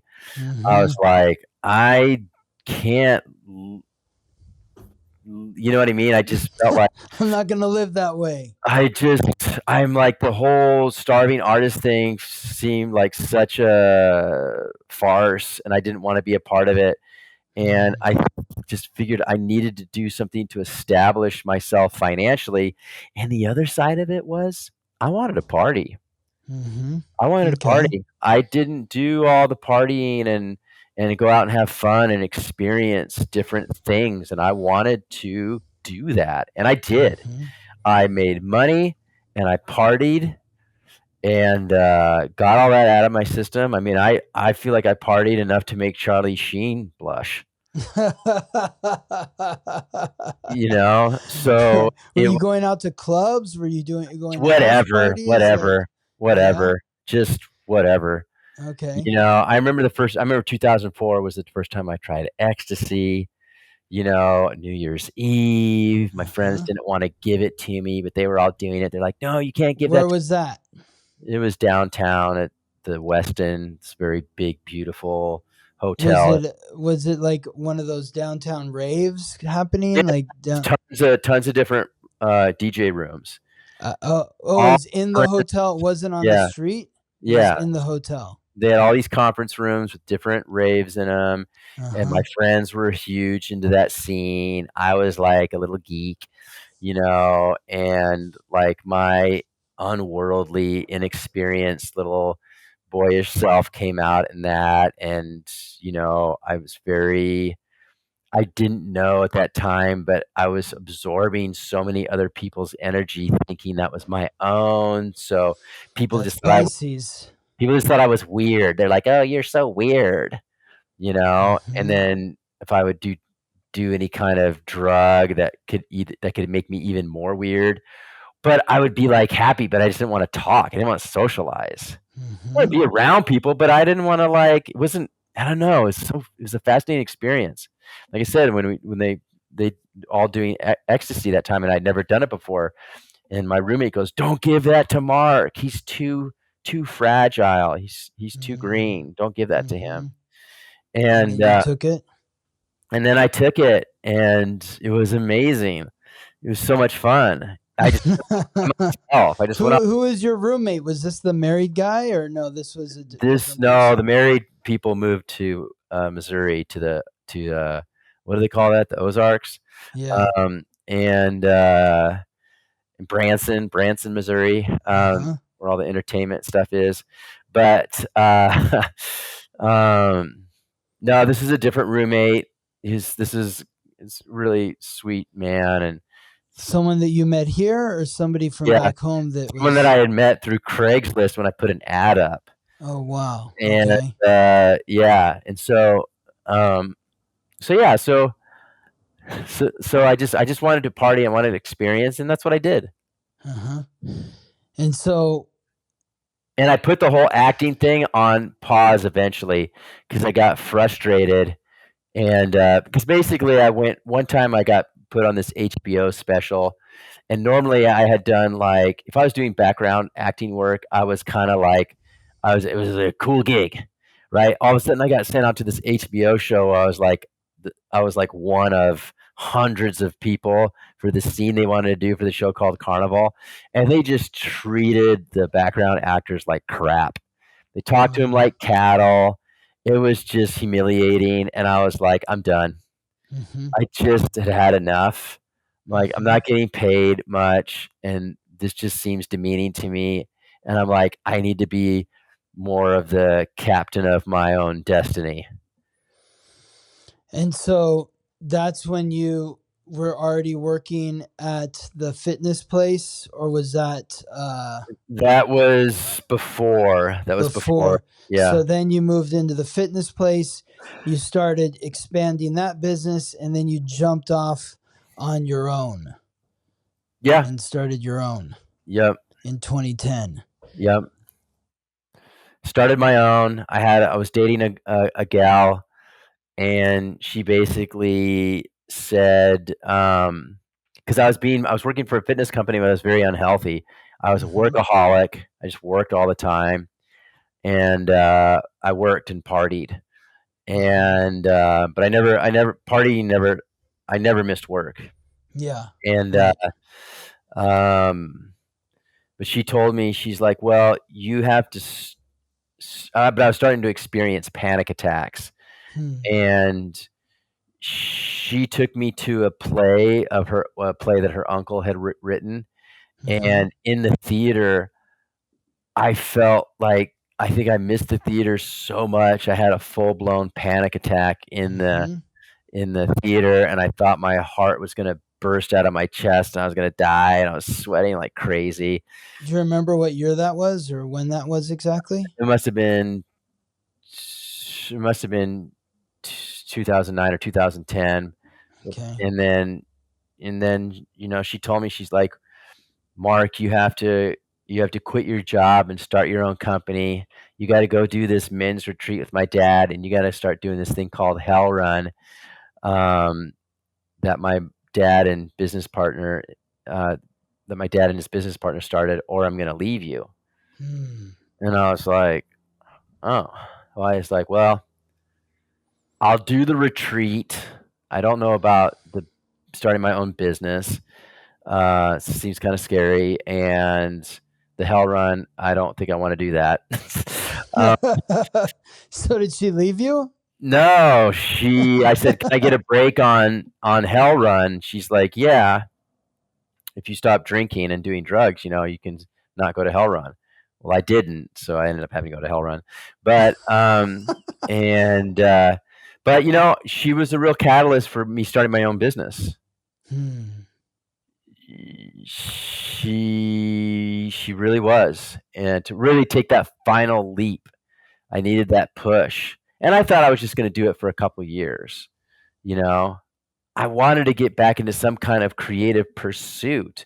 I was like, I can't, you know what I mean? I just felt like I'm not gonna live that way. I'm like the whole starving artist thing seemed like such a farce, and I didn't want to be a part of it. And I just figured I needed to do something to establish myself financially. And the other side of it was I wanted to party. I wanted to Okay. party. I didn't do all the partying and go out and have fun and experience different things, and I wanted to do that, and I did. I made money, and I partied, and, got all that out of my system. I mean, I feel like I partied enough to make Charlie Sheen blush, So Were it you going out to clubs? Were you going to house whatever, parties? whatever, whatever, just whatever. Okay. I remember 2004 was the first time I tried ecstasy, New Year's Eve. My friends didn't wanna give it to me, but they were all doing it. They're like, "No, you can't give Where that to." was that? It was downtown at the Westin. It's a very big, beautiful Was hotel. it like one of those downtown raves Yeah, happening? Like down tons of different, DJ rooms. it All was in the different. hotel. It wasn't on the Yeah, street. It was yeah. in the hotel. They had all these conference rooms with different raves in them, and my Uh-huh. friends were huge into that scene. I was like a little geek, and like my unworldly, inexperienced little boyish self came out in that, and I didn't know at that time, but I was absorbing so many other people's energy, thinking that was my own. So people That's just thought I Pisces. People just thought I was weird. They're like, "Oh, you're so weird," And then if I would do any kind of drug that could make me even more weird, but I would be, like, happy, but I just didn't wanna talk. I didn't wanna socialize. I wanna be around people, but I didn't wanna, it wasn't, I don't know, it was a fascinating experience. Like I said, when they all doing ecstasy that time, and I'd never done it before, and my roommate goes, "Don't give that to Mark. He's too fragile. He's too green. Don't give that to him." And And, then you took it. and then I took it, and it was amazing. It was so much fun. I just by myself. I just went out. Who is your roommate? Was this the married guy or no? This was a different No, the person. married people moved to, Missouri what do they call that? The Ozarks? Yeah. And, in Branson, Missouri, where all the entertainment stuff is. But, no, this is a different roommate. This is really sweet man, and Someone that you met here or somebody from yeah, back home that someone that was. I had met through Craigslist when I put an ad up. Oh wow. And, Okay. yeah, and um, yeah, I just wanted to party, I wanted to experience, and that's what I did. And so And I put the whole acting thing on pause eventually because I got frustrated, and, because basically one time I got put on this HBO special, and normally I had done, if I was doing background acting work, I was kinda it was a cool gig, right? All of a sudden, I got sent out to this HBO show. I was like one of hundreds of people for the scene they wanted to do for the show called Carnival, and they just treated the background actors like crap. They talked to him Mm-hmm. like cattle. It was just humiliating, and I was like, "I'm done. Mm-hmm. I just had enough. Like, I'm Mm-hmm. not getting paid much, and this just seems demeaning to me." And I'm like, "I need to be more of the captain of my own destiny." And so that's when you were already working at the fitness place, or was that That was before. That was before. before? Yeah. So then you moved into the fitness place, you started expanding that business, and then you jumped off on your own Yeah. and started your own Yep. in 2010. Yep. Started my own. I was dating a gal, and she basically said, because I was working for a fitness company, but I was very unhealthy. I was a Mm-hmm. workaholic. I just worked all the time, and I worked and partied, and but I never missed work, Yeah, and right. um, but she told me, she's like, well, you have to. But I was starting to experience panic attacks, Hmm. and she took me to a play that her uncle had written, Mm-hmm. and in the theater, I felt like I think I missed the theater so much. I had a full blown panic attack Mm-hmm. in the theater, and I thought my heart was gonna burst out of my chest, and I was gonna die, and I was sweating like crazy. Do you remember what year that was or when that was exactly? It must have been it must have been 2009 or 2010, Okay. and then she told me, she's like, "Mark, you have to quit your job and start your own company. You gotta go do this men's retreat with my dad, and you gotta start doing this thing called Hell Run, um, that my dad and business partner, uh, that my dad and his business partner started, or I'm gonna leave you." Hmm. And I was like, "Oh." Well, I was like, "Well, I'll do the retreat. I don't know about the starting my own business. Seems kind of scary, and the hell run, I don't think I want to do that." um, So did she leave you? no, I said, "Can I get a break on hell run?" She's like, "Yeah, if you stop drinking and doing drugs, you can not go to hell run." Well, I didn't, so I ended up having to go to hell run. But and but she was a real catalyst for me starting my own business. Hmm. She really was, and to really take that final leap, I needed that push, and I thought I was just gonna do it for a couple years, you know? I wanted to get back into some kind of creative pursuit,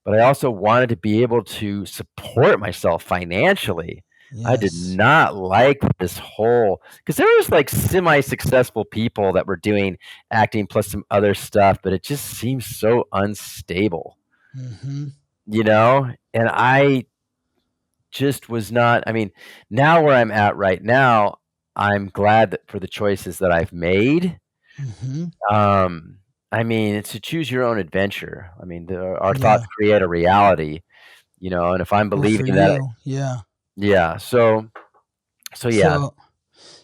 but I also wanted to be able to support myself financially. I did Yes. not like this whole, because there was, like, semi-successful people that were doing acting plus some other stuff, but it just seems so unstable. Mm-hmm. And I just was not. I mean, now where I'm at right now, I'm glad that for the choices that I've made. Mm-hmm. Um, I mean, it's to choose your own adventure. I mean, our thoughts Yeah. create a reality, and if I'm Well, for believing that, you, yeah. yeah. So yeah. So,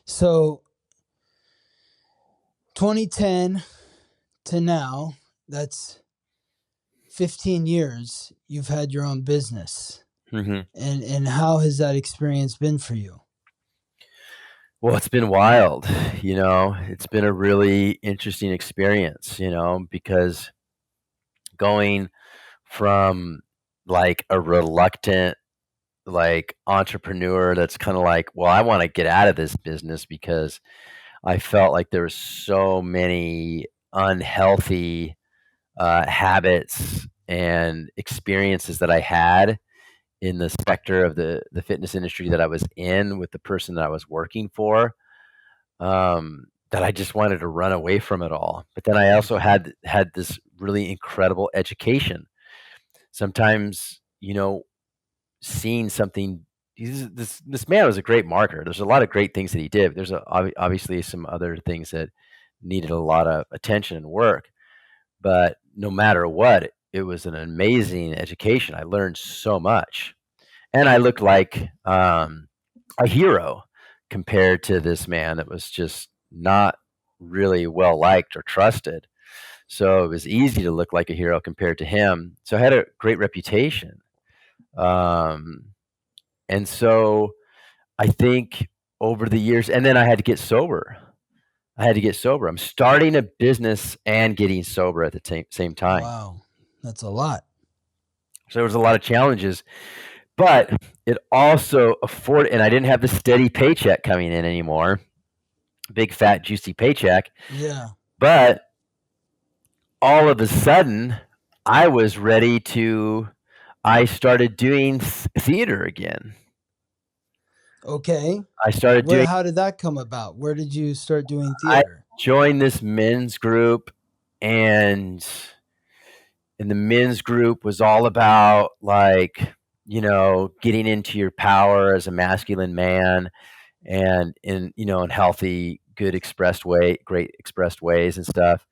so 2010 to now, that's 15 years you've had your own business. hmm And how has that experience been for you? Well, it's been wild. It's been a really interesting experience. Because going from like a reluctant like entrepreneur that's kind of like, well, I want to get out of this business because I felt like there was so many unhealthy habits and experiences that I had in the sector of the fitness industry that I was in with the person that I was working for, that I just wanted to run away from it all. But then I also Mm-hmm. had this really incredible education. Sometimes, seeing something this man was a great marketer. There's a lot of great things that he did. There's obviously some other things that needed a lot of attention and work. But no matter what, it was an amazing education. I learned so much, and I looked like a hero compared to this man that was just not really well liked or trusted. So it was easy to look like a hero compared to him. So I had a great reputation. Um, and so I think over the years, and then I had to get sober. I'm starting a business and getting sober at the same time. Wow, that's a lot. So there was a lot of challenges, but it also afforded, and I didn't have the steady paycheck coming in anymore, big fat juicy paycheck. Yeah. But all of a sudden, I was ready to. I started doing theater again. Okay. I started doing. How did that come about? Where did you start doing I theater? joined this men's group, and the men's group was all about like, getting into your power as a masculine man, and in healthy, good expressed way, great expressed ways and stuff,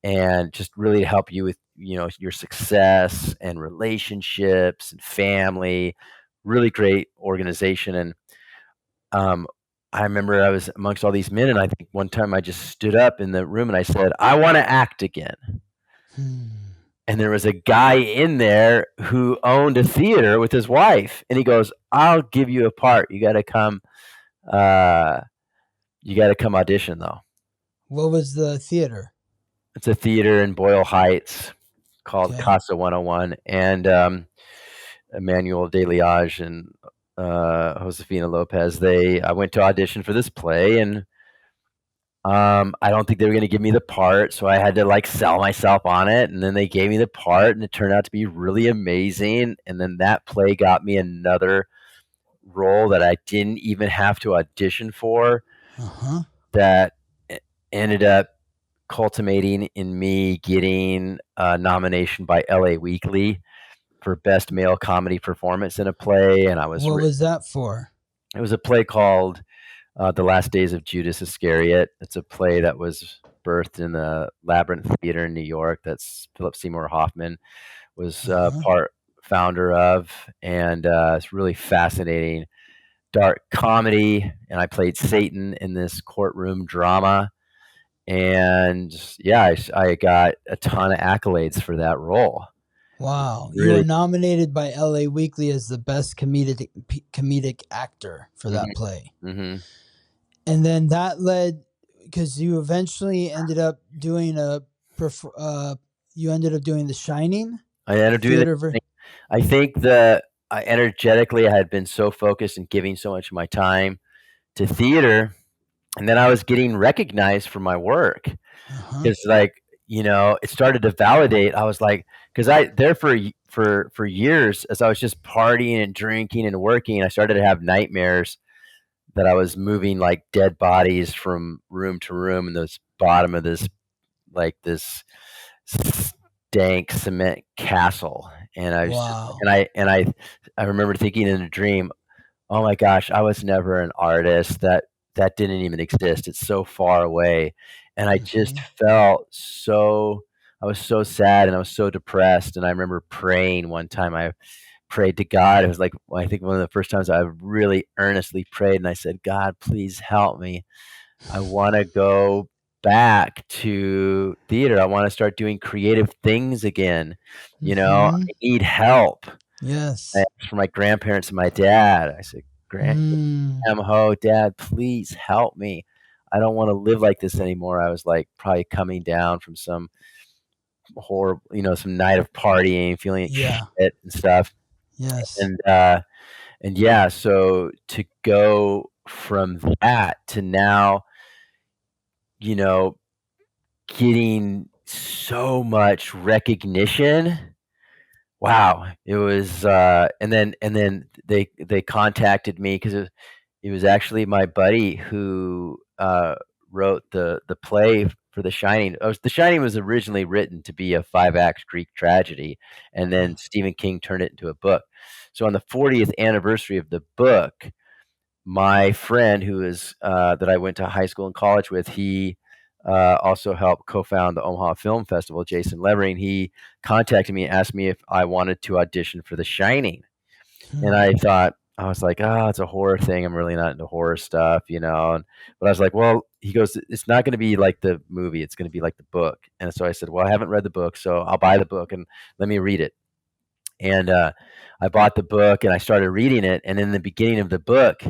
and just really to help you with your success and relationships and family. Really great organization. And I remember I was amongst all these men, and I think one time I just stood up in the room and I said, I want to act again. And there was a guy in there who owned a theater with his wife, and he goes, I'll give you a part. You got to come audition though. What was the theater? It's a theater in Boyle Heights called Costa 101, and Emmanuel Deliage and Josefina Lopez. I went to audition for this play, and I don't think they were going to give me the part, so I had to like sell myself on it, and then they gave me the part, and it turned out to be really amazing. And then that play got me another role that I didn't even have to audition for. That ended up culminating in me getting a nomination by LA Weekly for Best Male Comedy Performance in a Play. And what was that for? It was a play called The Last Days of Judas Iscariot. It's a play that was birthed in the Labyrinth Theater in New York. That's Philip Seymour Hoffman was part founder of, and it's really fascinating, dark comedy. And I played Satan in this courtroom drama. And yeah, I got a ton of accolades for that role. Wow. Really? You were nominated by LA Weekly as the best comedic actor for that play. And then that led, because you eventually ended up doing The Shining. I ended up doing I think energetically I had been so focused and giving so much of my time to theater. And then I was getting recognized for my work. It's like, it started to validate. I was like, because for years, as I was just partying and drinking and working, I started to have nightmares that I was moving like dead bodies from room to room in the bottom of this dank cement castle. And I was I remember thinking in a dream, oh my gosh, I was never an artist. That didn't even exist. It's so far away. And I just felt I was so sad, and I was so depressed. And I remember praying one time. I prayed to God. It was like, I think one of the first times I really earnestly prayed, and I said, God, please help me. I want to go back to theater. I want to start doing creative things again. I need help. Yes. I asked for my grandparents and my dad. I said, Dad, please help me. I don't want to live like this anymore. I was like probably coming down from some horrible, some night of partying, feeling shit and stuff. Yes. And yeah, so to go from that to now, getting so much recognition. Wow. It was, and then they contacted me because it was actually my buddy who wrote the play for for The Shining. The Shining was originally written to be a 5-act Greek tragedy, and then Stephen King turned it into a book. So on the 40th anniversary of the book, my friend who is that I went to high school and college with, he also helped co-found the Omaha Film Festival, Jason Levering. He contacted me and asked me if I wanted to audition for The Shining. And I was like, oh, it's a horror thing. I'm really not into horror stuff, you know. But I was like, well, he goes, it's not going to be like the movie. It's going to be like the book. And so I said, well, I haven't read the book, so I'll buy the book and let me read it. And I bought the book and I started reading it. And in the beginning of the book,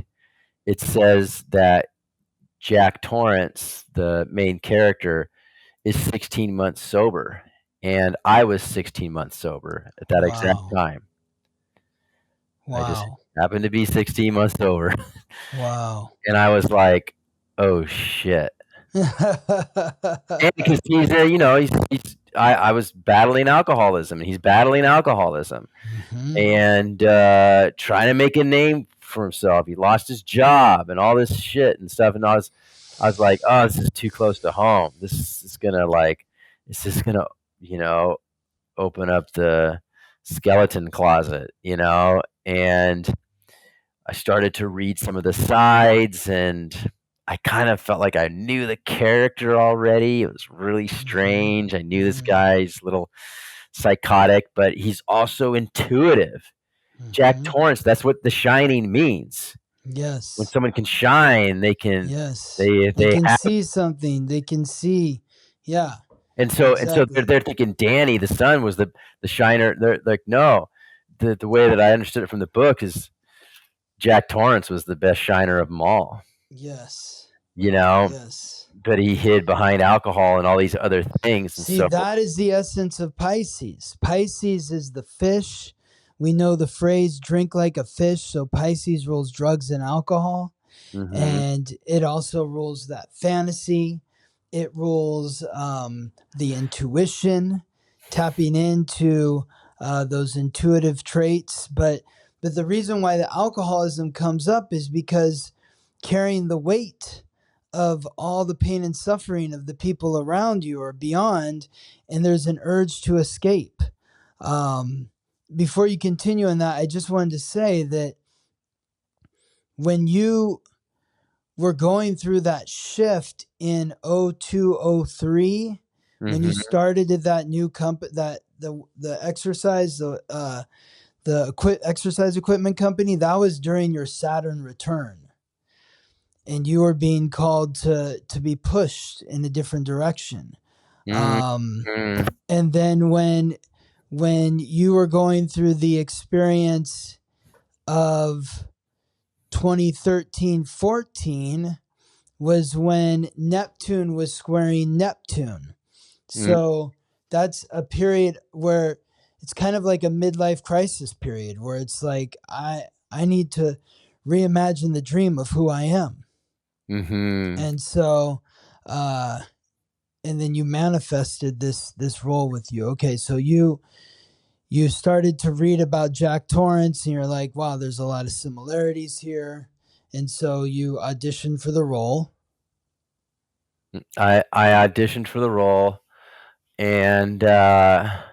it says that Jack Torrance, the main character, is 16 months sober. And I was 16 months sober at that exact time. I just happened to be 16 months sober. Wow. And I was like, oh shit. And because he's you know, I was battling alcoholism and he's battling alcoholism and trying to make a name for himself. He lost his job and all this shit and stuff. And I was like, oh, this is too close to home. This is gonna you know, open up the skeleton closet, you know. And I started to read some of the sides and I kind of felt like I knew the character already. It was really strange. I knew this guy's a little psychotic, but he's also intuitive. Jack Torrance, that's what The Shining means. Yes. When someone can shine, they can they can see something. They can see. Yeah. And so they're thinking Danny, the son, was the shiner. They're like, no. The way that I understood it from the book is Jack Torrance was the best shiner of them all. Yes. You know? Yes. But he hid behind alcohol and all these other things. And see, that is the essence of Pisces. Pisces is the fish. We know the phrase drink like a fish. So Pisces rules drugs and alcohol. And it also rules that fantasy. It rules the intuition, tapping into those intuitive traits. But the reason why the alcoholism comes up is because carrying the weight of all the pain and suffering of the people around you or beyond, and there's an urge to escape. Before you continue on that, I just wanted to say that when you were going through that shift in 0203, when you started at that new company, that the exercise, exercise equipment company, that was during your Saturn return. And you were being called to be pushed in a different direction. And then when you were going through the experience of 2013-14 was when Neptune was squaring Neptune. So that's a period where it's kind of like a midlife crisis period where it's like, I need to reimagine the dream of who I am. And so, and then you manifested this role with you. Okay. So you started to read about Jack Torrance and you're like, wow, there's a lot of similarities here. And so you auditioned for the role. I auditioned for the role and I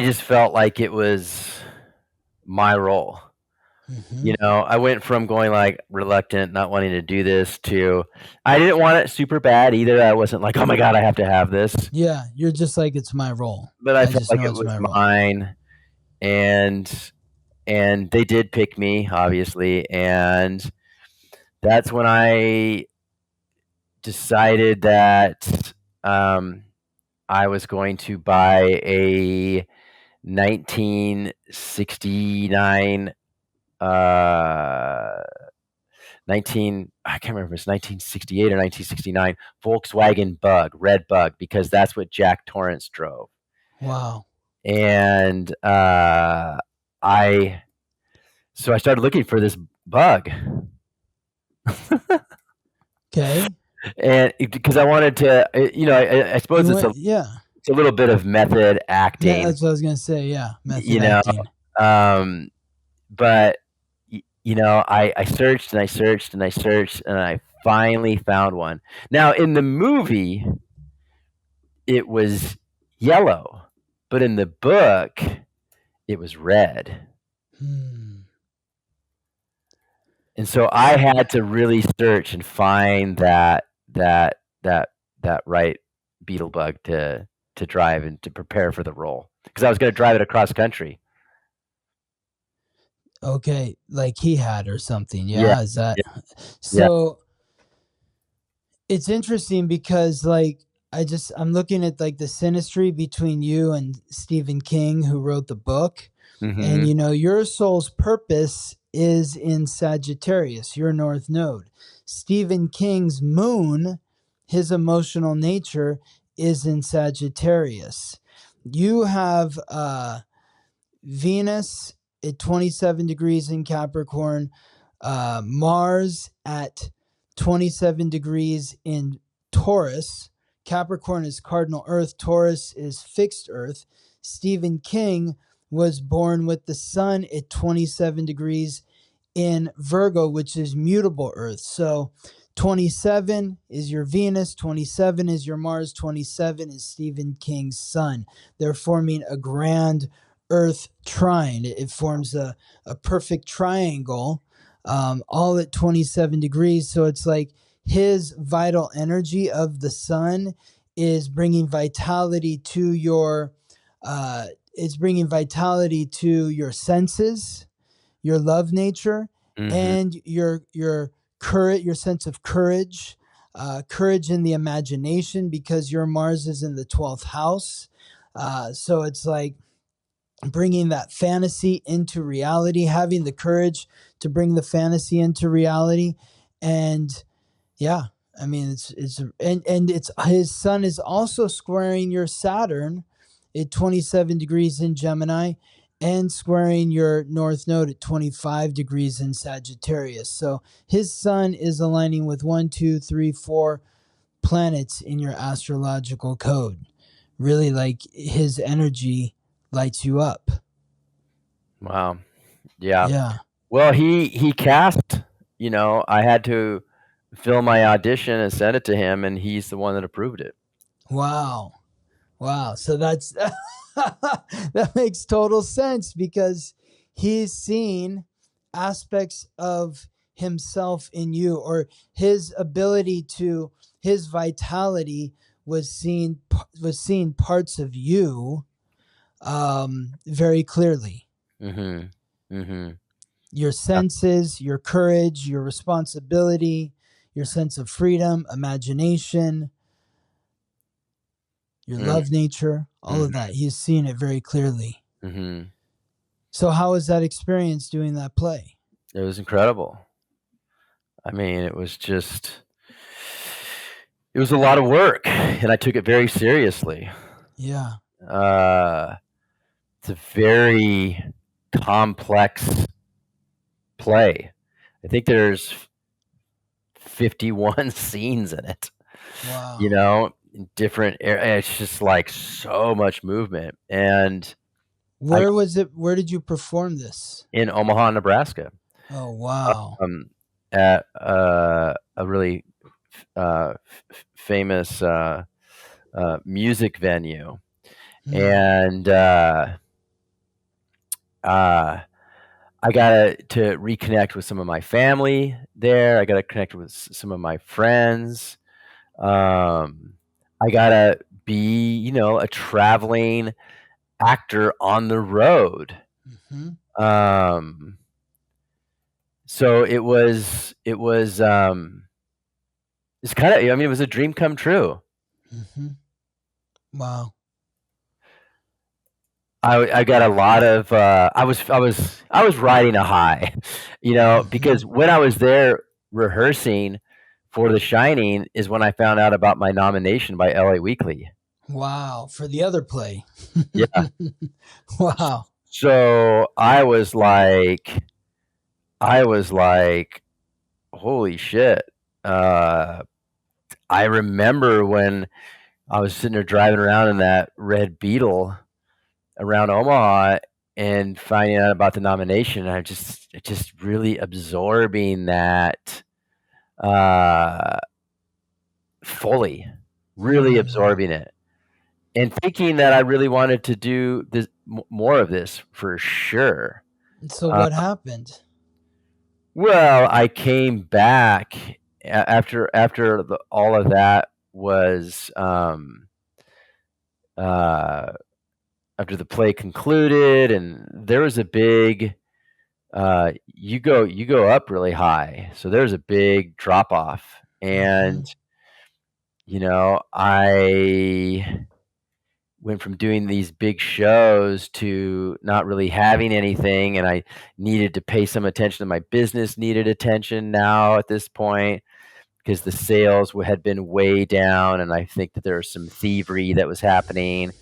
just felt like it was my role. You know, I went from going like reluctant, not wanting to do this to I didn't want it super bad either. I wasn't like, oh my God, I have to have this. Yeah, you're just like, it's my role. But I felt like it was mine. And they did pick me, obviously. And that's when I decided that I was going to buy a 1969 I can't remember if it's 1968 or 1969 Volkswagen Bug, red Bug, because that's what Jack Torrance drove. Wow. And I started looking for this Bug. Okay. And because I wanted to, you know, I suppose it's a little bit of method acting. Yeah, that's what I was gonna say. Yeah, method acting. But you know, I searched and I searched and I searched and I finally found one. Now, in the movie, it was yellow, but in the book, it was red. And so I had to really search and find that right beetle bug to drive and to prepare for the role, because I was going to drive it across country. Okay, like he had or something. Yeah, Yeah, is that yeah, so? It's interesting because like I'm looking at like the synastry between you and Stephen King, who wrote the book, and Mm-hmm. your soul's purpose is in Sagittarius, your north node. Stephen King's moon, his emotional nature, is in Sagittarius. You have Venus at 27 degrees in Capricorn, Mars at 27 degrees in Taurus. Capricorn is cardinal earth, Taurus is fixed earth. Stephen King was born with the sun at 27 degrees in Virgo, which is mutable earth. So 27 is your Venus, 27 is your Mars, 27 is Stephen King's sun. They're forming a grand earth trine. It forms a perfect triangle, all at 27 degrees. So it's like his vital energy of the sun is bringing vitality to your senses, your love nature, Mm-hmm. and your courage, your sense of courage, courage in the imagination, because your Mars is in the 12th house. So it's like bringing that fantasy into reality, having the courage to bring the fantasy into reality. And yeah, I mean, it's his sun is also squaring your Saturn at 27 degrees in Gemini, and squaring your north node at 25 degrees in Sagittarius. So his sun is aligning with 1, 2, 3, 4 planets in your astrological code. Really, like, his energy lights you up. Wow. Yeah. Yeah. Well, he cast. I had to fill my audition and send it to him, and he's the one that approved it. Wow. So that's that makes total sense, because he's seen aspects of himself in you, or his vitality was seeing parts of you very clearly. Mm-hmm. Mm-hmm. Your senses, your courage, your responsibility, your sense of freedom, imagination, your love nature, all of that. He's seen it very clearly. Mm-hmm. So how was that experience doing that play? It was incredible. I mean, it was a lot of work, and I took it very seriously. Yeah. It's a very complex play. I think there's 51 scenes in it. Wow. In different areas. It's just like so much movement. And where did you perform this? In Omaha, Nebraska. Oh, wow. At a really famous music venue. And I got to reconnect with some of my family there. I got to connect with some of my friends. I got to be, a traveling actor on the road. Mm-hmm. So it was it's kind of, it was a dream come true. Mm-hmm. Wow. I got a lot of I was riding a high, because when I was there rehearsing for The Shining is when I found out about my nomination by LA Weekly. Wow, for the other play. Yeah. Wow. So I was like, holy shit. I remember when I was sitting there driving around in that red Beetle around Omaha and finding out about the nomination. I'm just really absorbing that uh, fully, really absorbing it, and thinking that I really wanted to do this more of this for sure. So Uh, what happened? well, I came back after all of that was uh, after the play concluded, and there was a big you go up really high, so there's a big drop off, and I went from doing these big shows to not really having anything, and I needed to pay some attention to my business, needed attention now at this point because the sales had been way down, and I think that there was some thievery that was happening,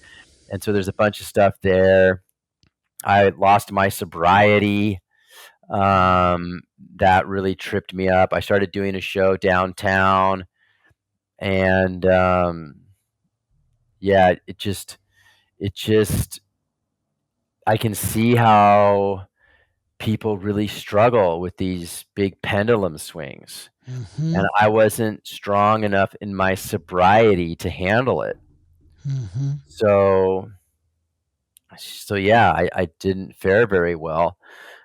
and so there's a bunch of stuff there. I lost my sobriety. That really tripped me up. I started doing a show downtown, and yeah, it just I can see how people really struggle with these big pendulum swings, and I wasn't strong enough in my sobriety to handle it. So yeah, I didn't fare very well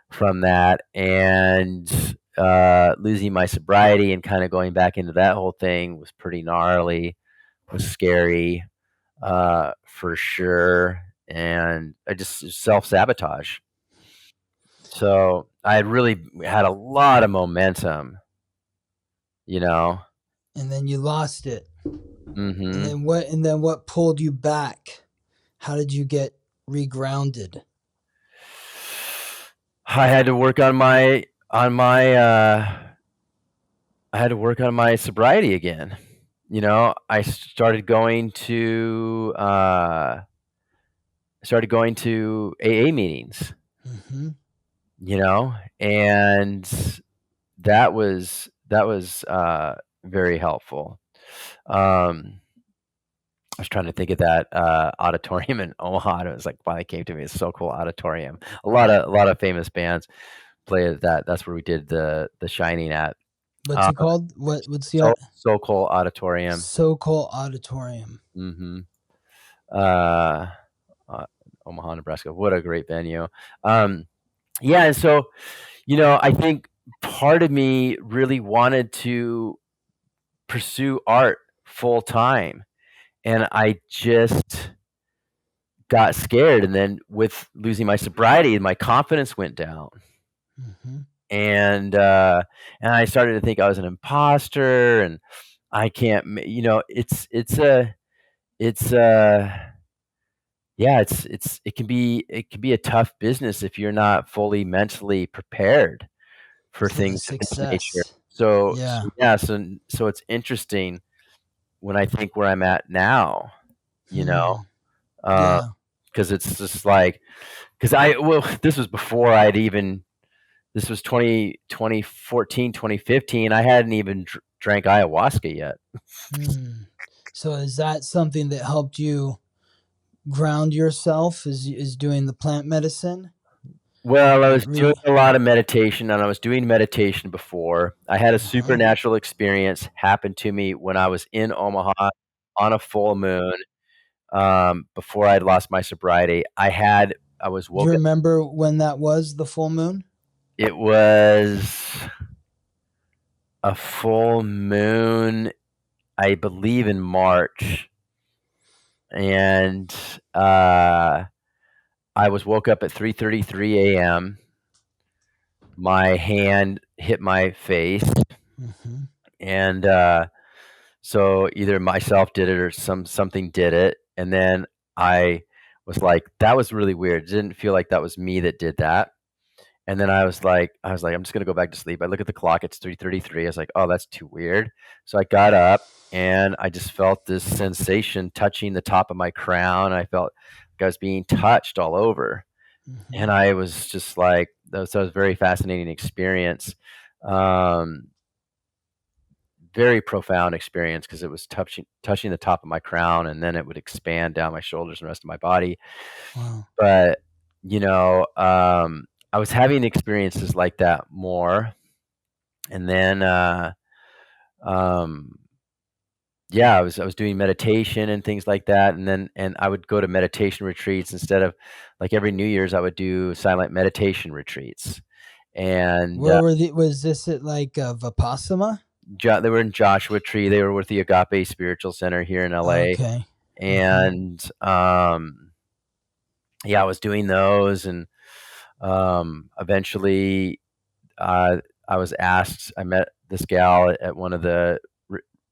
from that, and losing my sobriety and kind of going back into that whole thing was pretty gnarly, was scary, for sure, and I just self-sabotage. So I really had a lot of momentum, you know. And then you lost it. Mhm. And then what pulled you back? How did you get regrounded? I had to work on my sobriety again. I started going to AA meetings, and that was very helpful. I was trying to think of that auditorium in Omaha. And it was like finally came to me. It's so cool auditorium. A lot of famous bands play at that. That's where we did the Shining at. What's it called? What's the So-called auditorium? So-called auditorium. Omaha, Nebraska. What a great venue. Yeah, and so I think part of me really wanted to pursue art full time, and I just got scared, and then with losing my sobriety, my confidence went down. And I started to think I was an imposter, and I can't, it can be a tough business if you're not fully mentally prepared for things of this nature. Success. So Yeah. yeah, so it's interesting when I think where I'm at now, Yeah. because it's just like, this was before this was 2014, 2015. I hadn't even drank ayahuasca yet. So is that something that helped you ground yourself, is doing the plant medicine? Well, I was doing a lot of meditation, and I was doing meditation before. I had a supernatural experience happen to me when I was in Omaha on a full moon, before I'd lost my sobriety. I was Do woke you up. remember when that was, the full moon? It was a full moon, I believe, in March, and I was woke up at 3:33 a.m. My hand hit my face, and so either myself did it or something did it, and then I was like, "That was really weird." It didn't feel like that was me that did that. And then I was like, "I'm just gonna go back to sleep." I look at the clock; it's 3:33. I was like, "Oh, that's too weird." So I got up, and I just felt this sensation touching the top of my crown. I felt like I was being touched all over, and I was just like, that was a very fascinating experience. Very profound experience because it was touching the top of my crown, and then it would expand down my shoulders and the rest of my body. Wow. But I was having experiences like that more, and then yeah, I was doing meditation and things like that, and I would go to meditation retreats instead of like every New Year's I would do silent meditation retreats. And Where were was this at like Vipassana? They were in Joshua Tree. They were with the Agape Spiritual Center here in LA. Okay. And yeah, I was doing those, and eventually I was asked. I met this gal at one of the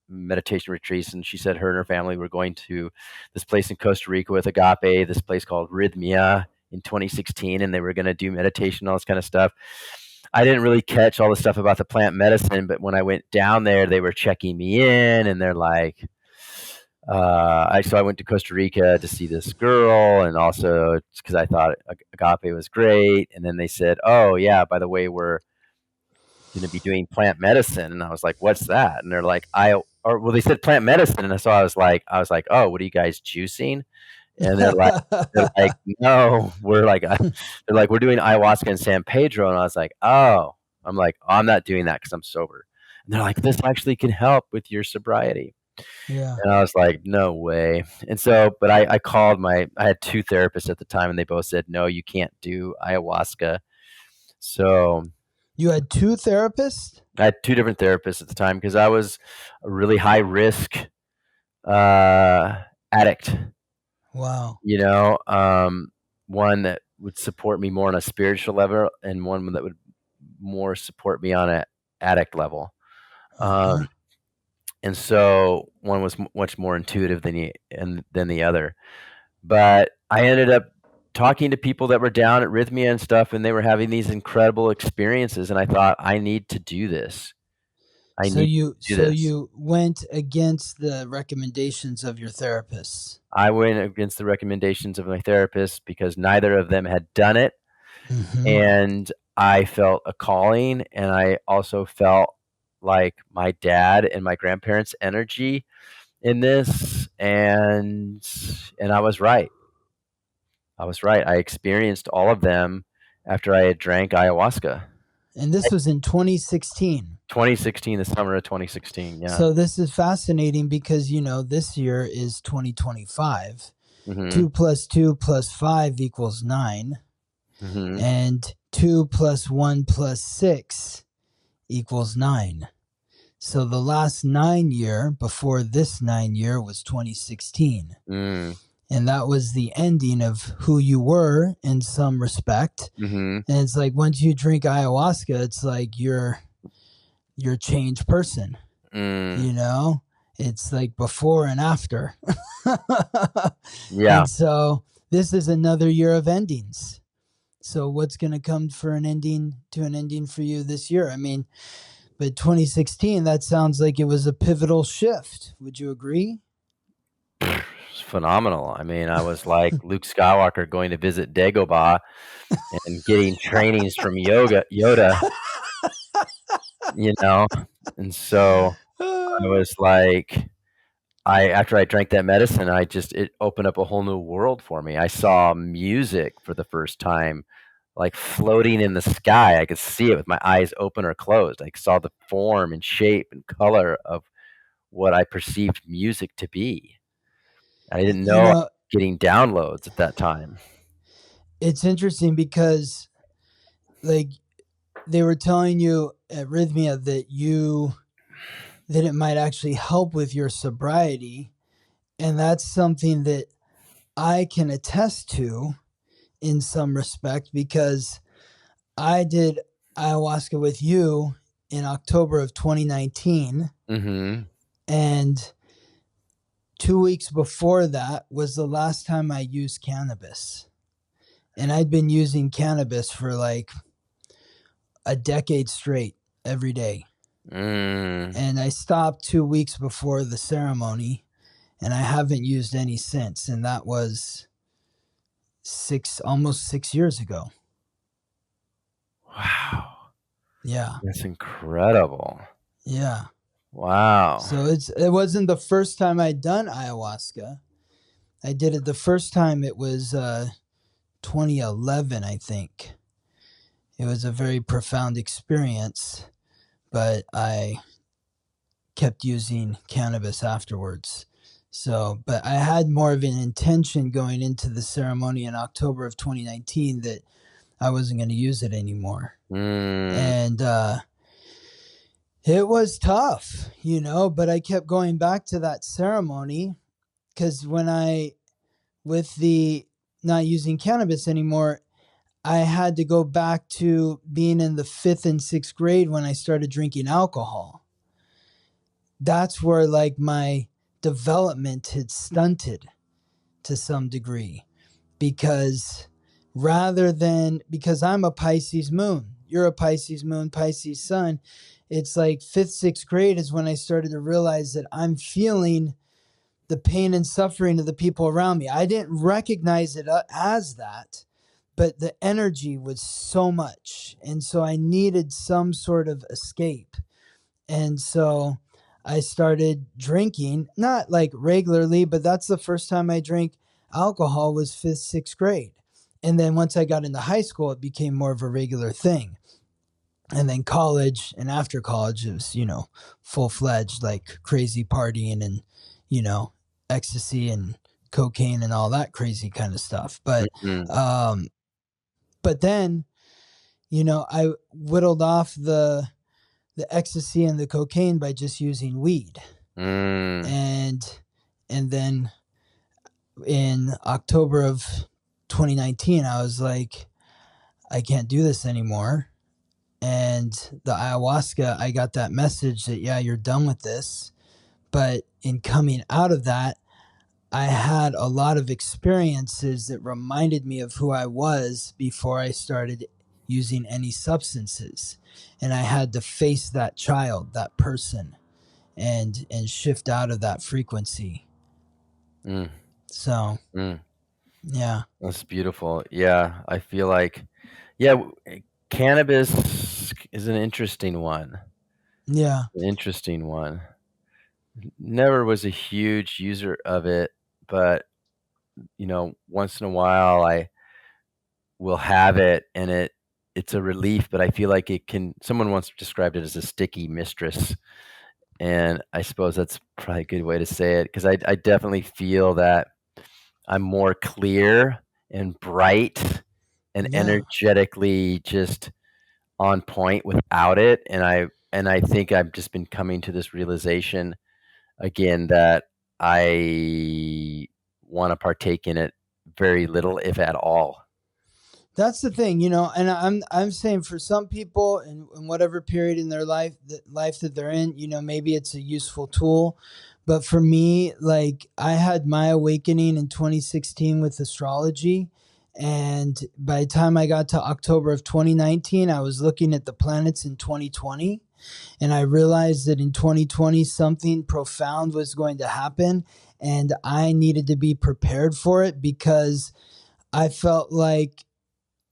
meditation retreats, and she said her and her family were going to this place in Costa Rica with Agape, this place called Rhythmia, in 2016, and they were going to do meditation, all this kind of stuff. I didn't really catch all the stuff about the plant medicine, but when I went down there, they were checking me in, and they're like, so I went to Costa Rica to see this girl, and also because I thought Agape was great. And then they said, "Oh yeah, by the way, we're going to be doing plant medicine." And I was like, "What's that?" And they're like, they said plant medicine, and so I was like, "Oh, what are you guys juicing?" And they're like, "No, we're like," they're like, "We're doing ayahuasca in San Pedro." And I was like, "Oh," I'm like, "Oh, I'm not doing that because I'm sober." And they're like, "This actually can help with your sobriety." Yeah. And I was like, "No way." And so, but I called I had 2 therapists at the time, and they both said, "No, you can't do ayahuasca." So You had 2 therapists? I had 2 different therapists at the time because I was a really high risk addict. Wow. You know, one that would support me more on a spiritual level, and one that would more support me on an addict level. And so one was much more intuitive than the other. But I ended up talking to people that were down at Rhythmia and stuff, and they were having these incredible experiences, and I thought, I need to do this. So you went against the recommendations of your therapists. I went against the recommendations of my therapist because neither of them had done it. Mm-hmm. And I felt a calling, and I also felt like my dad and my grandparents' energy in this, and I was right. I experienced all of them after I had drank ayahuasca. And this was in 2016. 2016, the summer of 2016, yeah. So this is fascinating because, this year is 2025. Mm-hmm. 2 + 2 + 5 = 9. Mm-hmm. And 2 + 1 + 6 = 9. So the last 9 year before this 9 year was 2016. Mm. And that was the ending of who you were in some respect. Mm-hmm. And it's like once you drink ayahuasca, it's like you're a changed person. It's like before and after. Yeah. And so this is another year of endings. So what's going to come for an ending for you this year? I mean, but 2016, that sounds like it was a pivotal shift. Would you agree? It's phenomenal. I mean, I was like Luke Skywalker going to visit Dagobah and getting trainings from Yoda, and so I was like, after I drank that medicine, it opened up a whole new world for me. I saw music for the first time, like floating in the sky. I could see it with my eyes open or closed. I saw the form and shape and color of what I perceived music to be. I didn't know I was getting downloads at that time. It's interesting because, like, they were telling you at Rhythmia that it might actually help with your sobriety. And that's something that I can attest to in some respect because I did ayahuasca with you in October of 2019. Mm-hmm. And 2 weeks before that was the last time I used cannabis. And I'd been using cannabis for like a decade straight every day. And I stopped 2 weeks before the ceremony, and I haven't used any since. And that was almost 6 years ago. Wow. Yeah. That's incredible. Yeah. Wow. So it wasn't the first time I'd done ayahuasca. I did it the first time. It was 2011, I think. It was a very profound experience, but I kept using cannabis afterwards. So, but I had more of an intention going into the ceremony in October of 2019 that I wasn't going to use it anymore. And it was tough, you know, but I kept going back to that ceremony because with the not using cannabis anymore, I had to go back to being in the 5th and 6th grade when I started drinking alcohol. That's where like my development had stunted to some degree, because because I'm a Pisces moon, you're a Pisces moon, Pisces sun. It's like 5th, 6th grade is when I started to realize that I'm feeling the pain and suffering of the people around me. I didn't recognize it as that, but the energy was so much. And so I needed some sort of escape. And so I started drinking, not like regularly, but that's the first time I drank alcohol was 5th, 6th grade. And then once I got into high school, it became more of a regular thing. And then college, and after college, it was, you know, full-fledged, like crazy partying and, you know, ecstasy and cocaine and all that crazy kind of stuff. But then, you know, I whittled off the ecstasy and the cocaine by just using weed. And then in October of 2019, I was like, I can't do this anymore. And the ayahuasca, I got that message that, yeah, you're done with this. But in coming out of that, I had a lot of experiences that reminded me of who I was before I started using any substances. And I had to face that child, that person, and shift out of that frequency. So, yeah. That's beautiful. Yeah, I feel like, cannabis is an interesting one. Yeah. An interesting one. Never was a huge user of it, but, you know, once in a while I will have it, and it's a relief, but I feel like someone once described it as a sticky mistress, and I suppose that's probably a good way to say it, because I definitely feel that I'm more clear and bright and energetically just on point without it, and I think I've just been coming to this realization again that I wanna partake in it very little, if at all. That's the thing, you know, and I'm saying for some people in whatever period in their life that they're in, you know, maybe it's a useful tool. But for me, like I had my awakening in 2016 with astrology. And by the time I got to October of 2019, I was looking at the planets in 2020. And I realized that in 2020, something profound was going to happen. And I needed to be prepared for it, because I felt like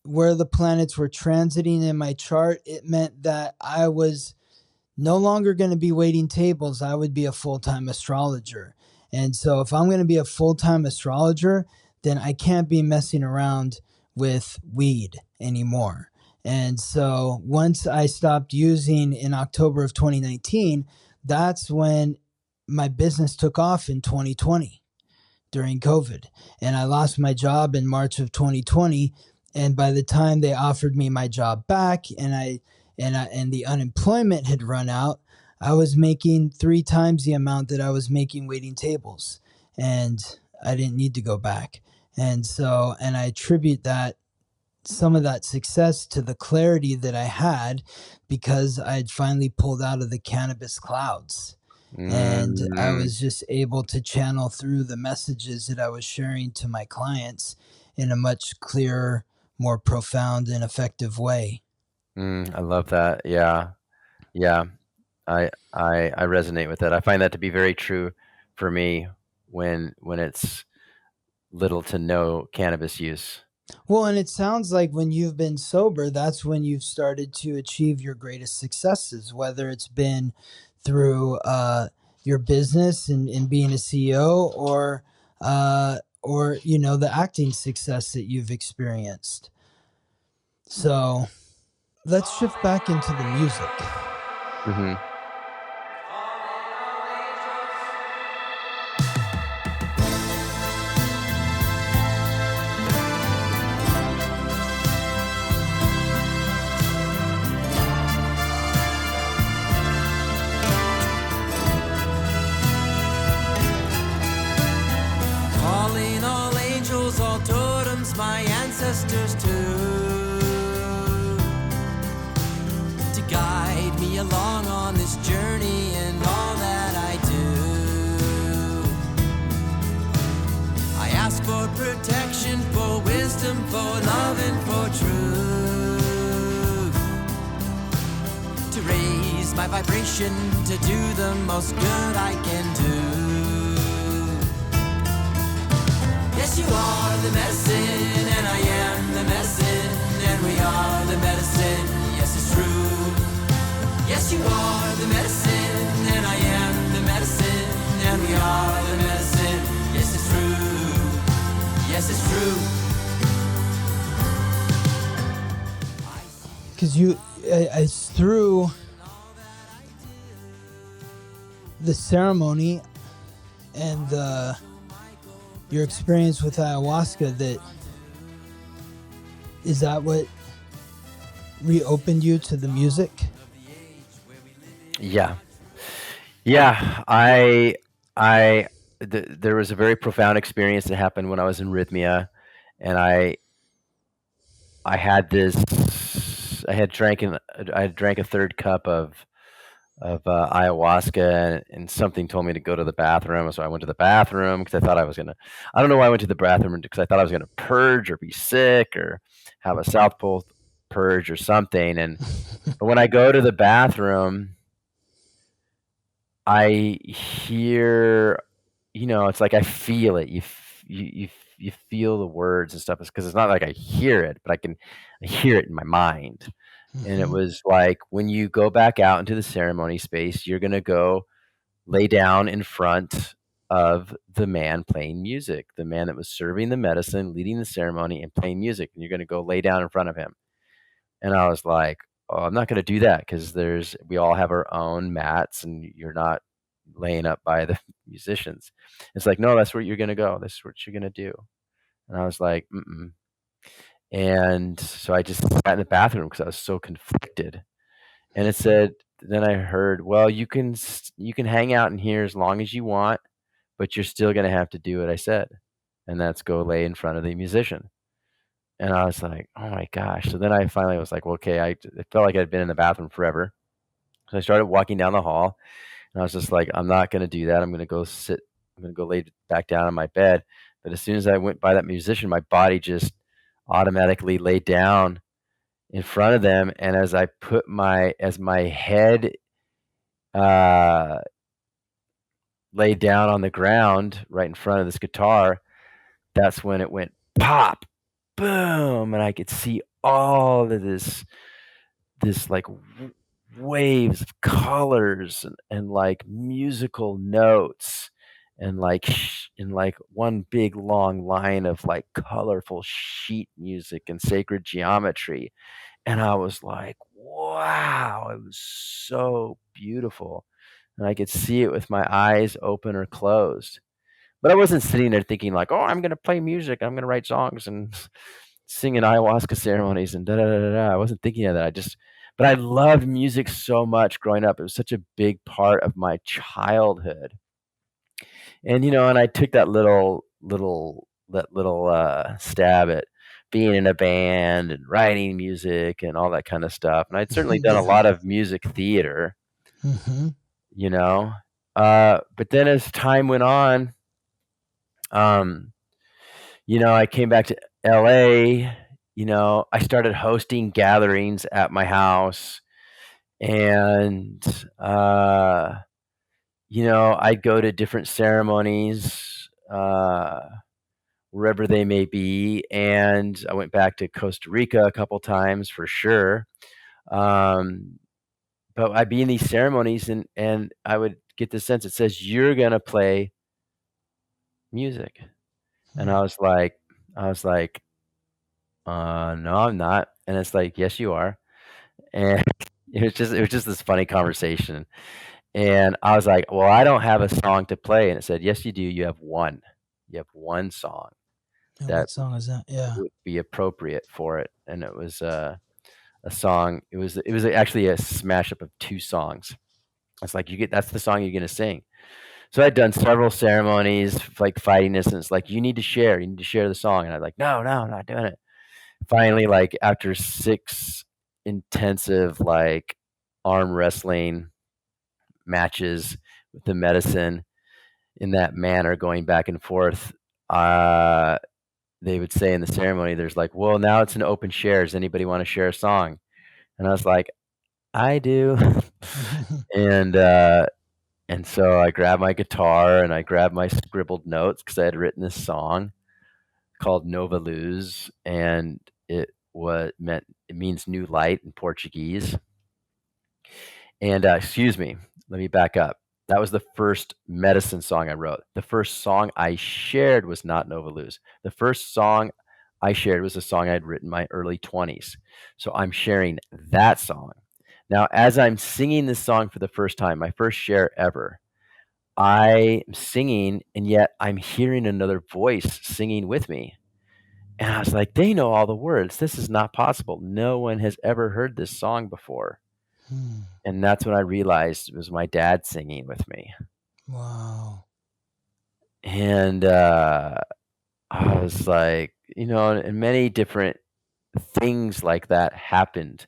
where the planets were transiting in my chart, it meant that I was no longer going to be waiting tables. I would be a full-time astrologer. And so if I'm going to be a full-time astrologer, then I can't be messing around with weed anymore. And so once I stopped using in October of 2019, that's when my business took off in 2020 during COVID. And I lost my job in March of 2020. And by the time they offered me my job back and the unemployment had run out, I was making 3 times the amount that I was making waiting tables. And I didn't need to go back. And so, and I attribute some of that success to the clarity that I had, because I had finally pulled out of the cannabis clouds. And I was just able to channel through the messages that I was sharing to my clients in a much clearer, more profound and effective way. I love that. Yeah. Yeah. I resonate with that. I find that to be very true for me when it's little to no cannabis use. Well, and it sounds like when you've been sober, that's when you've started to achieve your greatest successes, whether it's been through your business and being a CEO, or you know, the acting success that you've experienced. So let's shift back into the music. my ancestors too, to guide me along on this journey and all that I do. I ask for protection, for wisdom, for love and for truth, to raise my vibration, to do the most good I can do. Yes, you are the medicine, and I am the medicine, and we are the medicine, yes, it's true. Yes, you are the medicine, and I am the medicine, and we are the medicine, yes, it's true. Yes, it's true. Because it's through the ceremony and your experience with ayahuasca is that what reopened you to the music? Yeah. There was a very profound experience that happened when I was in Rhythmia, and I had drank a third cup of ayahuasca, and something told me to go to the bathroom, so I went to the bathroom because I thought I was gonna. I don't know why I went to the bathroom, because I thought I was gonna purge or be sick or have a South Pole purge or something. But when I go to the bathroom, I hear, it's like I feel it. You feel the words and stuff. It's because it's not like I hear it, but I hear it in my mind. And it was like, when you go back out into the ceremony space, you're gonna go lay down in front of the man playing music, the man that was serving the medicine, leading the ceremony, and playing music. And you're gonna go lay down in front of him. And I was like, "Oh, I'm not gonna do that, because we all have our own mats, and you're not laying up by the musicians." It's like, "No, that's where you're gonna go. This is what you're gonna do." And I was like, "Mm-mm." And so I just sat in the bathroom because I was so conflicted. And it said, then I heard, "Well, you can hang out in here as long as you want, but you're still gonna have to do what I said, and that's go lay in front of the musician." And I was like, "Oh my gosh." So then I finally was like, "Well, okay." It felt like I'd been in the bathroom forever. So I started walking down the hall, and I was just like, "I'm not gonna do that. I'm gonna go lay back down on my bed." But as soon as I went by that musician, my body just automatically laid down in front of them, and as my head uh, laid down on the ground right in front of this guitar, that's when it went pop, boom, and I could see all of this like waves of colors, and like musical notes, and like one big long line of like colorful sheet music and sacred geometry. And I was like, wow, it was so beautiful. And I could see it with my eyes open or closed. But I wasn't sitting there thinking like, "Oh, I'm gonna play music, I'm gonna write songs and sing in ayahuasca ceremonies and da da da da da." I wasn't thinking of that. But I loved music so much growing up. It was such a big part of my childhood. And I took that little stab at being in a band and writing music and all that kind of stuff. And I'd certainly done a lot of music theater, you know. But then as time went on, I came back to LA. I started hosting gatherings at my house, and I'd go to different ceremonies, wherever they may be. And I went back to Costa Rica a couple times for sure. But I'd be in these ceremonies, and I would get the sense it says, "You're gonna play music." And I was like, "No, I'm not." And it's like, "Yes, you are." And it was just this funny conversation. And I was like, "Well, I don't have a song to play." And it said, "Yes, you do. You have one. You have one song And that what song is that? Yeah. would be appropriate for it." And it was a song. It was actually a smash up of two songs. It's like, that's the song you're gonna sing. So I'd done several ceremonies, like fighting this, and it's like, you need to share the song. And I'm like, no, I'm not doing it. Finally, like after 6 intensive like arm wrestling matches with the medicine in that manner, going back and forth, they would say in the ceremony, there's like, well, now it's an open share. Does anybody want to share a song? And I was like, I do. and and so I grabbed my guitar and I grabbed my scribbled notes because I had written this song called Nova Luz, and it means new light in Portuguese. And excuse me, let me back up. That was the first medicine song I wrote. The first song I shared was not Nova Luz. The first song I shared was a song I'd written in my early 20s. So I'm sharing that song. Now, as I'm singing this song for the first time, my first share ever, I'm singing, and yet I'm hearing another voice singing with me. And I was like, they know all the words. This is not possible. No one has ever heard this song before. And that's when I realized it was my dad singing with me. Wow. And I was like, and many different things like that happened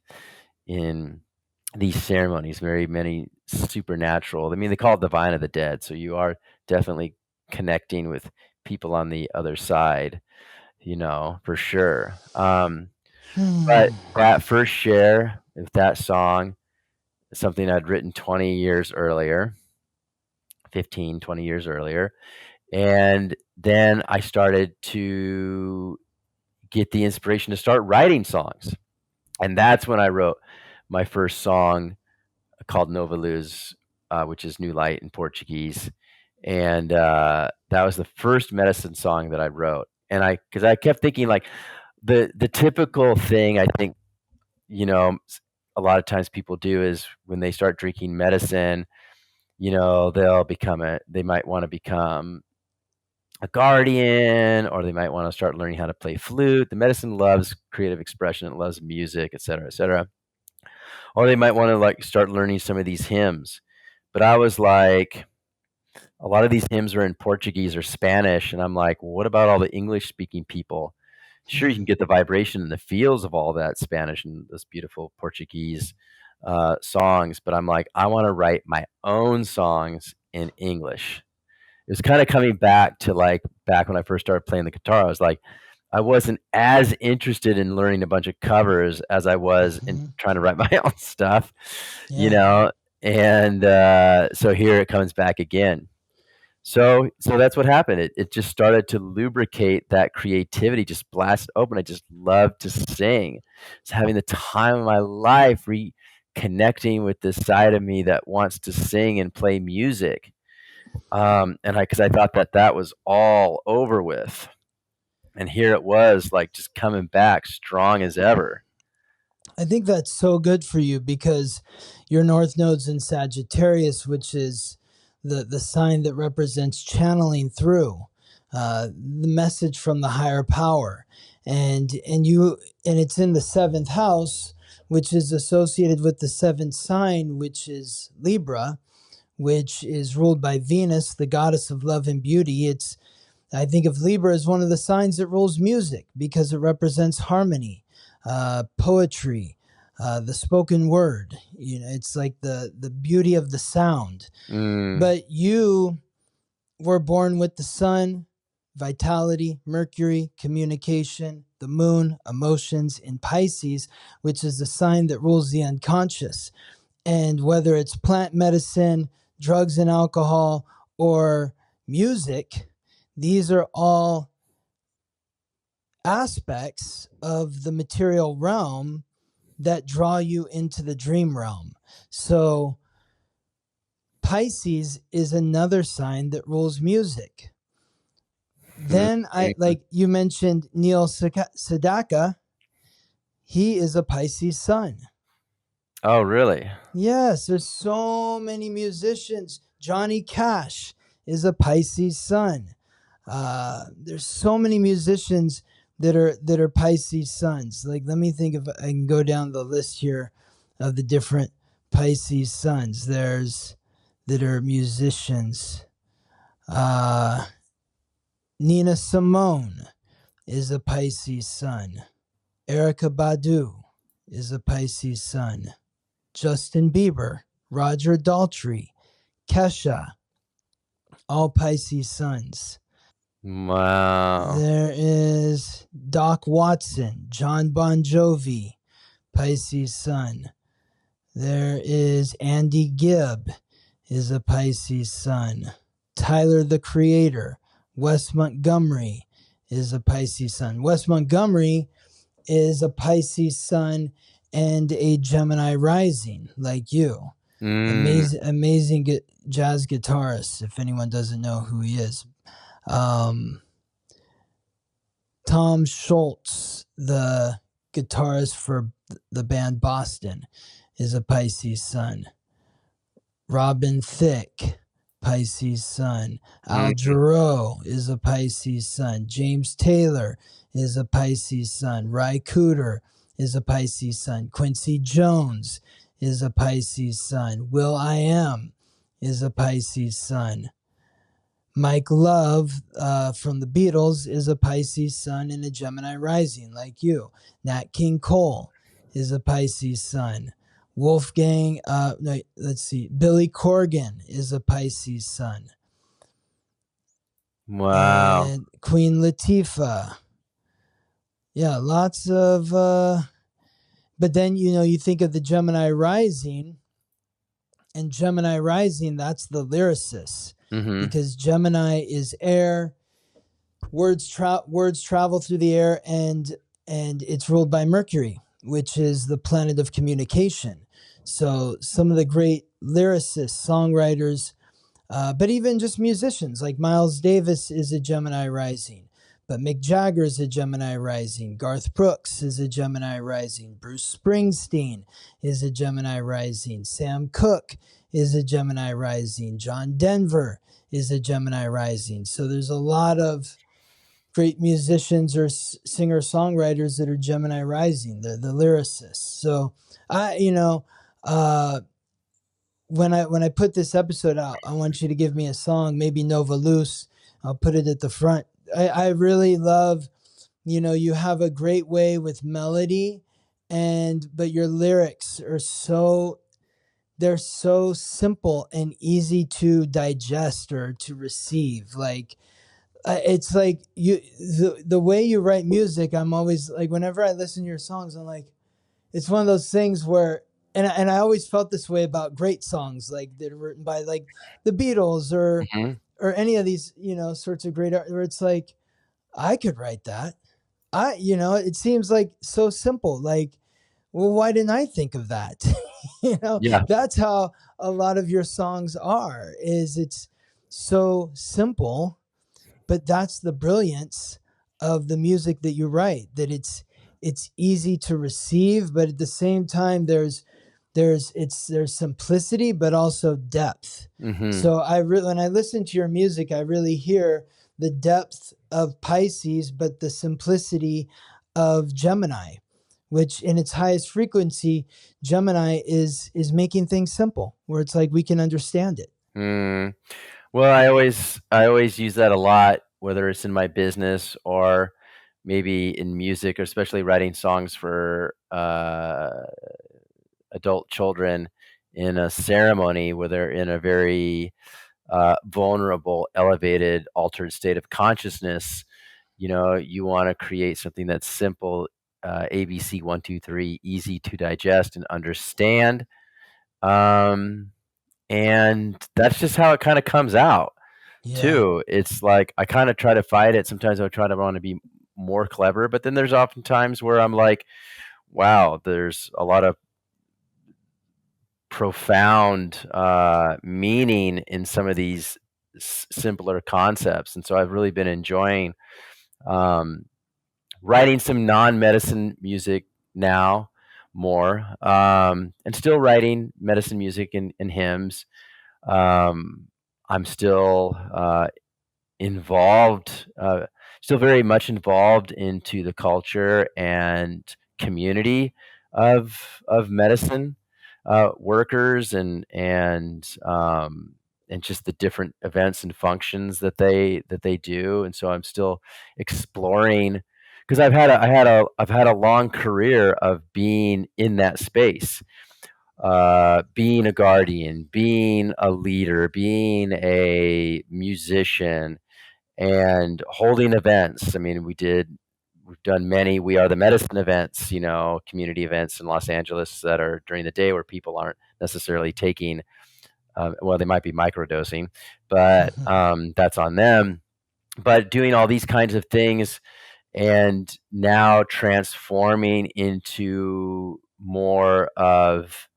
in these ceremonies, very many supernatural. I mean, they call it the vine of the dead. So you are definitely connecting with people on the other side, for sure. But that first share with that song is something I'd written 20 years earlier, 15, 20 years earlier. And then I started to get the inspiration to start writing songs. And that's when I wrote my first song called Nova Luz, which is New Light in Portuguese. And that was the first medicine song that I wrote. And because I kept thinking, like, the typical thing I think, a lot of times people do is when they start drinking medicine, they might want to become a guardian, or they might want to start learning how to play flute. The medicine loves creative expression. It loves music, et cetera, et cetera. Or they might want to like start learning some of these hymns. But I was like, a lot of these hymns are in Portuguese or Spanish. And I'm like, well, what about all the English speaking people? Sure, you can get the vibration and the feels of all that Spanish and those beautiful Portuguese songs. But I'm like, I want to write my own songs in English. It was kind of coming back to like back when I first started playing the guitar. I was like, I wasn't as interested in learning a bunch of covers as I was in trying to write my own stuff, and so here it comes back again. So that's what happened. It just started to lubricate that creativity, just blast open. I just love to sing. It's having the time of my life, reconnecting with this side of me that wants to sing and play music. And because I thought that was all over with. And here it was, like, just coming back strong as ever. I think that's so good for you because your North Node's in Sagittarius, which is the sign that represents channeling through the message from the higher power. And it's in the 7th house, which is associated with the 7th sign, which is Libra, which is ruled by Venus, the goddess of love and beauty. I think of Libra as one of the signs that rules music because it represents harmony, poetry, the spoken word. It's like the beauty of the sound. But you were born with the sun, vitality, Mercury, communication, the moon, emotions in Pisces, which is the sign that rules the unconscious. And whether it's plant medicine, drugs and alcohol, or music, these are all aspects of the material realm that draw you into the dream realm. So Pisces is another sign that rules music. Then like you mentioned Neil Sedaka, he is a Pisces sun. Oh, really? Yes, there's so many musicians. Johnny Cash is a Pisces sun. There's so many musicians that are Pisces suns. Like, let me think if I can go down the list here of the different Pisces suns. That are musicians. Nina Simone is a Pisces sun. Erykah Badu is a Pisces sun. Justin Bieber, Roger Daltrey, Kesha, all Pisces suns. Wow. There is Doc Watson, John Bon Jovi, Pisces sun. There is Andy Gibb, is a Pisces sun. Tyler, the Creator, Wes Montgomery is a Pisces sun. Wes Montgomery is a Pisces sun and a Gemini rising, like you. Amazing jazz guitarist, if anyone doesn't know who he is. Tom Schultz, the guitarist for the band Boston, is a Pisces sun. Robin Thicke, Pisces sun. Al Jarreau is a Pisces sun. James Taylor is a Pisces sun. Ry Cooder is a Pisces sun. Quincy Jones is a Pisces sun. Will I Am is a Pisces sun. Mike Love from the Beatles is a Pisces sun and a Gemini rising, like you. Nat King Cole is a Pisces sun. Wolfgang, Billy Corgan is a Pisces sun. Wow. And Queen Latifah. Yeah, lots of... but then, you think of the Gemini rising, and Gemini rising, that's the lyricist. Mm-hmm. Because Gemini is air, words travel through the air, and it's ruled by Mercury, which is the planet of communication. So some of the great lyricists, songwriters, but even just musicians, like Miles Davis is a Gemini rising, but Mick Jagger is a Gemini rising, Garth Brooks is a Gemini rising, Bruce Springsteen is a Gemini rising, Sam Cooke is a Gemini rising, John Denver is a Gemini rising. So there's a lot of great musicians or singer-songwriters that are Gemini rising, the lyricists. So when I put this episode out, I want you to give me a song, maybe Nova Luce. I'll put it at the front. I really love, you have a great way with melody, but your lyrics are they're so simple and easy to digest or to receive. Like, it's like the way you write music, I'm always like, whenever I listen to your songs, I'm like, it's one of those things where, and I always felt this way about great songs, like that are written by like the Beatles or any of these, sorts of great art, where it's like, I could write that. It seems like so simple. Like, well, why didn't I think of that? Yeah. That's how a lot of your songs are, is it's so simple, but that's the brilliance of the music that you write, that it's easy to receive, but at the same time, there's simplicity, but also depth. Mm-hmm. So when I listen to your music, I really hear the depth of Pisces, but the simplicity of Gemini, which in its highest frequency, Gemini is making things simple, where it's like we can understand it. Well, I always use that a lot, whether it's in my business or maybe in music, or especially writing songs for adult children in a ceremony where they're in a very vulnerable, elevated, altered state of consciousness. You want to create something that's simple, ABC 1, 2, 3, easy to digest and understand. And that's just how it kind of comes out too. It's like, I kind of try to fight it. Sometimes I try to want to be more clever, but then there's often times where I'm like, wow, there's a lot of profound meaning in some of these simpler concepts. And so I've really been enjoying writing some non-medicine music now more, and still writing medicine music and hymns. I'm still involved, still very much involved into the culture and community of medicine workers and just the different events and functions that they do. And so I'm still exploring, because I've had a long career of being in that space, being a guardian, being a leader, being a musician, and holding events. I mean, we've done many We Are the Medicine events, community events in Los Angeles that are during the day where people aren't necessarily taking, well, they might be microdosing, but that's on them. But doing all these kinds of things, and now transforming into more of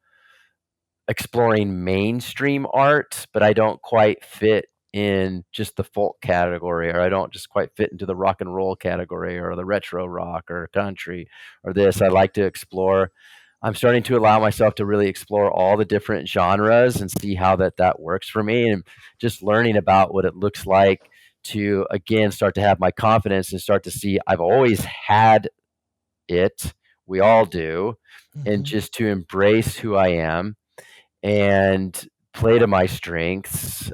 exploring mainstream art, but I don't quite fit in just the folk category, or I don't just quite fit into the rock and roll category, or the retro rock or country or this. I like to explore. I'm starting to allow myself to really explore all the different genres and see how that works for me, and just learning about what it looks like to, again, start to have my confidence and start to see I've always had it. We all do. And just to embrace who I am and play to my strengths,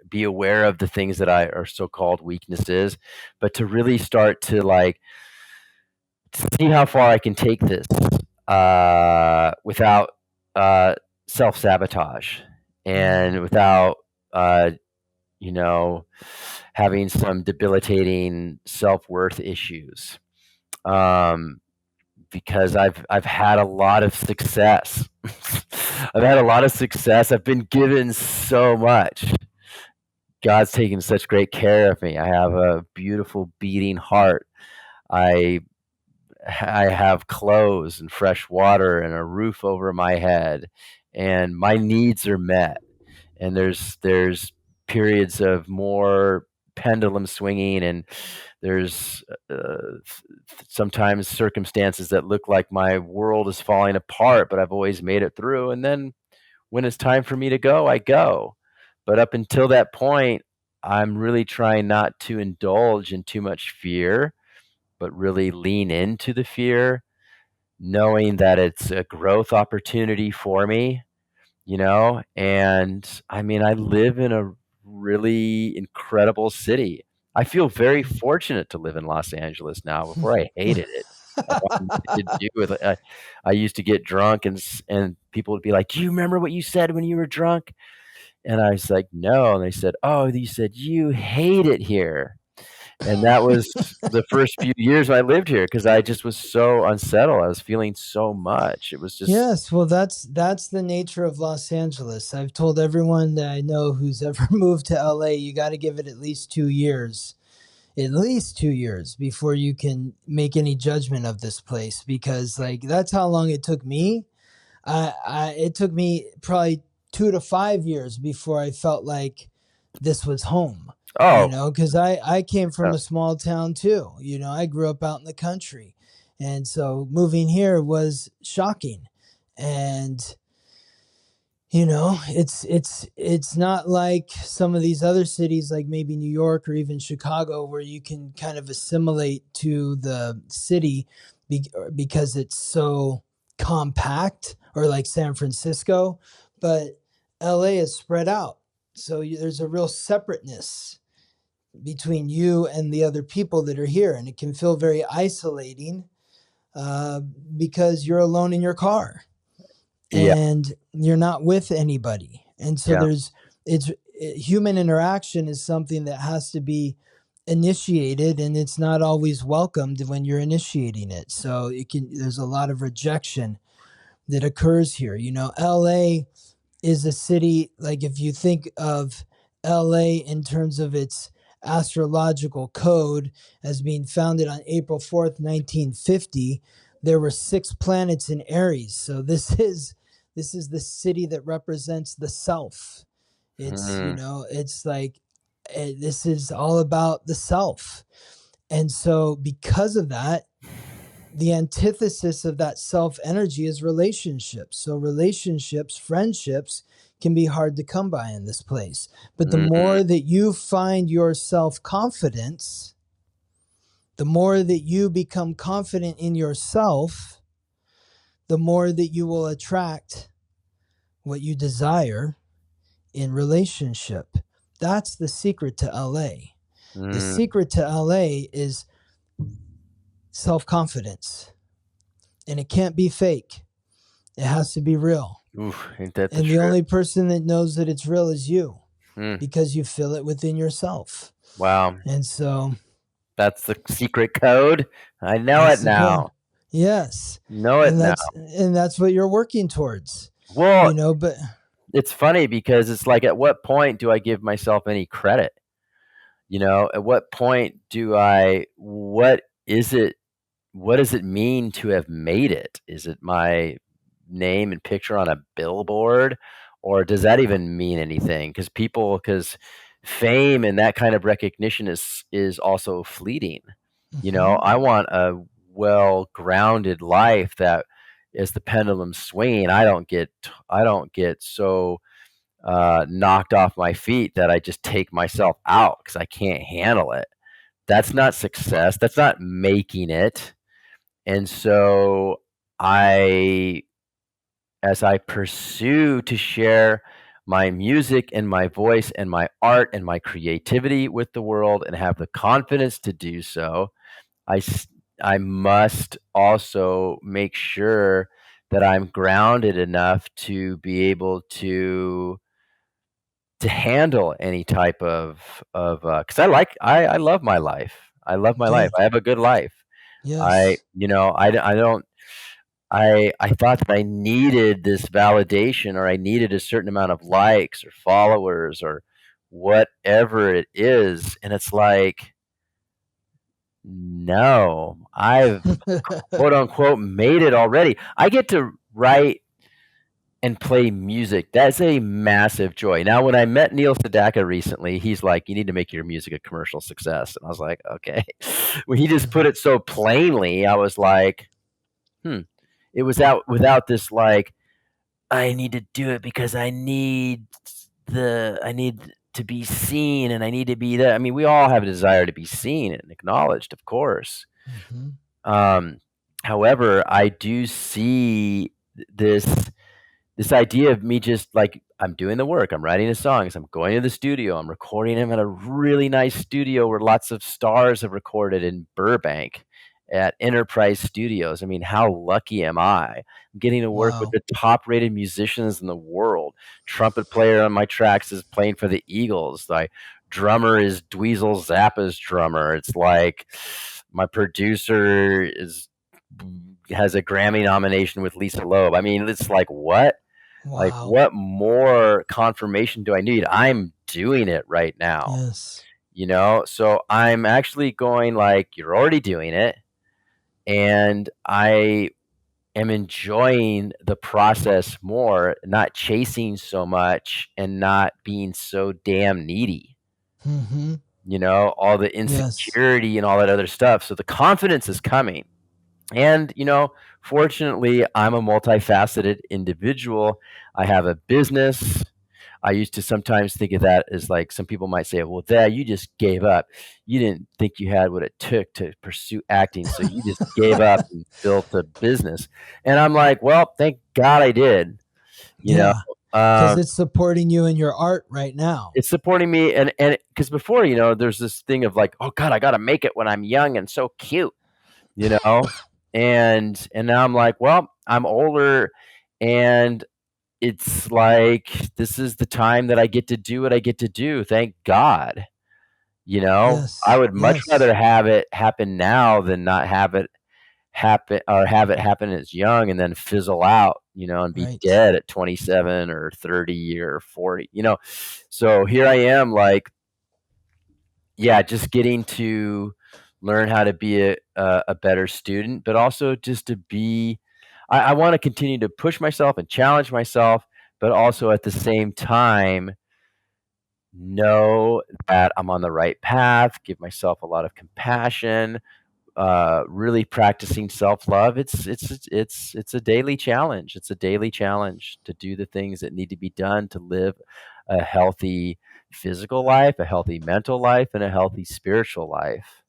be aware of the things that are so-called weaknesses, but to really start to see how far I can take this without self-sabotage, and without having some debilitating self-worth issues. Because I've had a lot of success. I've had a lot of success. I've been given so much. God's taken such great care of me. I have a beautiful beating heart. I have clothes and fresh water and a roof over my head, and my needs are met. And there's periods of more pendulum swinging, and there's sometimes circumstances that look like my world is falling apart, but I've always made it through. And then when it's time for me to go, I go. But up until that point, I'm really trying not to indulge in too much fear, but really lean into the fear, knowing that it's a growth opportunity for me, and I mean, I live in a really incredible city. I feel very fortunate to live in Los Angeles now. Before, I hated it. I wanted nothing to do with it. I used to get drunk, and people would be like, "Do you remember what you said when you were drunk?" And I was like, "No." And they said, "Oh, you said you hate it here." And that was the first few years I lived here, because I just was so unsettled. I was feeling so much. It was just Yes, well, that's the nature of Los Angeles. I've told everyone that I know who's ever moved to LA, you got to give it at least 2 years. At least 2 years before you can make any judgment of this place, because that's how long it took me. It took me probably 2 to 5 years before I felt like this was home. Because I came from a small town too. I grew up out in the country, and so moving here was shocking. And it's not like some of these other cities, like maybe New York or even Chicago, where you can kind of assimilate to the city because it's so compact, or like San Francisco. But LA is spread out, so there's a real separateness between you and the other people that are here, and it can feel very isolating because you're alone in your car. Yeah. And you're not with anybody. And so human interaction is something that has to be initiated, and it's not always welcomed when you're initiating it. So there's a lot of rejection that occurs here. LA is a city, like if you think of LA in terms of its astrological code as being founded on April 4th, 1950, there were 6 planets in Aries. So this is the city that represents the self. It's, it's like, this is all about the self. And so because of that, the antithesis of that self energy is relationships. So relationships, friendships can be hard to come by in this place. But the more that you find your self-confidence, the more that you become confident in yourself, the more that you will attract what you desire in relationship. That's the secret to LA. The Mm. secret to LA is self-confidence. And it can't be fake. It has to be real. Oof, ain't that the And the truth? only person that knows that it's real is you, Mm. because you feel it within yourself. Wow. And so That's the secret code. I know that's it the code. now. Yes. Know it And now. that's what you're working towards. Well, But it's funny because it's like, at what point do I give myself any credit? At what point what does it mean to have made it? Is it my name and picture on a billboard, or does that even mean anything? Because fame and that kind of recognition is also fleeting. I want a well-grounded life that, as the pendulum swinging, I don't get so knocked off my feet that I just take myself out because I can't handle it. That's not success. That's not making it. And so I, as I pursue to share my music and my voice and my art and my creativity with the world and have the confidence to do so, I, s- I must also make sure that I'm grounded enough to be able to handle any type of because I love my life. I love my life. good. I have a good life. I Yes. you know I don't I thought that I needed this validation, or I needed a certain amount of likes or followers or whatever it is, and it's like, no, I've quote unquote made it already. I get to write and play music. That's a massive joy. Now, when I met Neil Sedaka recently, he's like, "You need to make your music a commercial success." And I was like, "Okay." When he just put it so plainly, I was like, "Hmm." It was out without this like, I need to do it because I need to be seen, and I need to be there. I mean, we all have a desire to be seen and acknowledged, of course. Mm-hmm. Um, However, I do see this this idea of me just like, I'm doing the work, I'm writing the songs, I'm going to the studio, I'm recording them at a really nice studio where lots of stars have recorded in Burbank at Enterprise Studios. I mean, how lucky am I? I'm getting to work with Wow. the top rated musicians in the world. Trumpet player on my tracks is playing for the Eagles. My drummer is Dweezil Zappa's drummer. It's like, my producer has a Grammy nomination with Lisa Loeb. I mean, it's like, what? Like, Wow. what more confirmation do I need? I'm doing it right now, Yes. So I'm actually going like, you're already doing it, and I am enjoying the process more, not chasing so much and not being so damn needy, Mm-hmm. all the Yes. insecurity and all that other stuff. So the confidence is coming. And, fortunately, I'm a multifaceted individual. I have a business. I used to sometimes think of that as like, some people might say, well, Dad, you just gave up. You didn't think you had what it took to pursue acting. So you just gave up and built a business. And I'm like, well, thank God I did. You know, Yeah. Because it's supporting you in your art right now. it's supporting me. And because before, there's this thing of like, oh God, I got to make it when I'm young and so cute, you know? And now I'm like, well, I'm older, and it's like, this is the time that I get to do what I get to do. Thank God. I Yes. would much Yes. rather have it happen now than not have it happen, or have it happen as young and then fizzle out, and be Right. dead at 27 or 30 or 40. So here I am, like, yeah, just getting to learn how to be a better student, but also just to be. I want to continue to push myself and challenge myself, but also at the same time know that I'm on the right path. Give myself a lot of compassion. Really practicing self love. It's a daily challenge. It's a daily challenge to do the things that need to be done to live a healthy physical life, a healthy mental life, and a healthy spiritual life.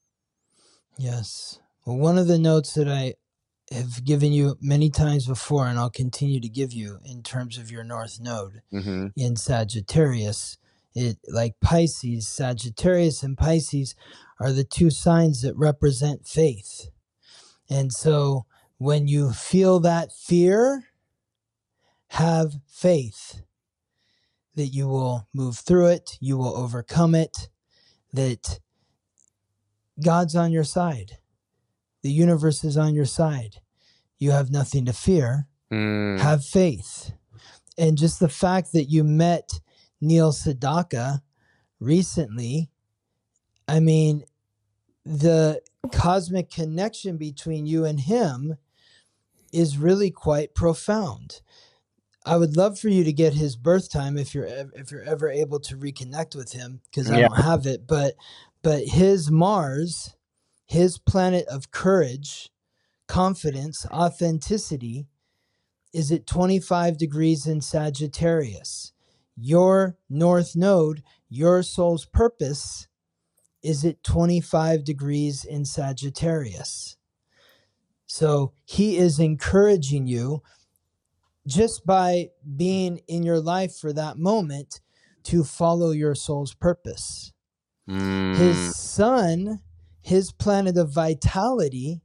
Yes. Well, one of the notes that have given you many times before, and I'll continue to give you in terms of your North Node in Sagittarius. It, like Pisces, Sagittarius and Pisces are the two signs that represent faith. And so when you feel that fear, have faith that you will move through it, you will overcome it, that God's on your side. The universe is on your side. You have nothing to fear. Have faith. And just the fact that you met Neil Sedaka recently, I mean, the cosmic connection between you and him is really quite profound. I would love for you to get his birth time if you're ever able to reconnect with him, because I don't have it. But his Mars, his planet of courage, confidence, authenticity, is at 25 degrees in Sagittarius. Your North Node, your soul's purpose, is at 25 degrees in Sagittarius. So he is encouraging you, just by being in your life for that moment, to follow your soul's purpose. His sun, his planet of vitality,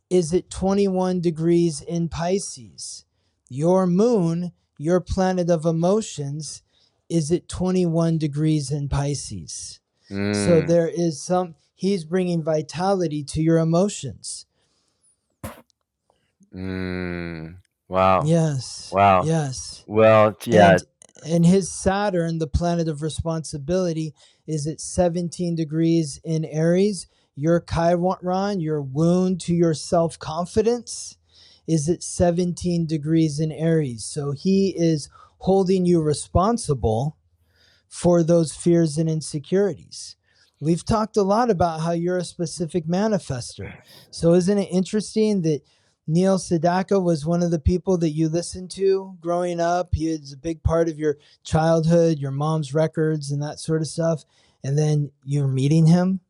is at 21 degrees in Pisces. Your moon, your planet of emotions, is at 21 degrees in Pisces. So there is he's bringing vitality to your emotions. Wow. Yes. Wow. Yes. Well, yeah. And his Saturn, the planet of responsibility, is at 17 degrees in Aries. Your Chiron, your wound to your self-confidence, is at 17 degrees in Aries. So he is holding you responsible for those fears and insecurities. We've talked a lot about how you're a specific manifester. So isn't it interesting that Neil Sedaka was one of the people that you listened to growing up? He is a big part of your childhood, your mom's records and that sort of stuff. And then you're meeting him.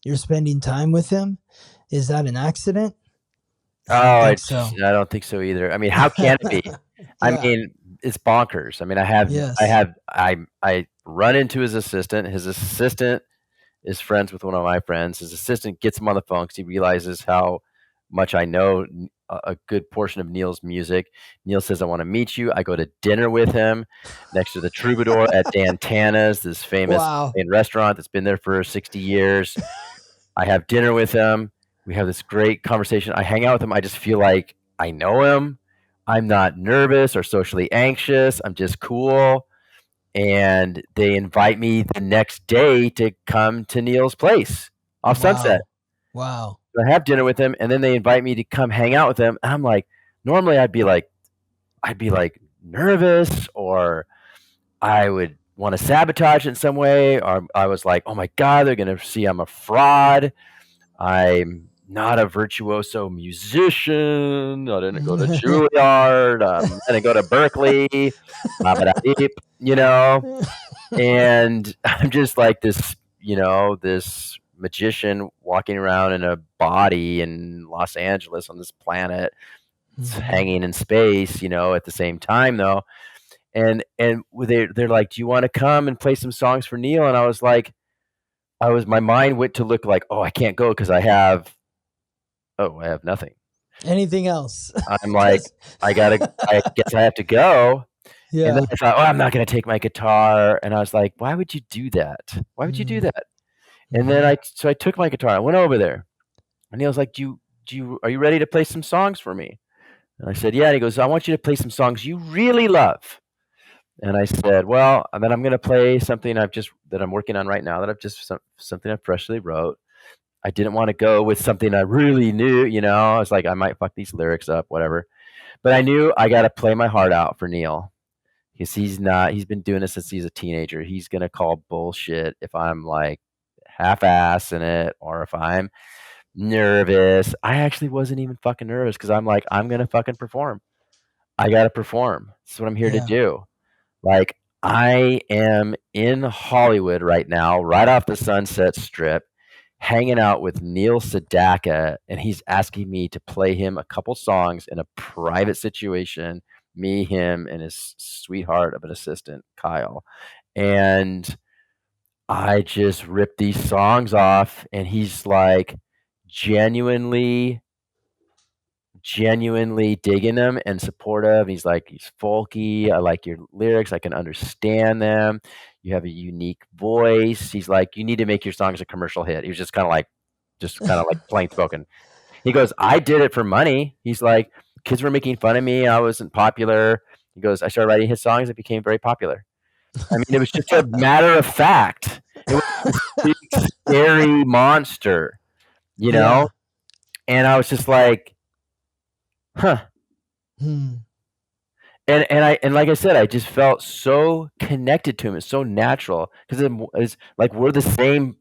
You're spending time with him. Is that an accident? I don't think so either. I mean, how can it be? I mean, it's bonkers. I mean, I run into his assistant. His assistant is friends with one of my friends. His assistant gets him on the phone because he realizes how much I know a good portion of Neil's music. Neil says, I want to meet you. I go to dinner with him next to the Troubadour at Dan Tana's, this famous restaurant that's been there for 60 years. I have dinner with him. We have this great conversation. I hang out with him. I just feel like I know him. I'm not nervous or socially anxious. I'm just cool. And they invite me the next day to come to Neil's place off Sunset. Wow. So I have dinner with him, and then they invite me to come hang out with him. And I'm like, normally I'd be like nervous, or I would want to sabotage in some way, or I was like, oh my God, they're going to see I'm a fraud. I'm not a virtuoso musician. I didn't go to Juilliard. I didn't go to Berkeley. You know, and I'm just like this, this magician walking around in a body in Los Angeles on this planet, hanging in space, at the same time though. And they're like, do you want to come and play some songs for Neil? And I was like, my mind went to look like, oh, I can't go because I have nothing. Anything else? I'm like, I guess I have to go. Yeah. And then I thought, I'm not going to take my guitar. And I was like, why would you do that? Why would you do that? And then I took my guitar. I went over there. And Neil's like, are you ready to play some songs for me? And I said, yeah. And he goes, I want you to play some songs you really love. And I said, well, and then I'm going to play something that I'm working on right now, something I freshly wrote. I didn't want to go with something I really knew, I was like, I might fuck these lyrics up, whatever. But I knew I got to play my heart out for Neil. Because he's been doing this since he's a teenager. He's going to call bullshit if I'm like half-ass in it, or if I'm nervous. I actually wasn't even fucking nervous because I'm like, I'm going to fucking perform. I got to perform. That's what I'm here to do. Like, I am in Hollywood right now, right off the Sunset Strip, hanging out with Neil Sedaka, and he's asking me to play him a couple songs in a private situation, me, him, and his sweetheart of an assistant, Kyle. And I just ripped these songs off, and he's like genuinely digging them and supportive. He's like, he's folky. I like your lyrics. I can understand them. You have a unique voice. He's like, you need to make your songs a commercial hit. He was just kind of like plain spoken. He goes, I did it for money. He's like, kids were making fun of me. I wasn't popular. He goes, I started writing his songs. It became very popular. I mean, it was just a matter of fact. It was this big, scary monster, you know? And I was just like, huh. Hmm. And like I said, I just felt so connected to him. It's so natural because it's like we're of the same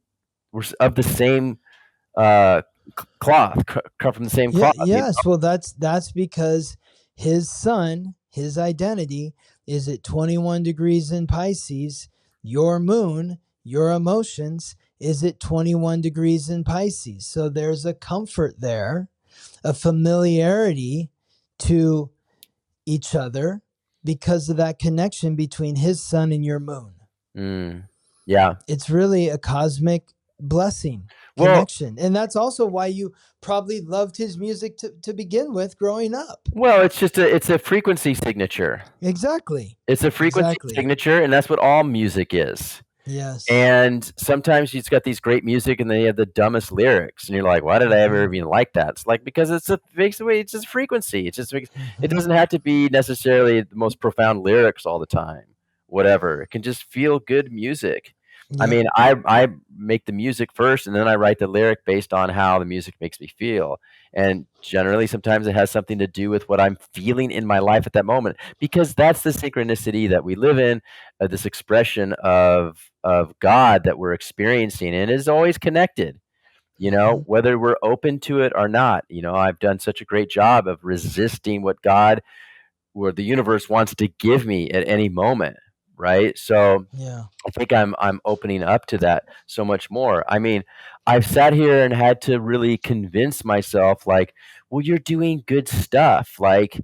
cloth, cut from the same Yeah, cloth. yes. Well, that's because his sun, his identity is at 21 degrees in Pisces. Your moon, your emotions is at 21 degrees in Pisces. So there's a comfort there, a familiarity to each other because of that connection between his sun and your moon. Yeah. It's really a cosmic blessing connection. And that's also why you probably loved his music to begin with growing up. Well, it's a frequency signature. Exactly. It's a frequency signature, and that's what all music is. Yes. And sometimes you've got these great music and they have the dumbest lyrics, and you're like, why did I ever even like that? It's like, because it's just frequency. It doesn't have to be necessarily the most profound lyrics all the time. Whatever. It can just feel good music. Yeah. I mean, I make the music first, and then I write the lyric based on how the music makes me feel. And generally, sometimes it has something to do with what I'm feeling in my life at that moment, because that's the synchronicity that we live in, this expression of God that we're experiencing, and is always connected, whether we're open to it or not. I've done such a great job of resisting what God or the universe wants to give me at any moment. Right. So yeah. I think I'm opening up to that so much more. I mean, I've sat here and had to really convince myself, like, well, you're doing good stuff. Like,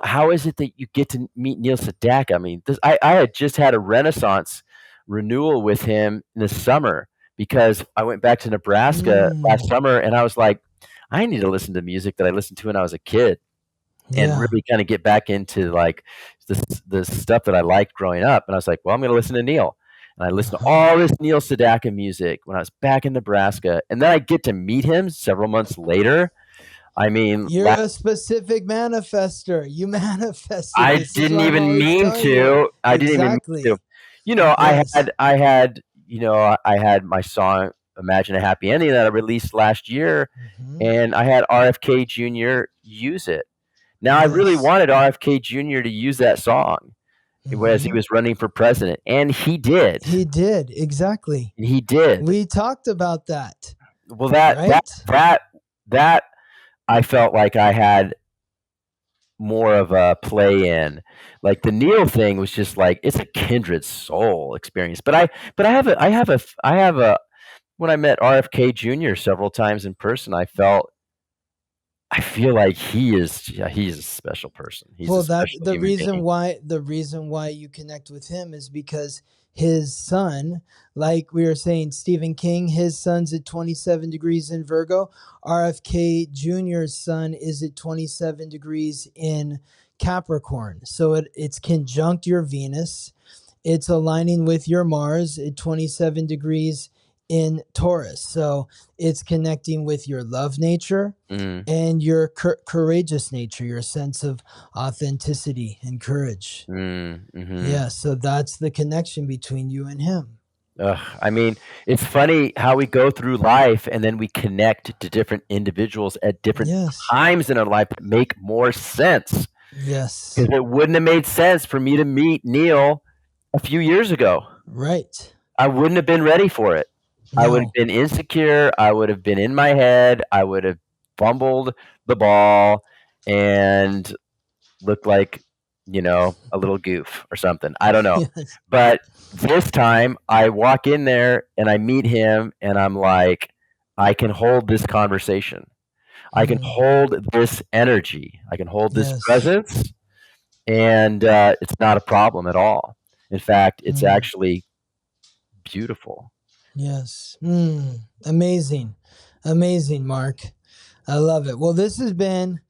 how is it that you get to meet Neil Sedaka? I mean, I had just had a Renaissance renewal with him in the summer because I went back to Nebraska last summer, and I was like, I need to listen to music that I listened to when I was a kid. And really kind of get back into like the stuff that I liked growing up. And I was like, well, I'm going to listen to Neil. And I listened to all this Neil Sedaka music when I was back in Nebraska. And then I get to meet him several months later. I mean, you're a specific manifester. You manifested. I didn't even mean to. I didn't even mean to. Yes. I had my song Imagine a Happy Ending that I released last year, and I had RFK Jr. use it. Now, I really wanted RFK Jr. to use that song as he was running for president, and he did. He did, exactly. He did. We talked about that. Well, that I felt like I had more of a play in. Like the Neil thing was just like, it's a kindred soul experience. But I have a when I met RFK Jr. several times in person, I feel like he's a special person. Well, that's the reason why you connect with him is because his sun, like we were saying, Stephen King, his sun's at 27 degrees in Virgo. RFK Jr.'s sun is at 27 degrees in Capricorn. So it's conjunct your Venus. It's aligning with your Mars at 27 degrees in Taurus. So it's connecting with your love nature and your courageous nature, your sense of authenticity and courage. Yeah, so that's the connection between you and him. I mean, it's funny how we go through life and then we connect to different individuals at different times in our life that make more sense. Yes. Because it wouldn't have made sense for me to meet Neil a few years ago. Right. I wouldn't have been ready for it. No. I would have been insecure. I would have been in my head. I would have fumbled the ball and looked like, a little goof or something. I don't know. Yes. But this time I walk in there and I meet him and I'm like, I can hold this conversation. I can Mm. hold this energy. I can hold this Yes. presence, and it's not a problem at all. In fact, it's Mm. actually beautiful. Yes. Amazing. Amazing, Mark. I love it. Well, this has been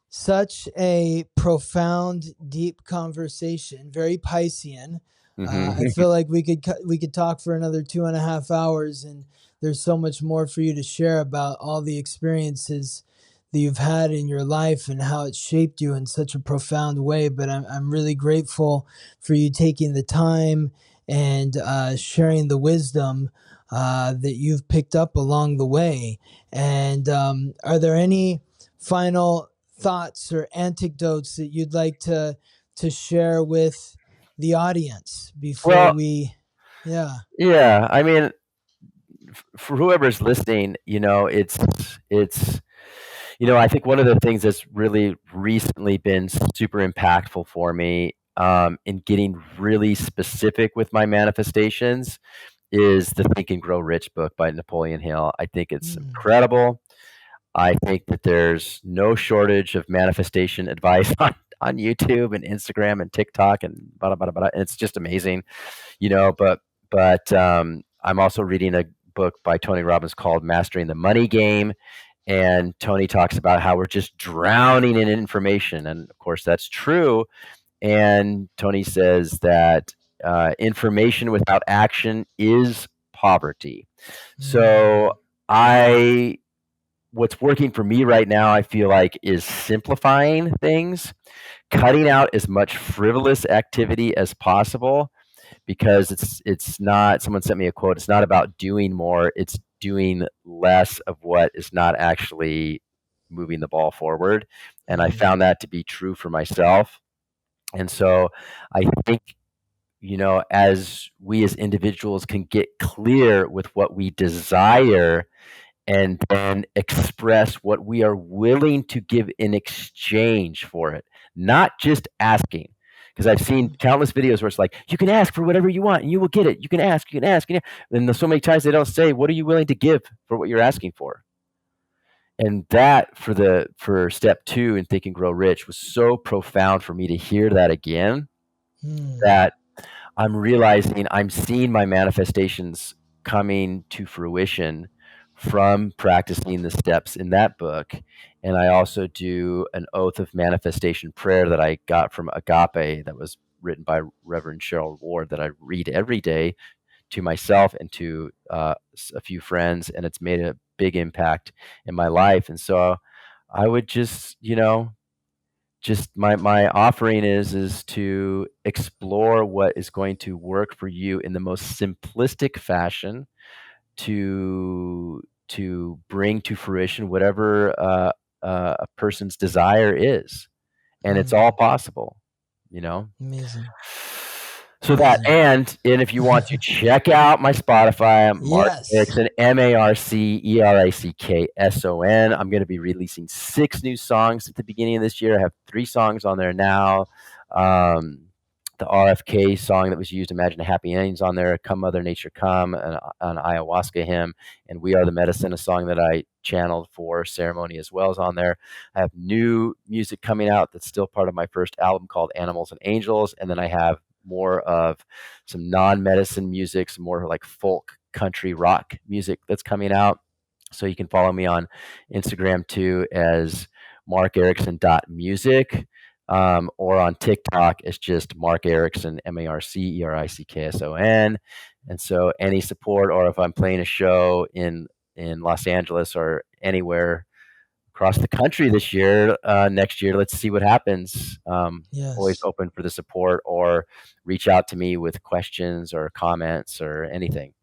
such a profound, deep conversation, very Piscean. I Hmm. feel like we could talk for another 2.5 hours, and there's so much more for you to share about all the experiences that you've had in your life and how it shaped you in such a profound way. But I'm really grateful for you taking the time and sharing the wisdom that you've picked up along the way. And are there any final thoughts or anecdotes that you'd like to share with the audience before Well, we yeah. yeah. I mean, for whoever's listening, it's I think one of the things that's really recently been super impactful for me, in getting really specific with my manifestations, is the Think and Grow Rich book by Napoleon Hill. I think it's Mm, incredible. I think that there's no shortage of manifestation advice on YouTube and Instagram and TikTok and blah, blah, blah, blah, and it's just amazing, but I'm also reading a book by Tony Robbins called Mastering the Money Game, and Tony talks about how we're just drowning in information, and of course that's true. And Tony says that information without action is poverty. So mm, I what's working for me right now, I feel like, is simplifying things, cutting out as much frivolous activity as possible, because it's not, someone sent me a quote, it's not about doing more, it's doing less of what is not actually moving the ball forward. And I mm, found that to be true for myself. And so I think, as we as individuals can get clear with what we desire and then express what we are willing to give in exchange for it, not just asking. Because I've seen mm, countless videos where it's like, you can ask for whatever you want and you will get it. You can ask, you can ask. And so many times they don't say, what are you willing to give for what you're asking for? And that, for step two in Think and Grow Rich, was so profound for me to hear that again, mm, that I'm realizing I'm seeing my manifestations coming to fruition from practicing the steps in that book. And I also do an oath of manifestation prayer that I got from Agape, that was written by Reverend Cheryl Ward, that I read every day to myself and to a few friends. And it's made a big impact in my life. And so I would just my offering is to explore what is going to work for you in the most simplistic fashion, to bring to fruition whatever a person's desire is, and it's all mm. possible, you know. Amazing. So that, Amazing. and if you want to check out my Spotify, Marc Yes. Erickson, MarcErickson. I'm going to be releasing 6 new songs at the beginning of this year. I have 3 songs on there now. Um, the RFK song that was used, Imagine a Happy Ending's on there. Come Mother Nature Come, an Ayahuasca hymn, and We Are the Medicine, a song that I channeled for ceremony as well, is on there. I have new music coming out that's still part of my first album called Animals and Angels, and then I have more of some non-medicine music, some more like folk, country, rock music that's coming out. So you can follow me on Instagram too as markerickson.music, or on TikTok it's just Marc Erickson, MarcErickson. And so any support, or if I'm playing a show in Los Angeles or anywhere across the country this year, next year, let's see what happens. Always Yes. open for the support, or reach out to me with questions or comments or anything.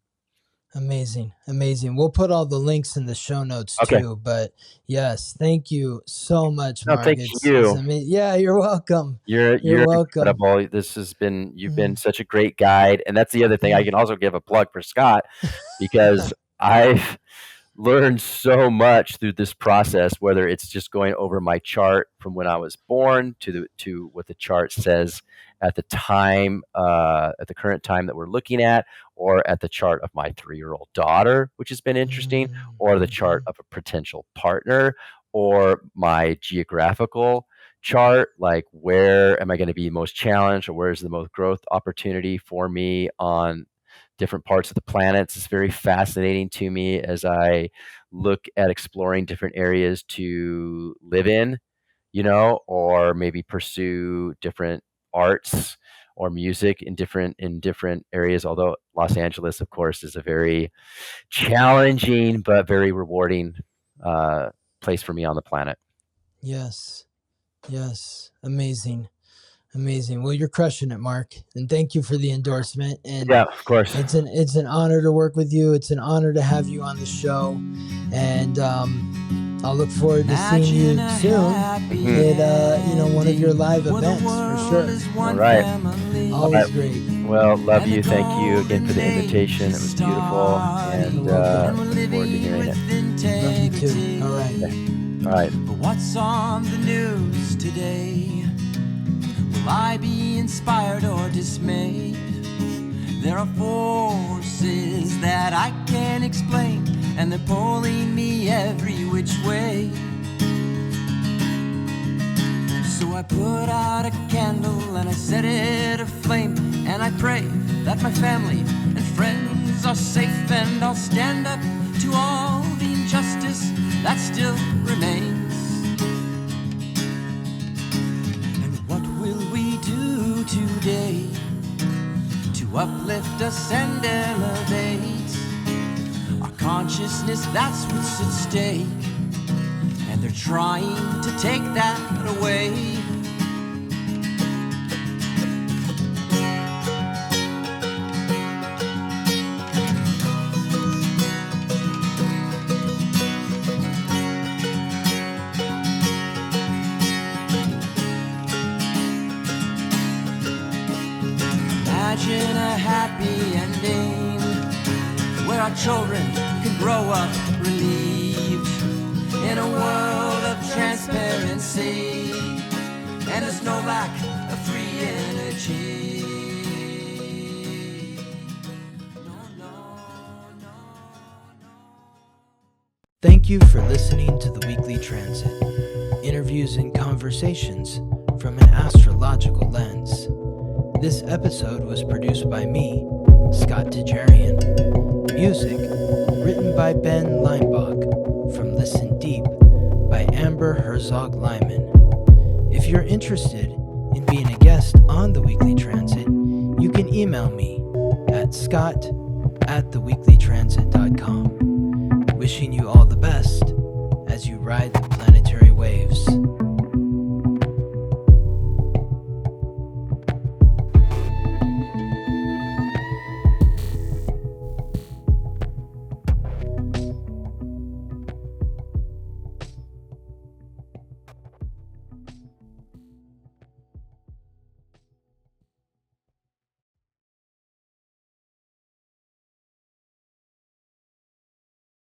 Amazing. Amazing. We'll put all the links in the show notes Okay. too. But yes, thank you so much, No, Mark. thank It's you. amazing. Yeah, you're welcome. You're You're welcome. incredible. You've been such a great guide. And that's the other thing. I can also give a plug for Scott, because I've learned so much through this process, whether it's just going over my chart from when I was born to what the chart says at the time, at the current time that we're looking at, or at the chart of my 3-year-old daughter, which has been interesting, or the chart of a potential partner, or my geographical chart, like where am I going to be most challenged, or where's the most growth opportunity for me on different parts of the planets. It's very fascinating to me as I look at exploring different areas to live in, or maybe pursue different arts or music in different areas. Although Los Angeles, of course, is a very challenging but very rewarding place for me on the planet. Yes. Amazing. Well, you're crushing it, Marc, and thank you for the endorsement. And yeah, of course, it's an honor to work with you. It's an honor to have you on the show, and I'll look forward to seeing you soon at one of your live events for sure. All right. Always great. Well, love you. Thank you again for the invitation. It was beautiful, and look forward to hearing it. Love you too. All right. Okay. All right. But what's on the news today? Will I be inspired or dismayed? There are forces that I can't explain, and they're pulling me every which way. So I put out a candle and I set it aflame, and I pray that my family and friends are safe, and I'll stand up to all the injustice that still remains. And what will we do today to uplift us and elevate our consciousness? That's what's at stake, and they're trying to take that away. Imagine a happy ending where our children can grow up relieved in a world of transparency, and there's no lack of free energy. Thank you for listening to the Weekly Transit, interviews and conversations from an astrological lens. This episode was produced by me, Scott Tajarian. Music written by Ben Leinbach from Listen Deep by Amber Herzog Lyman. If you're interested in being a guest on the Weekly Transit, you can email me at scott@theweeklytransit.com. Wishing you all the best as you ride the planetary waves.